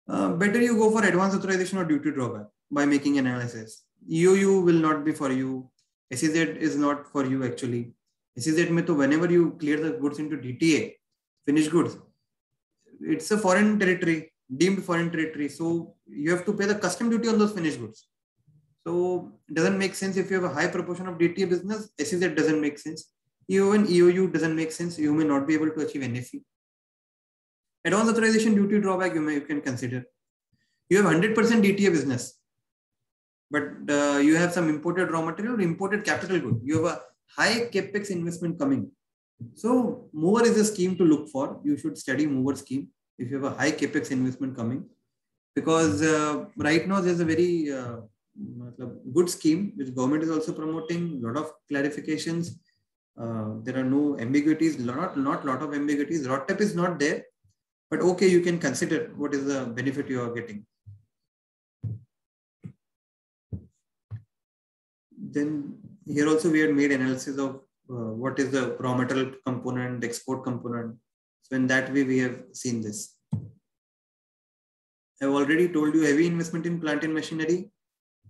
better you go for advance authorization or duty drawback by making an analysis. EOU will not be for you. SEZ is not for you actually. SEZ mein to whenever you clear the goods into DTA, finished goods, it's a foreign territory, deemed foreign territory. So you have to pay the custom duty on those finished goods. So it doesn't make sense if you have a high proportion of DTA business. SEZ doesn't make sense. Even EOU doesn't make sense. You may not be able to achieve NFE. Advance authorization duty drawback you can consider. You have 100% DTA business, but you have some imported raw material or imported capital good. You have a high capex investment coming. So mover is a scheme to look for. You should study mover scheme if you have a high capex investment coming, because right now there's a very good scheme which government is also promoting. A lot of clarifications. There are no ambiguities. Not lot of ambiguities. RODTEP is not there, but okay, you can consider what is the benefit you are getting. Then here also we had made analysis of what is the raw material component, export component. So in that way we have seen this. I've already told you heavy investment in plant and machinery.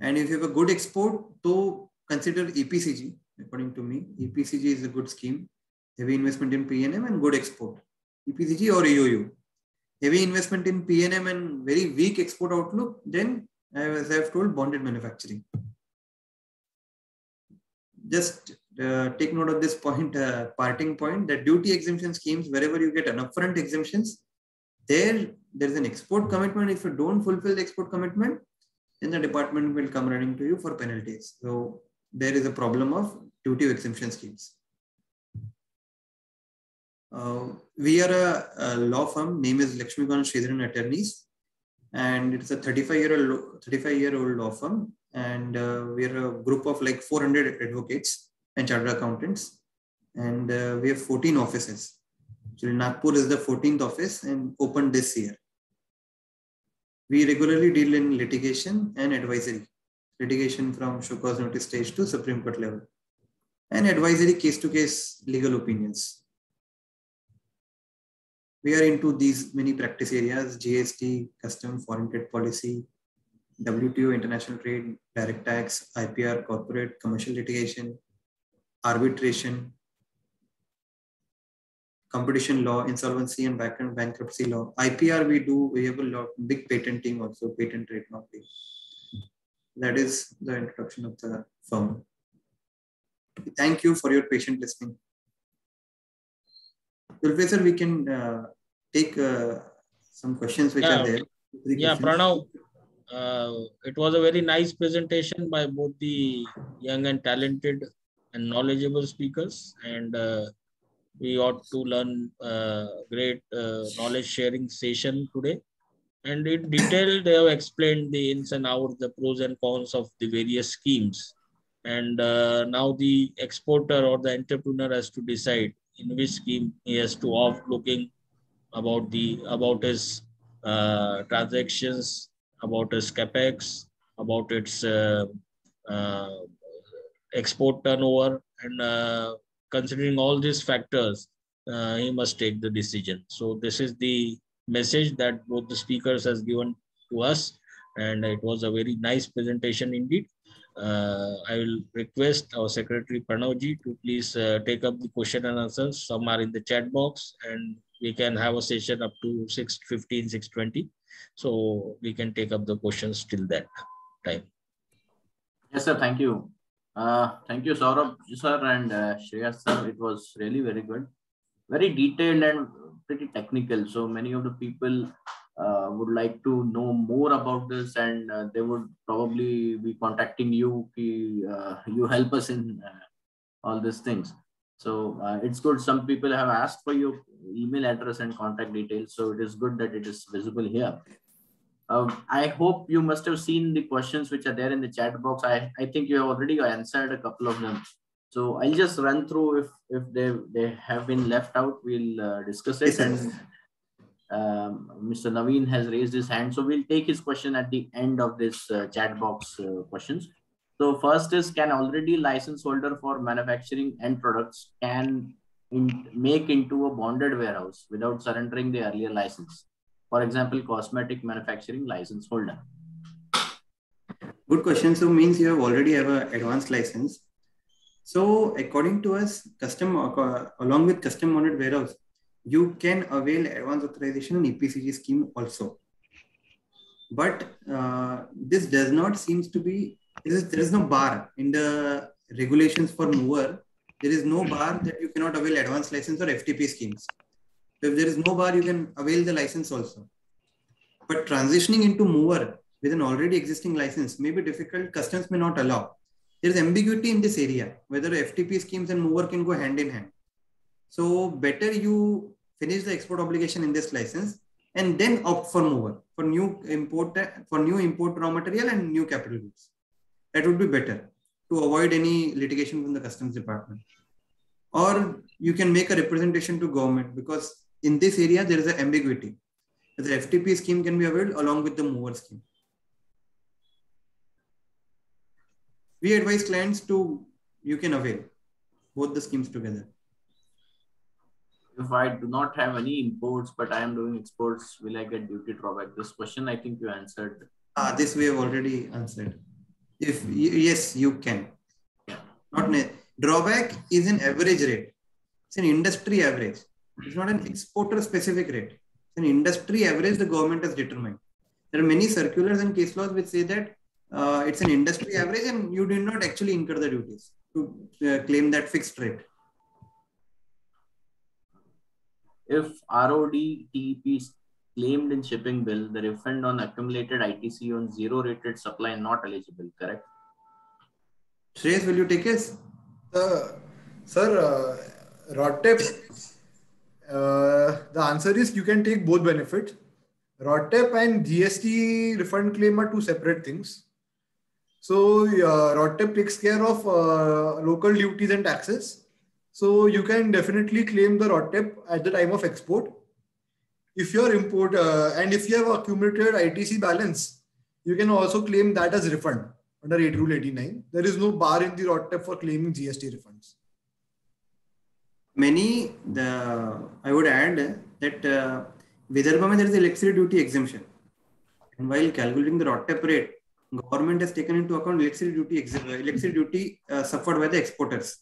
And if you have a good export, so consider EPCG. According to me, EPCG is a good scheme. Heavy investment in PNM and good export. EPCG or EOU. Heavy investment in PNM and very weak export outlook, then as I have told, bonded manufacturing. Just take note of this point, parting point, that duty exemption schemes, wherever you get an upfront exemptions, there's an export commitment. If you don't fulfill the export commitment, then the department will come running to you for penalties. So there is a problem of duty exemption schemes. We are a law firm, name is Lakshmi Kumar Sridharan Attorneys, and it's a 35-year-old law firm, and we are a group of like 400 advocates and chartered accountants, and we have 14 offices. So Nagpur is the 14th office and opened this year. We regularly deal in litigation and advisory. Litigation from show cause notice stage to Supreme Court level, and advisory case-to-case legal opinions. We are into these many practice areas: GST, custom, foreign trade policy, WTO, international trade, direct tax, IPR, corporate, commercial litigation, arbitration, competition law, insolvency and bankruptcy law. IPR we have a lot, big patenting also, patent trademark. That is the introduction of the firm. Thank you for your patient listening. Professor, we can take some questions which are there. Yeah, Pranav, it was a very nice presentation by both the young and talented and knowledgeable speakers, and we ought to learn great knowledge sharing session today. And in detail, they have explained the ins and outs, the pros and cons of the various schemes. And now the exporter or the entrepreneur has to decide in which scheme he has to opt, looking about his transactions, about his capex, about its export turnover, and considering all these factors, he must take the decision. So this is the message that both the speakers has given to us, and it was a very nice presentation indeed. I will request our Secretary Pranavji to please take up the question and answers. Some are in the chat box, and we can have a session up to 6:15, 6:20. So we can take up the questions till that time. Yes, sir. Thank you. Thank you, Saurabh sir and Shreyas sir. It was really very good, very detailed and pretty technical. So many of the people would like to know more about this, and they would probably be contacting you. You help us in all these things. So it's good. Some people have asked for your email address and contact details. So it is good that it is visible here. I hope you must have seen the questions which are there in the chat box. I think you have already answered a couple of them. So I'll just run through. If they have been left out, we'll discuss it. Yes, and Mr. Naveen has raised his hand. So we'll take his question at the end of this chat box questions. So first is, can already license holder for manufacturing end products can make into a bonded warehouse without surrendering the earlier license? For example, cosmetic manufacturing license holder. Good question. So means you have already have an advanced license. So according to us, along with custom bonded warehouse, you can avail advanced authorization and EPCG scheme also. But this does not seems to be, there is no bar in the regulations for mover. There is no bar that you cannot avail advanced license or FTP schemes. So if there is no bar, you can avail the license also. But transitioning into mover with an already existing license may be difficult. Customs may not allow. There is ambiguity in this area, whether FTP schemes and mover can go hand in hand. So better you finish the export obligation in this license and then opt for mover for new import raw material and new capital goods. That would be better to avoid any litigation from the customs department. Or you can make a representation to government, because in this area there is an ambiguity. The FTP scheme can be availed along with the mover scheme. We advise clients you can avail both the schemes together. if I do not have any imports, but I am doing exports, will I get duty drawback? This question, I think you answered. This we have already answered. Yes, you can. Drawback is an average rate. It's an industry average. It's not an exporter specific rate. It's an industry average the government has determined. There are many circulars and case laws which say that it's an industry average and you did not actually incur the duties to claim that fixed rate. If RODTEP is claimed in shipping bill, the refund on accumulated ITC on zero rated supply not eligible, correct? Shreyas, will you take this? Sir, RODTEP, the answer is you can take both benefits. RODTEP and GST refund claim are two separate things. So RODTEP takes care of local duties and taxes. So you can definitely claim the RODTEP at the time of export. If your import and if you have accumulated ITC balance, you can also claim that as refund under 8 Rule 89. There is no bar in the RODTEP for claiming GST refunds. I would add that Vidarbha there is electricity duty exemption. And while calculating the RODTEP rate, government has taken into account electricity duty suffered by the exporters.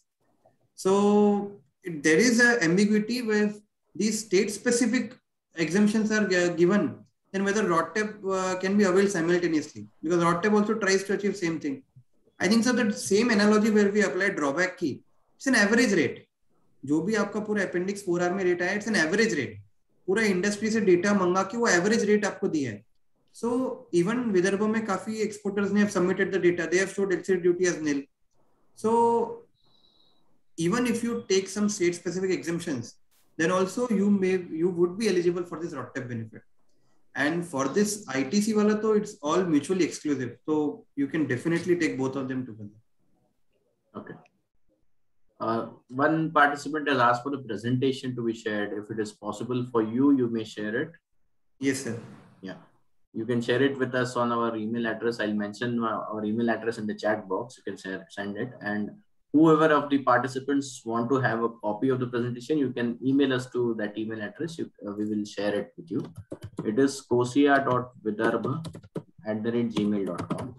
So there is an ambiguity where these state-specific exemptions are given, then whether RODTEP can be availed simultaneously, because RODTEP also tries to achieve same thing. I think so that same analogy where we apply drawback key, it's an average rate. जो भी आपका पूरा appendix 4R में rate आया, it's an average rate. पूरा industry से data मंगा के वो average rate आपको दिया है. So even Vidarbha में काफी exporters ने have submitted the data. They have showed electricity duty as nil. So even if you take some state-specific exemptions, then also you would be eligible for this RODTEP benefit. And for this ITC wala to it's all mutually exclusive. So you can definitely take both of them together. Okay. One participant has asked for the presentation to be shared. If it is possible for you, you may share it. Yes, sir. Yeah. You can share it with us on our email address. I'll mention our email address in the chat box. You can send it. And whoever of the participants want to have a copy of the presentation, you can email us to that email address. We will share it with you. It is kosia.vidarbha@gmail.com.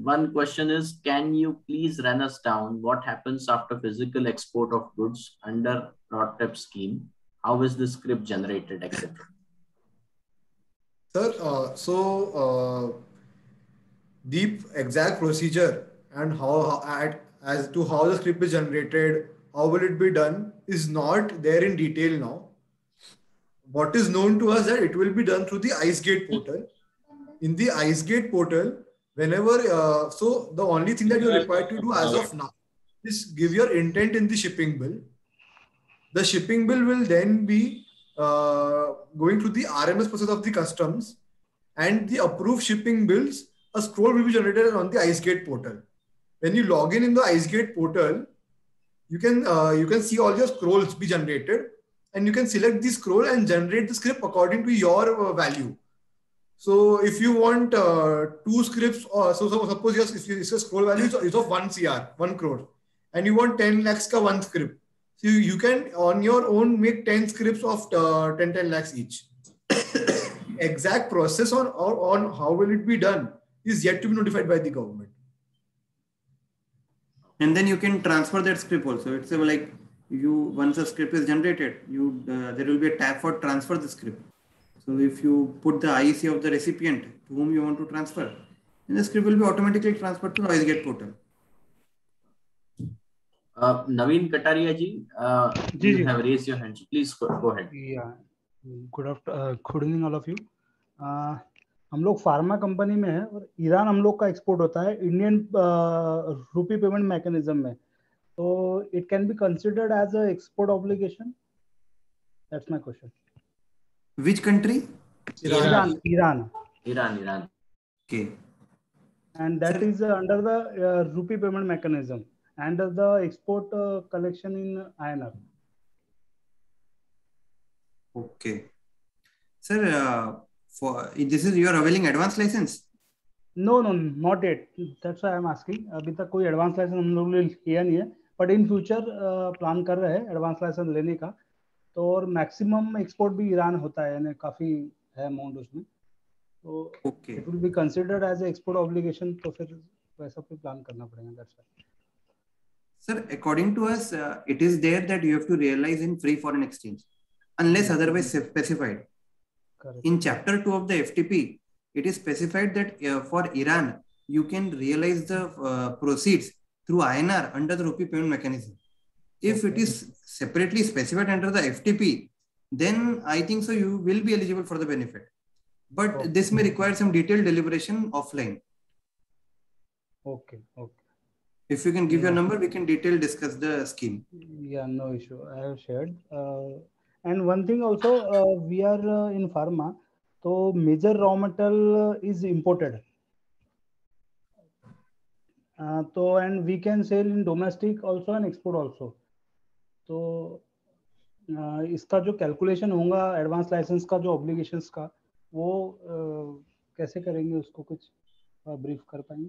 One question is, can you please run us down what happens after physical export of goods under RODTEP scheme? How is the script generated, etc.? Sir, the exact procedure and as to how the script is generated, how will it be done is not there in detail now. What is known to us that it will be done through the IceGate portal. In the IceGate portal, whenever, so the only thing that you're required to do as of now is give your intent in the shipping bill. The shipping bill will then be going through the RMS process of the customs, and the approved shipping bills, a scroll will be generated on the IceGate portal. When you log in the IceGate portal, you can see all your scrolls be generated, and you can select the scroll and generate the script according to your value. So if you want 2 scripts, so suppose if your scroll value is of 1 crore, and you want 10 lakhs ka 1 script. So you can on your own make 10 scripts of 10 lakhs each. Exact process on how will it be done is yet to be notified by the government. And then you can transfer that script also. It's like once a script is generated, there will be a tab for transfer the script. So if you put the IEC of the recipient to whom you want to transfer, then the script will be automatically transferred to the IceGate portal. Naveen Kataria ji, you have raised your hand. Please go ahead. Yeah. Good evening all of you. हम लोग pharma company में है और Iran हम लोग का export होता है इंडियन रूपी पेमेंट मैकेनिज्म में, तो it can be considered as a export obligation. That's my question. Which country? Iran. Okay. And that is under the rupee payment mechanism and the export collection in INR. Okay. Sir, for this is you are availing advance license? No, not yet. That's why I'm asking. अभी तक कोई advance license हम लोग ने लिया नहीं है. But in future plan कर रहे हैं एडवांस लाइसेंस लेने का। तो और मैक्सिमम एक्सपोर्ट भी ईरान होता है, यानी काफ़ी है अमाउंट उसमें, तो it will be considered as export obligation. तो फिर वैसा कोई प्लान करना पड़ेगा। That's why Sir, according to us, it is there that you have to realize in free foreign exchange unless otherwise specified. correct. In chapter 2 of the FTP, it is specified that for Iran, you can realize the proceeds through INR under the rupee payment mechanism. If it is separately specified under the FTP, then I think so you will be eligible for the benefit. But this may require some detailed deliberation offline. Okay. If you can give your number, we can detail discuss the scheme. Yeah, no issue. I have shared. And one thing also, we are in pharma, so major raw material is imported. So and we can sell in domestic also and export also. तो इसका जो calculation होगा advance licence का, जो obligations का, वो कैसे करेंगे, उसको कुछ ब्रीफ कर पाएंगे?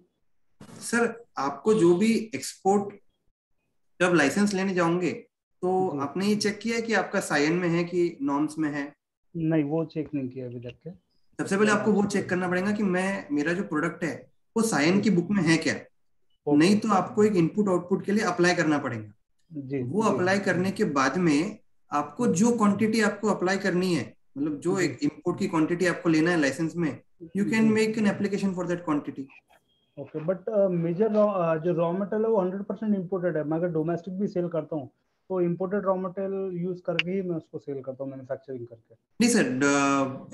सर, आपको जो भी एक्सपोर्ट जब लाइसेंस लेने जाओगे तो आपने ये चेक किया है कि आपका साइन में है कि नॉर्म्स में है? नहीं, वो चेक नहीं किया अभी तक के। सबसे पहले आपको वो चेक करना पड़ेगा कि मेरा जो प्रोडक्ट है वो साइन की बुक में है क्या। नहीं तो आपको एक इनपुट आउटपुट के लिए अप्लाई करना पड़ेगा। वो अप्लाई करने के बाद में आपको जो क्वांटिटी आपको अप्लाई करनी है, मतलब जो एक इंपोर्ट की क्वांटिटी आपको लेना है लाइसेंस में, you can make an application for that quantity. Okay, but major जो रॉ मटेरियल है वो 100% इंपोर्टेड है। मैं अगर डोमेस्टिक भी सेल करता हूँ तो इंपोर्टेड रॉ मटेरियल यूज करके ही मैं उसको सेल करता हूँ, मैन्युफैक्चरिंग करके। नहीं सर,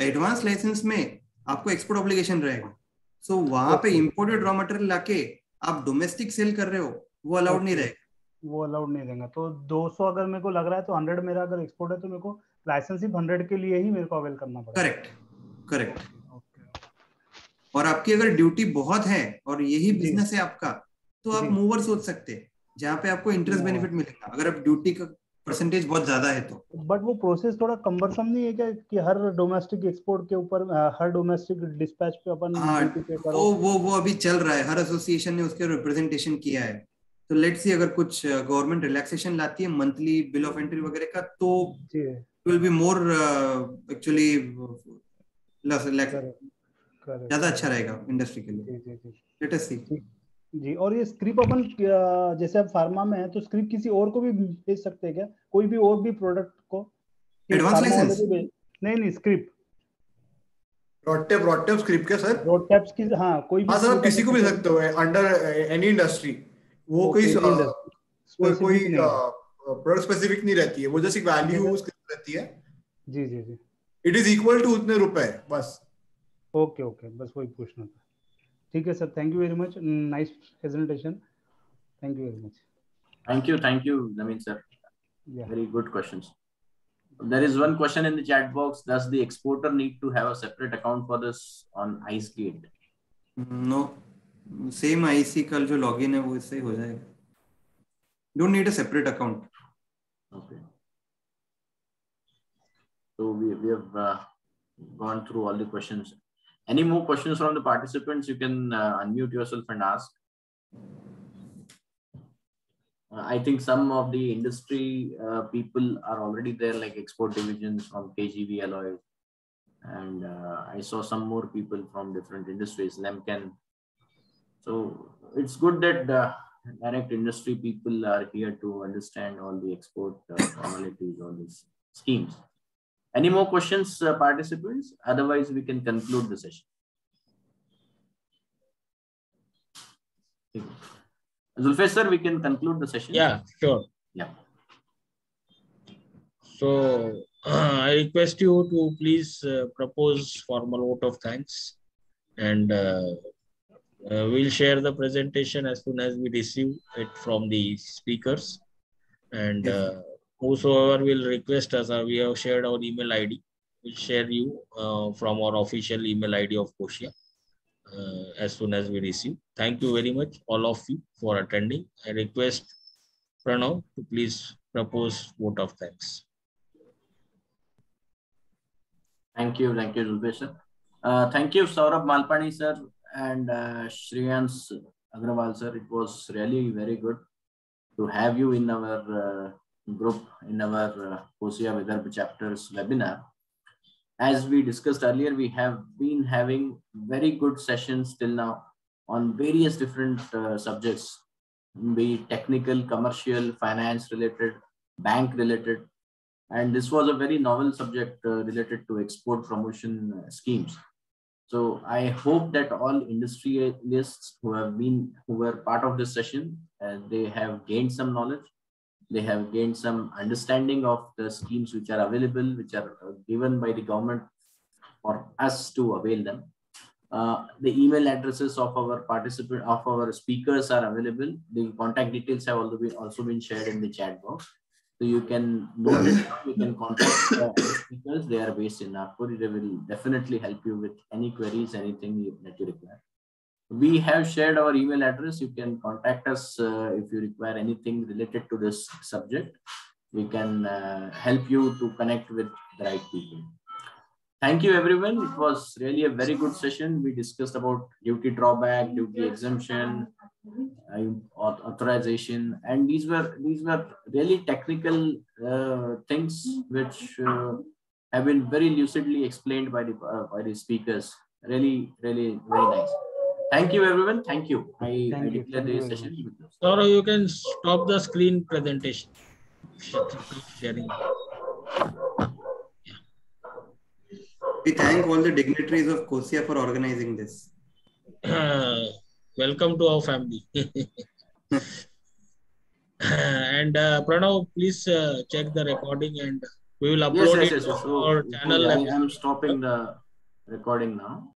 एडवांस लाइसेंस में आपको एक्सपोर्ट ऑब्लिगेशन रहेगा। सो वहां पे इंपोर्टेड रॉ मटेरियल लाके आप डोमेस्टिक सेल कर रहे हो, वो अलाउड नहीं रहेगा। वो अलाउड नहीं रहेगा। तो 200 अगर मेरे को लग रहा है तो 100 मेरा अगर एक्सपोर्ट है तो मेरे को लाइसेंस सिर्फ 100 के लिए ही मेरे को अवेल करना पड़ेगा। करेक्ट। और आपकी अगर ड्यूटी बहुत है और यही बिजनेस है आपका, तो आप मूवर सोच सकते हैं जहाँ पे आपको इंटरेस्ट बेनिफिट मिलेगा अगर आप ड्यूटी का परसेंटेज बहुत ज्यादा है तो। बट वो प्रोसेस थोड़ा कम्बरसम नहीं है क्या कि हर डोमेस्टिक एक्सपोर्ट के ऊपर, हर डोमेस्टिक डिस्पैच पे अपन ड्यूटी पे करो? वो अभी चल रहा है, हर एसोसिएशन ने उसके रिप्रेजेंटेशन किया है। तो लेट्स सी, अगर कुछ गवर्नमेंट रिलैक्सेशन लाती है मंथली बिल ऑफ एंट्री वगैरह का, तो विल बी मोर एक्चुअली ज्यादा अच्छा रहेगा इंडस्ट्री के लिए। लेट अस सी जी। और ये स्क्रिप अपन जैसे अब फार्मा में है तो स्क्रिप किसी और को भी भेज सकते हैं क्या? कोई भी और भी प्रोडक्ट को एडवांस लाइसेंस? नहीं, स्क्रिप रोडटेप स्क्रिप के सर? रोडटेप्स की, हाँ, कोई भी। हाँ सर, आप किसी को भी सकते हो अंडर एनी इंडस्ट्री। वो कोई प्रोडक्ट स्पेसिफिक नहीं रहती है, वो जैसे वैल्यू रहती है। जी। इट इज इक्वल टू उतने रुपए बस। ओके, बस वही पूछना था। ठीक है sir, thank you very much, nice presentation, thank you very much. Thank you Naveen sir. Very good questions. There is one question in the chat box: does the exporter need to have a separate account for this on IceGate? No, same IC का जो login है वो इससे हो जाएगा। Don't need a separate account. Okay. So we have gone through all the questions. Any more questions from the participants? You can unmute yourself and ask. I think some of the industry people are already there, like export divisions from KGV Alloy, and I saw some more people from different industries, Lemken. So it's good that direct industry people are here to understand all the export formalities, all these schemes. Any more questions, participants? Otherwise, we can conclude the session. Zulfesh sir, we can conclude the session. Yeah, sure. Yeah. So I request you to please propose formal vote of thanks, and we'll share the presentation as soon as we receive it from the speakers. And whosoever will request us, we have shared our email ID. We'll share you from our official email ID of COSIA as soon as we receive. Thank you very much, all of you, for attending. I request Pranav to please propose vote of thanks. Thank you, Zulfesh sir. Thank you, Saurabh Malpani sir and Shreyans Agrawal sir. It was really very good to have you in our group, in our COSIA Vidarbha chapters webinar. As we discussed earlier, we have been having very good sessions till now on various different subjects, be it technical, commercial, finance related, bank related. And this was a very novel subject related to export promotion schemes. So I hope that all industrialists who were part of this session, they have gained some knowledge. They have gained some understanding of the schemes which are available, which are given by the government for us to avail them. The email addresses of our speakers are available. The contact details have also been shared in the chat box. So you can note it down. You can contact the speakers. They are based in Nagpur. They will definitely help you with any queries, anything that you require. We have shared our email address. You can contact us if you require anything related to this subject. We can help you to connect with the right people. Thank you, everyone. It was really a very good session. We discussed about duty drawback, duty exemption, authorization, and these were really technical things which have been very lucidly explained by the speakers. Really, really very nice. Thank you, everyone. Thank you. I declare the session. Saurav, you can stop the screen presentation. Sharing. We thank all the dignitaries of COSIA for organizing this. Welcome to our family. And Pranav, please check the recording and we will upload it on our channel. I am stopping the recording now.